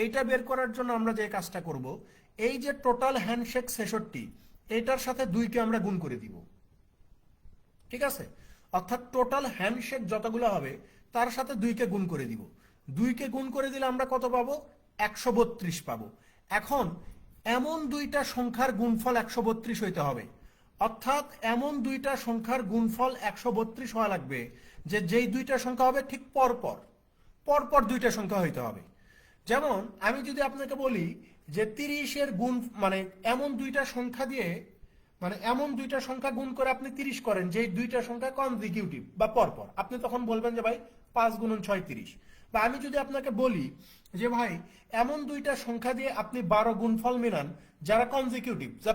এইটা বের করার জন্য আমরা যে কাজটা করব, এই যে টোটাল হ্যান্ডশেক 66, এইটার সাথে 2কে আমরা গুণ করে দিব, ঠিক আছে? অর্থাৎ টোটাল হ্যান্ডশেক যতগুলো হবে তার সাথে 2কে গুণ করে দিব। 2কে গুণ করে দিলে আমরা কত পাবো? 132 পাবো। এখন এমন দুইটা সংখ্যার গুণফল 132 হইতে হবে, অর্থাৎ এমন দুইটা সংখ্যার গুণফল 132 হওয়া লাগবে যে যেই দুইটা সংখ্যা হবে ঠিক পরপর পরপর দুইটা সংখ্যা হইতে হবে। যেমন আমি যদি আপনাকে বলি যে 30-এর গুণ, মানে এমন দুইটা সংখ্যা দিয়ে, মানে এমন দুইটা সংখ্যা গুণ করে আপনি 30 করেন যে দুইটা সংখ্যা কনজিকিউটিভ বা পরপর, আপনি তখন বলবেন যে ভাই 5 গুণন 6 30। বা আমি যদি আপনাকে বলি যে ভাই এমন দুইটা সংখ্যা দিয়ে আপনি 12 গুণফল মেলান যারা কনজিকিউটিভ, যা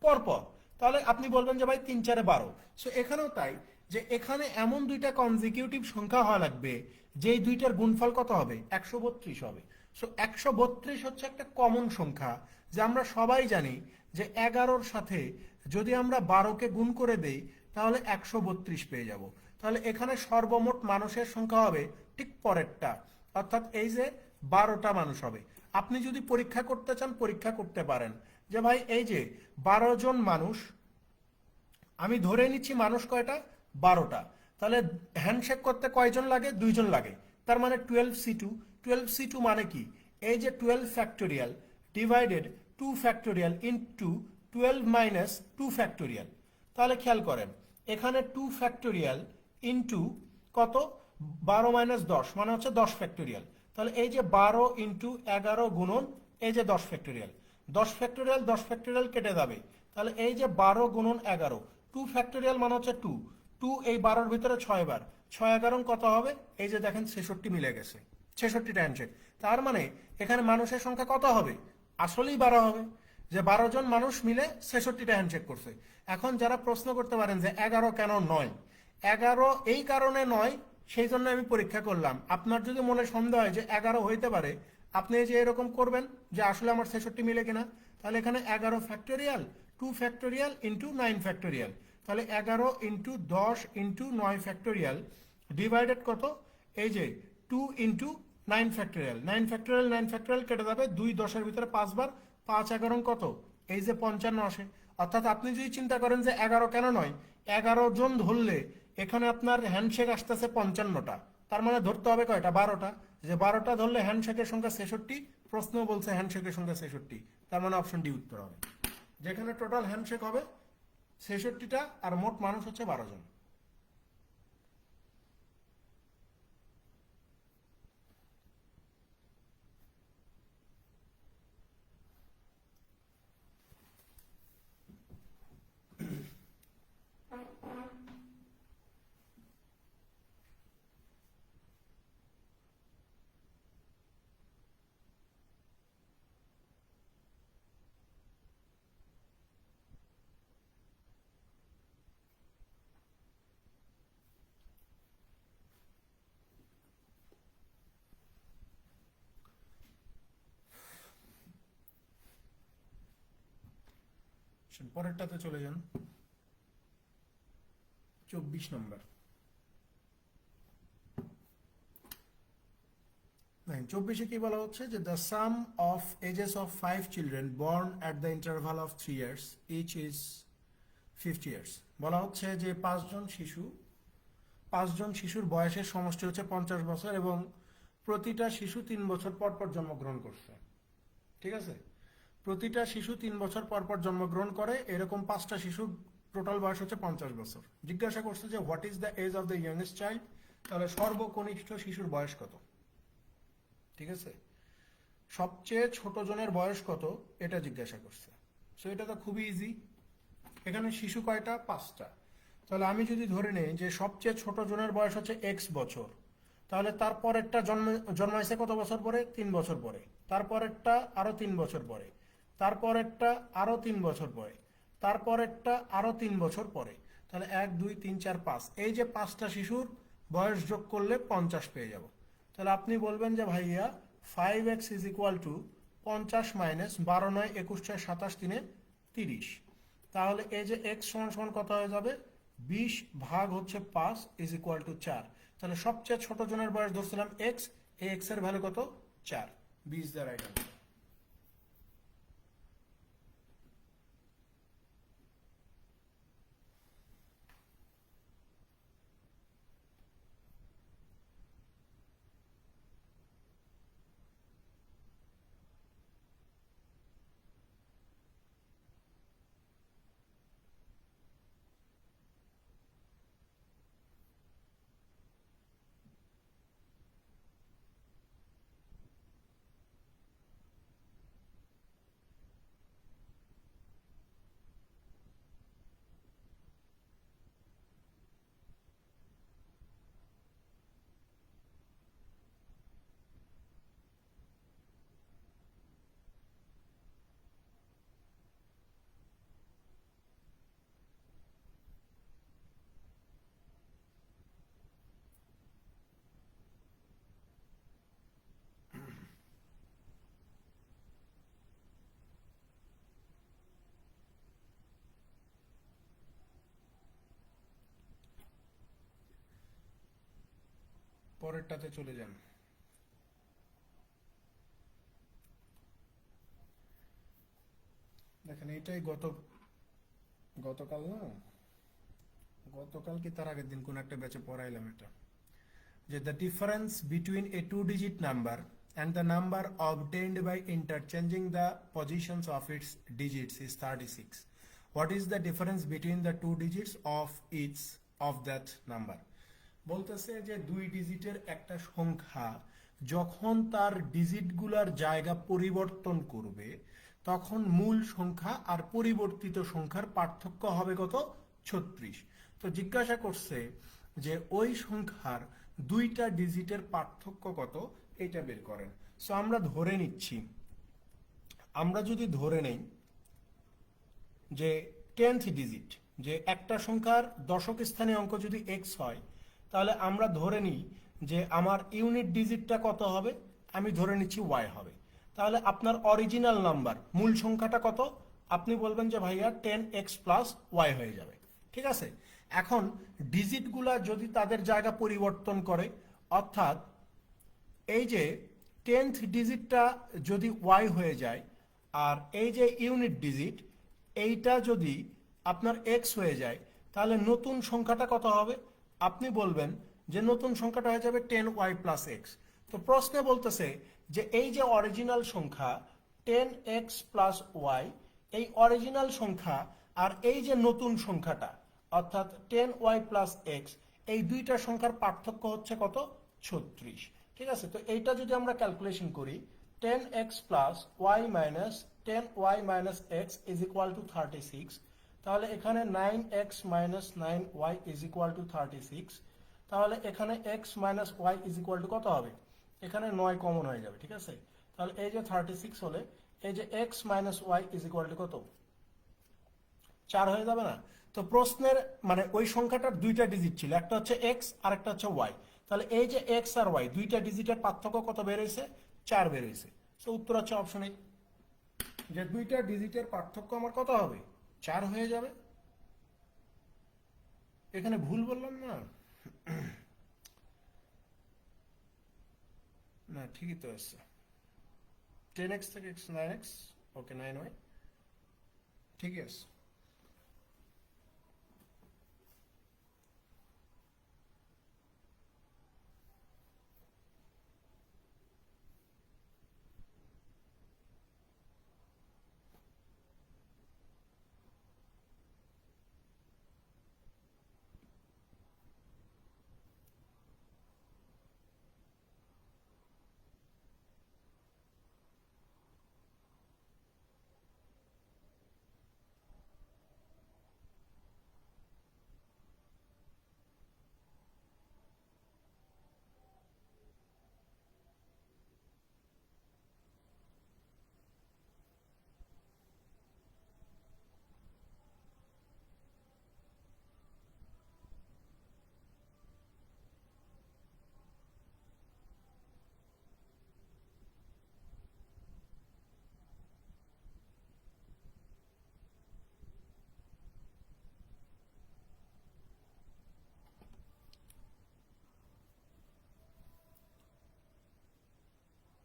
পরপর, তাহলে আপনি বলবেন যে ভাই 3 4 12। সো এখানেও তাই, যে এখানে এমন দুইটা কনজিকিউটিভ সংখ্যা হওয়া লাগবে যেই দুইটার গুণফল কত হবে? 132 হবে। সো 132 হচ্ছে একটা কমন সংখ্যা, যে আমরা সবাই জানি যে 11-র সাথে যদি আমরা 12কে গুণ করে দেই তাহলে 132 পেয়ে যাব। তাহলে এখানে সর্বমোট মানুষের সংখ্যা হবে ঠিক পরেরটা, অর্থাৎ এই যে 12টা মানুষ হবে। আপনি যদি পরীক্ষা করতে চান পরীক্ষা করতে পারেন যে ভাই এই যে 12 জন মানুষ, আমি ধরে নিচ্ছি মানুষ কয়টা? 12টা। তাহলে হ্যান্ডশেক করতে কয়জন লাগে? 2 জন লাগে। তার মানে 12c2। 12c2 মানে কি? এই যে 12 factorial divided 2 factorial into 12 minus 2 factorial. তাহলে খেয়াল করেন এখানে 2 ফ্যাক্টোরিয়াল ইনটু কত? 12 মাইনাস 10 মানে হচ্ছে 10 ফ্যাক্টোরিয়াল। তাহলে এই যে 12 ইনটু 11 গুণন এই যে 10 ফ্যাক্টোরিয়াল, 10 ফ্যাক্টোরিয়াল 10 ফ্যাক্টোরিয়াল কেটে যাবে। তাহলে এই যে 12 গুণন 11, টু ফ্যাক্টোরিয়াল মানে হচ্ছে টু, টু এই 12-র ভিতরে 6 বার, 6 কত হবে, এই যে দেখেন 66 মিলে গেছে, 66টা হ্যান্ডশেক। তার মানে এখানে মানুষের সংখ্যা কত হবে, আসলেই 12 হবে, যে 12 জন মানুষ মিলে 66টা হ্যান্ডশেক করছে। এখন যারা প্রশ্ন করতে পারেন যে 11 কেন নয়, 11 এই কারণে নয়, সেই জন্য আমি পরীক্ষা করলাম। আপনার যদি মনে সন্দেহ হয় যে 11 হইতে পারে, আপনি যে এরকম করবেন যে আসলে আমার 66 মিলে কিনা, তাহলে এখানে 11 ফ্যাক্টোরিয়াল 2 ফ্যাক্টোরিয়াল ইন্টু 9 ফ্যাক্টোরিয়াল, তাহলে 11 ইন্টু 10 ইন্টু 9 ফ্যাক্টোরিয়াল ডিভাইডেড কত, এই যে 2 ইন্টু 9 ফ্যাক্টোরিয়াল, 9 ফ্যাক্টোরিয়াল 9 ফ্যাক্টোরিয়াল কেটে যাবে, 2 10-এর ভিতরে 5 বার, 5 11 কত, এই যে 55 আসে। অর্থাৎ আপনি যদি চিন্তা করেন যে 11 কেন নয়, 11 জন ধরলে এখানে আপনার হ্যান্ডশেক আসতেছে 55টা, তার মানে ধরতে হবে কয়টা, 12টা, যে 12টা ধরলে হ্যান্ডশেকের সংখ্যা 66, প্রশ্ন বলছে হ্যান্ডশেকের সংখ্যা 66, তার মানে অপশন ডি উত্তর হবে, যেখানে টোটাল হ্যান্ডশেক হবে 66টা আর মোট মানুষ হচ্ছে 12 জন। পরেরটাতে চলে যান, 24 নম্বর। 24-এ কি বলা হচ্ছে যে the sum of ages of 5 children born at the interval of 3 years each is 50 years. বলা হচ্ছে যে 5জন শিশুর বয়সের সমষ্টি হচ্ছে 50 বছর এবং প্রতিটা শিশু 3 বছর পর পর জন্মগ্রহণ করছে। ঠিক আছে, প্রতিটা শিশু 3 বছর পর পর জন্মগ্রহণ করে, এরকম 5টা শিশুর টোটাল বয়স হচ্ছে 50 বছর। জিজ্ঞাসা করছে যে what is the age of the youngest child, তাহলে সর্বকনিষ্ঠ শিশুর বয়স কত। ঠিক আছে, সবচেয়ে ছোট জনের বয়স কত এটা জিজ্ঞাসা করছে। সো এটা তো খুবই ইজি, এখানে শিশু কয়টা, 5টা। তাহলে আমি যদি ধরে নেই যে সবচেয়ে ছোট জনের বয়স হচ্ছে এক্স বছর, তাহলে তারপরেরটা জন্মাইছে কত বছর পরে, 3 বছর পরে, তারপরেরটা আরো 3 বছর পরে, তারপরেরটা আরো 3 বছর পরে, তারপরেরটা আরো 3 বছর পরে, তাহলে 1 2 3 4 5, এই যে 5টা শিশুর বয়স যোগ করলে 50 পেয়ে যাব। তাহলে আপনি বলবেন যে ভাইয়া 5x is equal two 50 minus 12 9 21 6 27 3 30, তাহলে এই যে x সমান সমান কত হয়ে যাবে, 20 ভাগ হচ্ছে 5 ইজ ইকুয়াল টু 4। তাহলে সবচেয়ে ছোট জনের বয়স ধরছিলাম x, এই x এর ভ্যালু কত, 4, 20 দ্য রাইট আনসার। পরেরটাতে চলে যান, দেখেন এটাই গতকাল না, গতকাল কি তার আগের দিন কোন একটা ব্যাচে পড়াইলাম এটা, যে the difference between a two-digit number and the number obtained by interchanging the positions of its digits is 36. What is the difference between the two digits of each of that number? বলতেছে যে 2 ডিজিটের একটা সংখ্যা যখন তার ডিজিটগুলোর জায়গা পরিবর্তন করবে, তখন মূল সংখ্যা আর পরিবর্তিত সংখ্যার পার্থক্য হবে কত, 36। তো জিজ্ঞাসা করছে যে ওই সংখ্যার দুইটা ডিজিটের পার্থক্য কত, এটা বের করেন। সো আমরা ধরে নিচ্ছি, আমরা যদি ধরে নেই যে 10th ডিজিট, যে একটা সংখ্যার দশক স্থানীয় অঙ্ক যদি এক্স হয়, তাহলে আমরা ধরে নিই যে আমার ইউনিট ডিজিটটা কত হবে, আমি ধরে নিচ্ছি ওয়াই হবে। তাহলে আপনার অরিজিনাল নাম্বার মূল সংখ্যাটা কত, আপনি বলবেন যে ভাইয়া 10x প্লাস ওয়াই হয়ে যাবে। ঠিক আছে, এখন ডিজিটগুলা যদি তাদের জায়গা পরিবর্তন করে, অর্থাৎ এই যে 10th ডিজিটটা যদি ওয়াই হয়ে যায়, আর এই যে ইউনিট ডিজিট এইটা যদি আপনার এক্স হয়ে যায়, তাহলে নতুন সংখ্যাটা কত হবে, আপনি বলবেন যে নতুন সংখ্যাটা হয়ে যাবে 10y প্লাস এক্স। তো প্রশ্নে বলতেছে যে এই যে অরিজিনাল সংখ্যা 10x প্লাস ওয়াই, এই অরিজিনাল সংখ্যা আর এই যে নতুন সংখ্যাটা অর্থাৎ 10y প্লাস এক্স, এই দুইটা সংখ্যার পার্থক্য হচ্ছে কত, 36। ঠিক আছে, তো এইটা যদি আমরা ক্যালকুলেশন করি, 10x plus Y minus 10y minus X is equal to 36, তাহলে এখানে 9x minus 9y is equal to 36, তাহলে এখানে x minus Y is equal to কত হবে, এখানে 9 কমন হয়ে যাবে। ঠিক আছে, তাহলে এই যে 36 হলে এই যে x minus Y is equal to কত, 4 হয়ে যাবে না? তো প্রশ্নের মানে ওই সংখ্যাটার দুইটা ডিজিট ছিল, একটা হচ্ছে x আর একটা হচ্ছে y, তাহলে এই যে x আর y দুইটা ডিজিটের পার্থক্য কত বের হয়েছে, 4 বের হয়েছে। সো উত্তর হচ্ছে অপশন এ, যে দুইটা ডিজিটের পার্থক্য আমার কত হবে, 4 হয়ে যাবে। এখানে ভুল বললাম না? না ঠিকই তো আছে, 10x থেকে x 9x, ওকে 9y, ঠিকই আছে।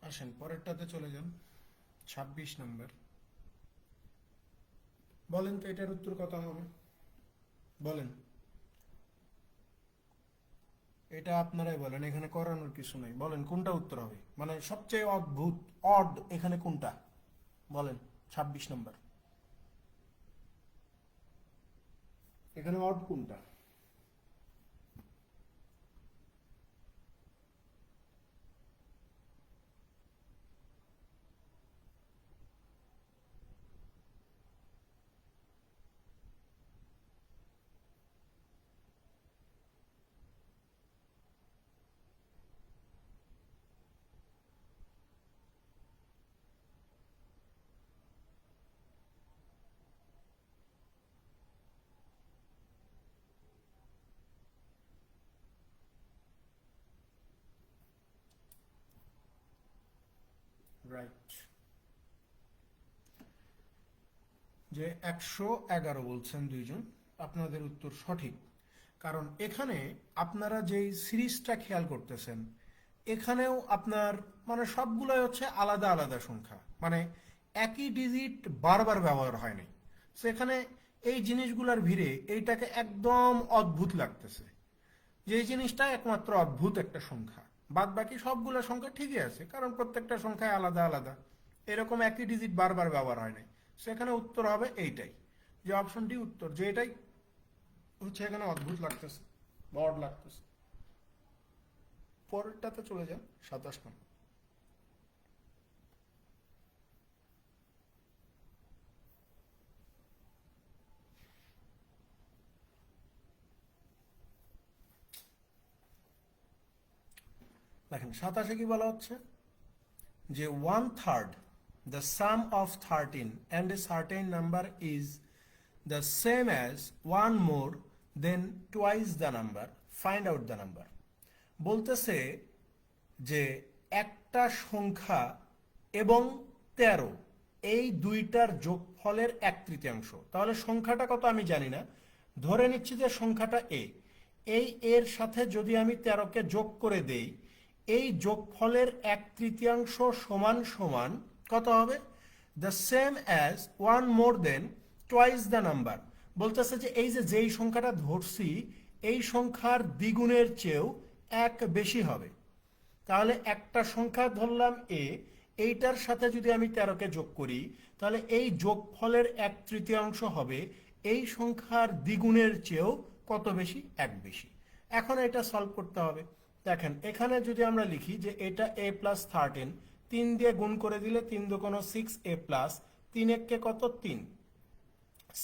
আসেন পরেরটাতে চলে যান, 26 নম্বর। বলেন তো এটার উত্তর কত হবে, বলেন। এটা আপনারাই বলেন, এখানে করানোর কিছু নাই, বলেন কোনটা উত্তর হবে, মানে সবচেয়ে অদ্ভুত অড এখানে কোনটা, বলেন। 26 নম্বর, এখানে অড কোনটা? রাইট, যে 111 বলছেন দুইজন, আপনাদের উত্তর সঠিক। কারণ এখানে আপনারা যেই সিরিজটা খেয়াল করতেছেন, এখানেও আপনার মানে সবগুলোই হচ্ছে আলাদা আলাদা সংখ্যা, মানে একই ডিজিট বারবার ব্যবহার হয় নাই। সেখানে এই জিনিসগুলোর ভিড়ে এইটাকে একদম অদ্ভুত লাগতেছে, যে এই জিনিসটা একমাত্র অদ্ভুত একটা সংখ্যা, বাদ বাকি সবগুলো সংখ্যা ঠিকই আছে, কারণ প্রত্যেকটা সংখ্যায় আলাদা আলাদা, এরকম একই ডিজিট বারবার ব্যবহার হয় নাই। সেখানে উত্তর হবে এইটাই, যে অপশনটি উত্তর, যে এটাই হচ্ছে এখানে অদ্ভুত লাগতেছে, বড় লাগতেছে। পরেরটাতে চলে যান, 27 নম্বর। দেখেন 27 কি বলা হচ্ছে যে 1/3 the sum of 13 and a certain number is the same as one more than twice the number, find out the number। বলতেছে যে একটা সংখ্যা এবং 13 এই দুইটার যোগফলের 1/3। তাহলে সংখ্যাটা কত আমি জানি না, ধরে নিচ্ছি যে সংখ্যাটা এই এর সাথে যদি আমি 13কে যোগ করে দেই, এই যোগফলের 1/3 সমান সমান কত হবে? The same as one more than twice the number. বলতেছে যে এই যে যেই সংখ্যাটা ধরছি এই সংখ্যার দ্বিগুণের চেয়েও 1 বেশি হবে। তাহলে একটা সংখ্যা ধরলাম এইটার সাথে যদি আমি 13কে যোগ করি তাহলে এই যোগফলের 1/3 হবে এই সংখ্যার দ্বিগুণের চেয়েও কত বেশি? 1 বেশি। এখন এটা সলভ করতে হবে। দেখেন এখানে যদি আমরা লিখি যে এটা a প্লাস 13, 3 দিয়ে গুণ করে দিলে 3 দুগুণ 6a প্লাস 3 1 কত? 3।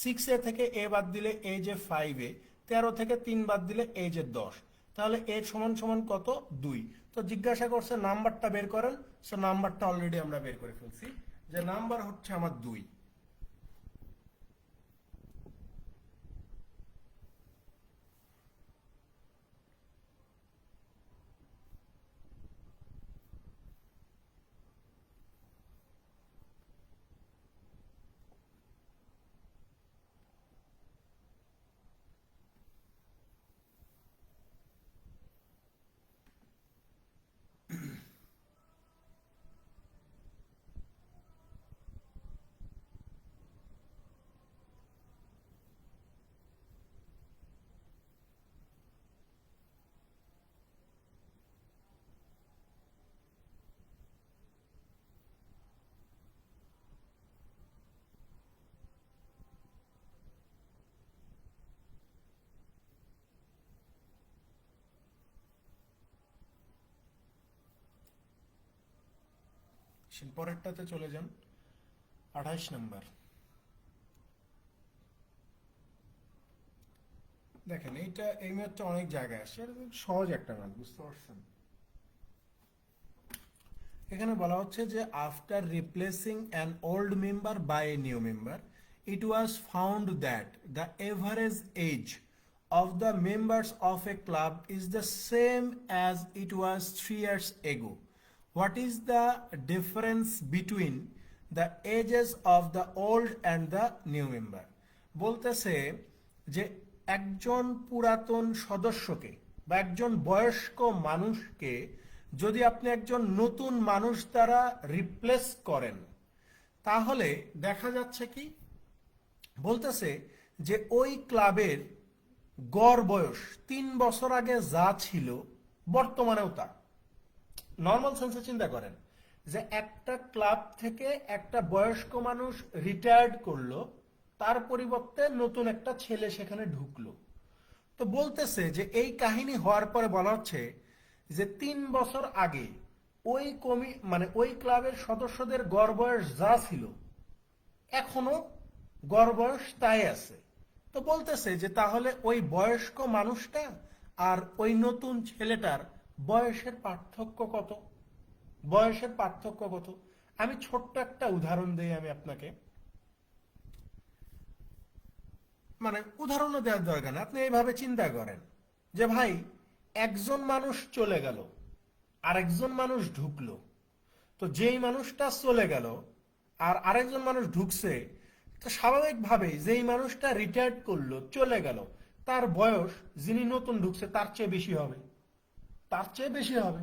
6a থেকে a বাদ দিলে এই যে 5a, 13 থেকে 3 বাদ দিলে এই যে 10। তাহলে a সমান সমান কত? 2। তো জিজ্ঞাসা করছে নাম্বারটা বের করেন, সো নাম্বারটা অলরেডি আমরা বের করে ফেলছি, যে নাম্বার হচ্ছে আমার 2। পরেরটাতে চলে যান, 28 নাম্বার। দেখেন এইটা এই ম্যাথটা অনেক জায়গায় আসছে, এটা সহজ একটা ম্যাথ, বুঝতে পারছেন? এখানে বলা হচ্ছে যে after replacing an old member by a new member it was found that the average age of the members of a club is the same as it was 3 years ago. What is the difference between the ages of the old and the new member? বলতেছে যে একজন পুরাতন সদস্যকে বা একজন বয়স্ক মানুষকে যদি আপনি একজন নতুন মানুষ দ্বারা রিপ্লেস করেন তাহলে দেখা যাচ্ছে কি, বলতেছে যে ওই ক্লাবের গড় বয়স 3 বছর আগে যা ছিল বর্তমানেও তা। নর্মাল সেন্সে চিন্তা করেন যে একটা ক্লাব থেকে একটা বয়স্ক মানুষ রিটায়ার্ড করলো, তার পরিবর্তে নতুন একটা ছেলে সেখানে ঢুকলো। তো বলতেছে যে এই কাহিনী হওয়ার পরে বলা হচ্ছে যে 3 বছর আগে ওই ক্লাবের সদস্যদের গড় বয়স যা ছিল এখনো গড় বয়স তাই আছে। তো বলতেছে যে তাহলে ওই বয়স্ক মানুষটা আর ওই নতুন ছেলেটার বয়সের পার্থক্য কত? বয়সের পার্থক্য কত? আমি ছোট্ট একটা উদাহরণ দিই আমি আপনাকে, মানে উদাহরণও দেওয়ার দরকার নেই, আপনি এইভাবে চিন্তা করেন যে ভাই একজন মানুষ চলে গেল আর একজন মানুষ ঢুকলো, তো যেই মানুষটা চলে গেল আর আরেকজন মানুষ ঢুকছে, তো স্বাভাবিকভাবেই যেই মানুষটা রিটায়ার্ড করলো চলে গেল তার বয়স যিনি নতুন ঢুকছে তার চেয়ে বেশি হবে, তার চেয়ে বেশি হবে।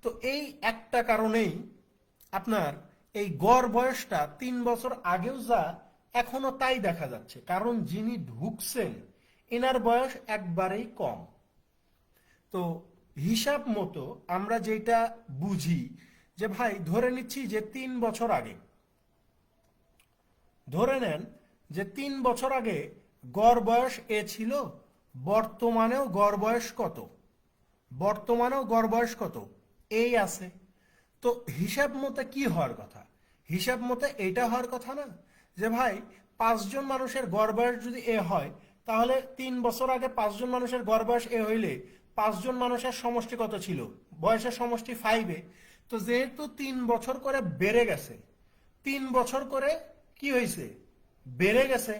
তো এই একটা কারণেই আপনার এই গড় বয়সটা 3 বছর আগেও যা এখনো তাই দেখা যাচ্ছে, কারণ যিনি ঢুকছেন এনার বয়স একবারেই কম। তো হিসাব মতো আমরা যেটা বুঝি যে ভাই ধরে নিচ্ছি যে 3 বছর আগে, ধরে নেন যে 3 বছর আগে গড় বয়স ছিল, বর্তমানেও গড় বয়স কত? বর্তমানেও গড় বয়স কত? এই আছে। তো হিসাব মতে কি হওয়ার কথা? হিসাব মতে এটা হওয়ার কথা না যে ভাই 5 জন মানুষের গড় বয়স যদি হয় তাহলে 3 বছর আগে 5 জন মানুষের গড় বয়স হইলে পাঁচজন মানুষের সমষ্টি কত ছিল? বয়সের সমষ্টি 5-এ। তো যেহেতু 3 বছর করে বেড়ে গেছে, 3 বছর করে কি হয়েছে? বেড়ে গেছে।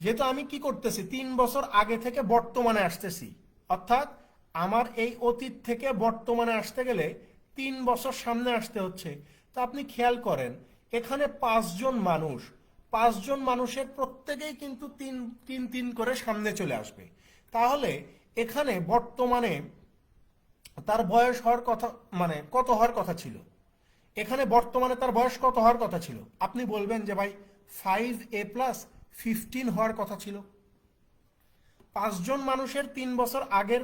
যেহেতু আমি কি করতেছি, 3 বছর আগে থেকে বর্তমানে আসতেছি, অর্থাৎ আমার এই অতীত থেকে বর্তমানে আসতে গেলে 3 বছর সামনে আসতে হচ্ছে। তা আপনি খেয়াল করেন, এখানে 5জন মানুষের প্রত্যেকেই কিন্তু তিন তিন তিন করে সামনে চলে আসবে। তাহলে এখানে বর্তমানে তার বয়স হওয়ার কথা, মানে কত হওয়ার কথা ছিল? এখানে বর্তমানে তার বয়স কত হওয়ার কথা ছিল? আপনি বলবেন যে ভাই 5a+15 হওয়ার কথা ছিল। 5জন মানুষের 3 বছর আগের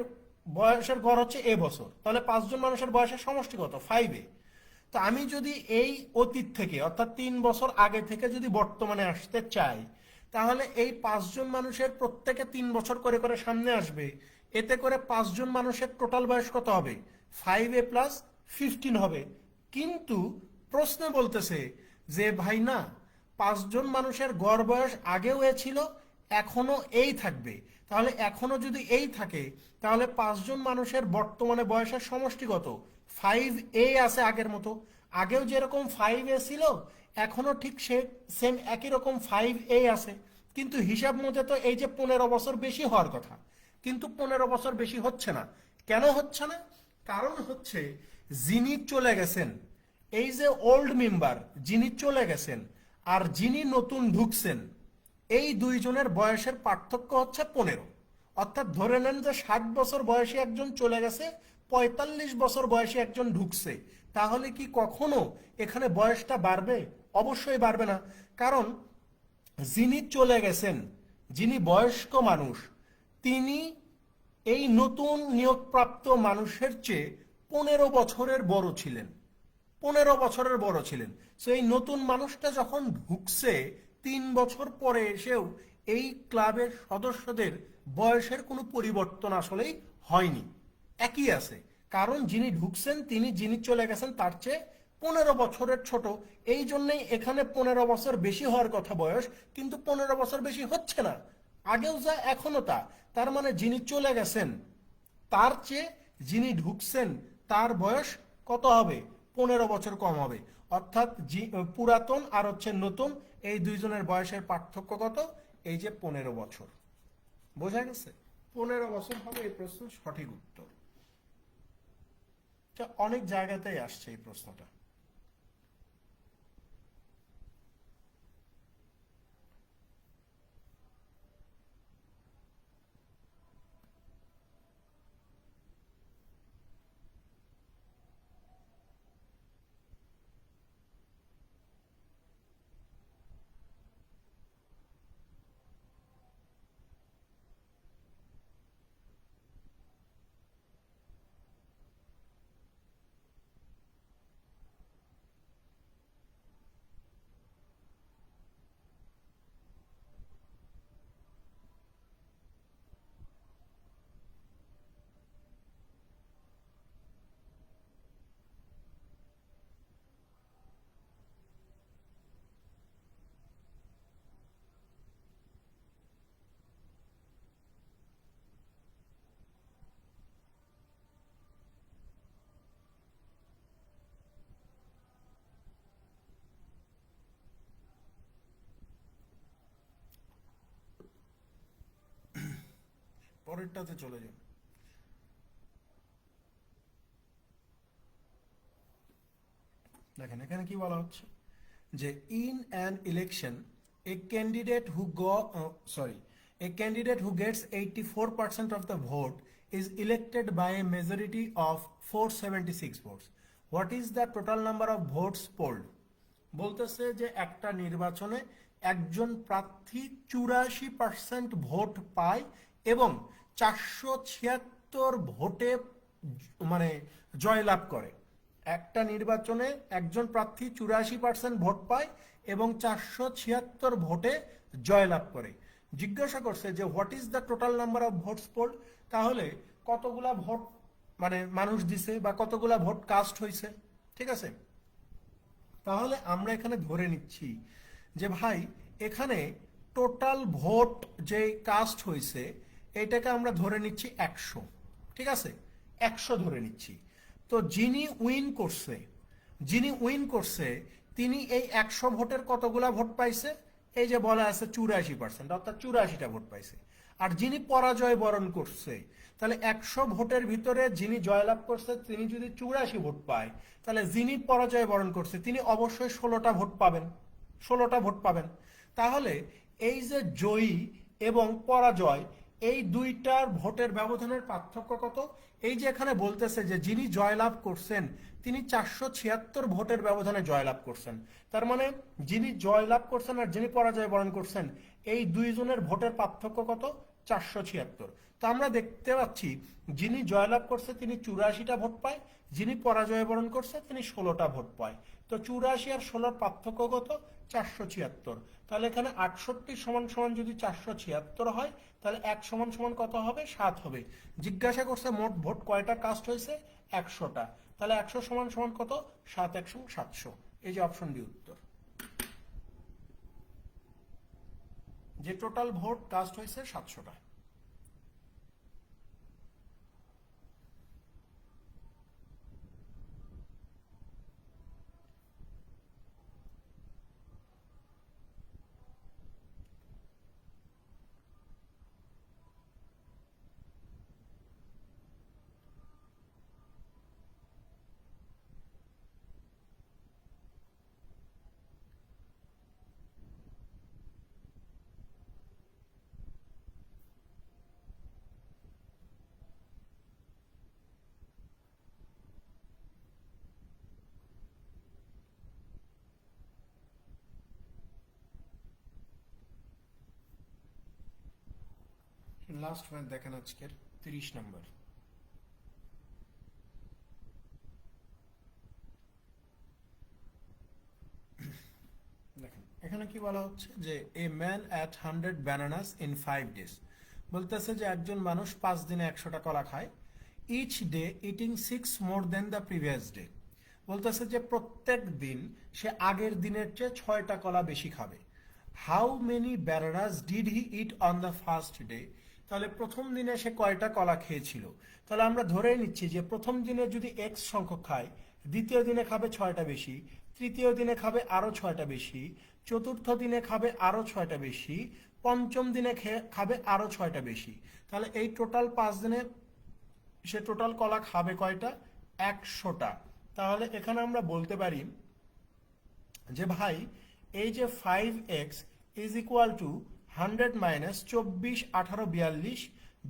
বয়সের গড় হচ্ছে এ বছর, তাহলে 5জন মানুষের বয়সের সমষ্টি কত? 5a। তো আমি যদি এই অতীত থেকে অর্থাৎ 3 বছর আগে থেকে যদি বর্তমানে আসতে চাই, তাহলে এই 5জন মানুষের প্রত্যেকে 3 বছর করে করে সামনে আসবে। এতে করে 5জন মানুষের টোটাল বয়স কত হবে? 5a+15 হবে। কিন্তু প্রশ্নে বলতেছে যে ভাই না, 5জন মানুষের গড় বয়স আগেও এ ছিল, এখনো এই থাকবে। তাহলে এখনো যদি এই থাকে, তাহলে 5জন মানুষের বর্তমানে বয়সের সমষ্টি কত? 5a আছে আগের মতো। আগেও যেরকম 5a ছিল, এখনো ঠিক সেম একই রকম 5a আছে। কিন্তু হিসাব মতে তো এই যে 15 বছর বেশি হওয়ার কথা, কিন্তু 15 বছর বেশি হচ্ছে না। কেন হচ্ছে না? কারণ হচ্ছে যিনি চলে গেছেন, এই যে ওল্ড মেম্বার যিনি চলে গেছেন আর যিনি নতুন ঢুকছেন, এই দুইজনের বয়সের পার্থক্য হচ্ছে 15। অর্থাৎ ধরে নেন যে 60 বছর বয়সী একজন চলে গেছে, 45 বছর বয়সী একজন ঢুকছে। তাহলে কি কখনো এখানে বয়সটা বাড়বে? অবশ্যই বাড়বে না। কারণ যিনি চলে গেছেন, যিনি বয়স্ক মানুষ, তিনি এই নতুন নিয়োগপ্রাপ্ত মানুষের চেয়ে 15 বছরের বড় ছিলেন। 15 বছরের বড় ছিলেন। সো এই নতুন মানুষটা যখন ঢুকছে, 3 বছর পরে এসেও এই ক্লাবের সদস্যদের বয়সের কোনো পরিবর্তন আসলেই হয়নি, একই আছে। কারণ যিনি ঢুকছেন তিনি যিনি চলে গেছেন তার চেয়ে 15 বছরের ছোট। এই জন্যই এখানে 15 বছর বেশি হওয়ার কথা বয়স, কিন্তু 15 বছর বেশি হচ্ছে না। আগেও যা এখনো তা। তার মানে যিনি চলে গেছেন তার চেয়ে যিনি ঢুকছেন তার বয়স কত হবে? 15 বছর কম হবে। অর্থাৎ পুরাতন আর হচ্ছে নতুন, এই দুইজনের বয়সের পার্থক্য কত? এই যে 15 বছর। বোঝা গেছে? 15 বছর হবে এই প্রশ্নের সঠিক উত্তর। অনেক জায়গাতেই আসছে এই প্রশ্নটা। পরেরটাতে চলে যান। দেখেন এখানে কি বলা হচ্ছে যে in an election A candidate who a candidate who gets 84% of the vote is elected by a majority of 476 votes. What is the total number of votes polled? বলতেছে যে একটা নির্বাচনে একজন প্রার্থী 84% ভোট পায় এবং 476 ভোটে মানে জয়লাভ করে। একটা নির্বাচনে একজন প্রার্থী 84% ভোট পায় এবং 476 ভোটে জয়লাভ করে। জিজ্ঞাসা করছে যে what is the total number of votes pooled? তাহলে কতগুলা ভোট মানে মানুষ দিছে বা কতগুলা ভোট কাস্ট হয়েছে, ঠিক আছে? তাহলে আমরা এখানে ধরে নিচ্ছি যে ভাই এখানে টোটাল ভোট যে কাস্ট হয়েছে এটাকে আমরা ধরে নিচ্ছি 100। ঠিক আছে, 100 ধরে নিচ্ছি। তো যিনি উইন করছে তিনি এই 100 ভোটের কতগুলা ভোট পাইছে? এই যে বলা আছে 84%, অর্থাৎ 84টা ভোট পাইছে। আর যিনি পরাজয় বরণ করছে, তাহলে 100 ভোটের ভিতরে যিনি জয়লাভ করছে তিনি যদি 84 ভোট পায়, তাহলে যিনি পরাজয় বরণ করছে তিনি অবশ্যই 16টা ভোট পাবেন। 16টা ভোট পাবেন। তাহলে এই যে জয়ী এবং পরাজয়, এই দুইটার ভোটের ব্যবধানের পার্থক্য কত? এই যে এখানে বলতেছে যে যিনি জয়লাভ করছেন তিনি 476 ভোটের ব্যবধানে জয়লাভ করছেন। তার মানে যিনি জয়লাভ করছেন আর যিনি পরাজয় বরণ করছেন, এই দুইজনের ভোটের পার্থক্য কত? 476। তো আমরা দেখতে পাচ্ছি যিনি জয়লাভ করছে তিনি 84টা ভোট পায়, যিনি পরাজয় বরণ করছে তিনি 16টা ভোট পায়। তো 84 আর 16 পার্থক্য কত? 476। তাহলে এখানে 68 সমান সমান যদি 476 হয়, তাহলে 1 সমান সমান কত হবে? 7 হবে। জিজ্ঞাসা করছে মোট ভোট কয়টা কাস্ট হয়েছে? 100টা। তাহলে 100 সমান সমান কত? 7 100 700। এই যে অপশন ডি উত্তর। যে টোটাল ভোট কাস্ট হয়েছে 700টা। লাস্ট ম্যাচ দেখেন আজকের 30 নম্বর। দেখেন এখানে কি বলা হচ্ছে যে a man ate 100 bananas in 5 days. বলতেছে যে একজন মানুষ 5 দিনে 100টা কলা খায়। Each day eating 6 more than the previous day. বলতেছে যে প্রত্যেক দিন সে আগের দিনের চেয়ে 6টা কলা বেশি খাবে। How many bananas did he it on the first day. তাহলে প্রথম দিনে সে কয়টা কলা খেয়েছিল? তাহলে আমরা ধরে নিচ্ছি যে প্রথম দিনে যদি এক্স সংখ্যক খায়, দ্বিতীয় দিনে খাবে 6টা বেশি, তৃতীয় দিনে খাবে আরো 6টা বেশি, চতুর্থ দিনে খাবে আরো 6টা বেশি, পঞ্চম দিনে খাবে আরো 6টা বেশি। তাহলে এই টোটাল 5 দিনে সে টোটাল কলা খাবে কয়টা? 100টা। তাহলে এখানে আমরা বলতে পারি যে ভাই এই যে 5x is equal two 100 minus 24 18 42,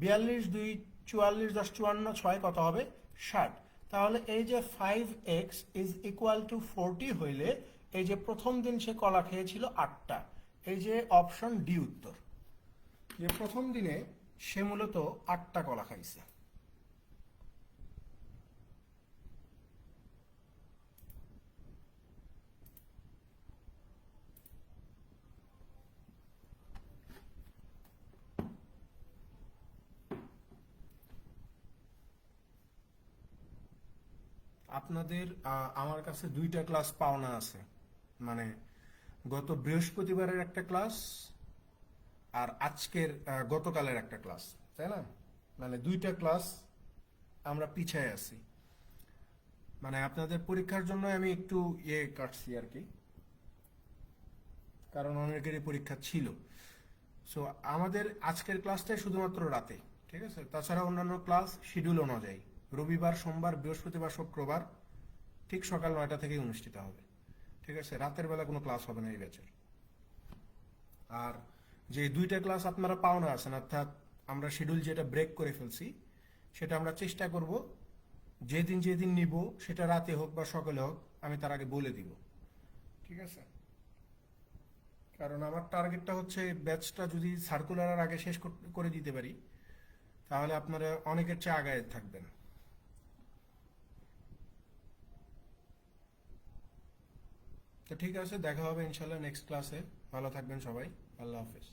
42 2 44 10 54 6 কত হবে? 60। তাহলে এই যে 5x ইজ ইকুয়াল টু 40 হইলে এই যে প্রথম দিন সে কলা খেয়েছিল 8টা। এই যে অপশন ডি উত্তর, যে প্রথম দিনে সে মূলত 8টা কলা খাইছে। আপনাদের আমার কাছে 2টা ক্লাস পাওনা আছে, মানে গত বৃহস্পতিবারের একটা ক্লাস আর আজকের গতকালের একটা ক্লাস, তাই না? মানে 2টা ক্লাস আমরা পিছায় আছি। মানে আপনাদের পরীক্ষার জন্য আমি একটু কাটছি আর কি, কারণ অনেকেরই পরীক্ষা ছিল। সো আমাদের আজকের ক্লাসটাই শুধুমাত্র রাতে, ঠিক আছে? তাছাড়া অন্যান্য ক্লাস শিডিউল অনুযায়ী রবিবার সোমবার বৃহস্পতিবার শুক্রবার ঠিক সকাল 9টা থেকেই অনুষ্ঠিত হবে, ঠিক আছে? রাতের বেলা কোনো ক্লাস হবে না এই ব্যাচের। আর যে 2টা ক্লাস আপনারা পাও না আছেন, অর্থাৎ আমরা শিডিউল যেটা ব্রেক করে ফেলছি, সেটা আমরা চেষ্টা করব যেদিন যেদিন নিব সেটা রাতে হোক বা সকালে হোক আমি তার আগে বলে দিব, ঠিক আছে? কারণ আমার টার্গেটটা হচ্ছে ব্যাচটা যদি সার্কুলারের আগে শেষ করে দিতে পারি, তাহলে আপনারা অনেকের চেয়ে আগায় থাকবেন। তো ঠিক আছে, দেখা হবে ইনশাল্লাহ নেক্সট ক্লাসে। ভালো থাকবেন সবাই। আল্লাহ হাফেজ।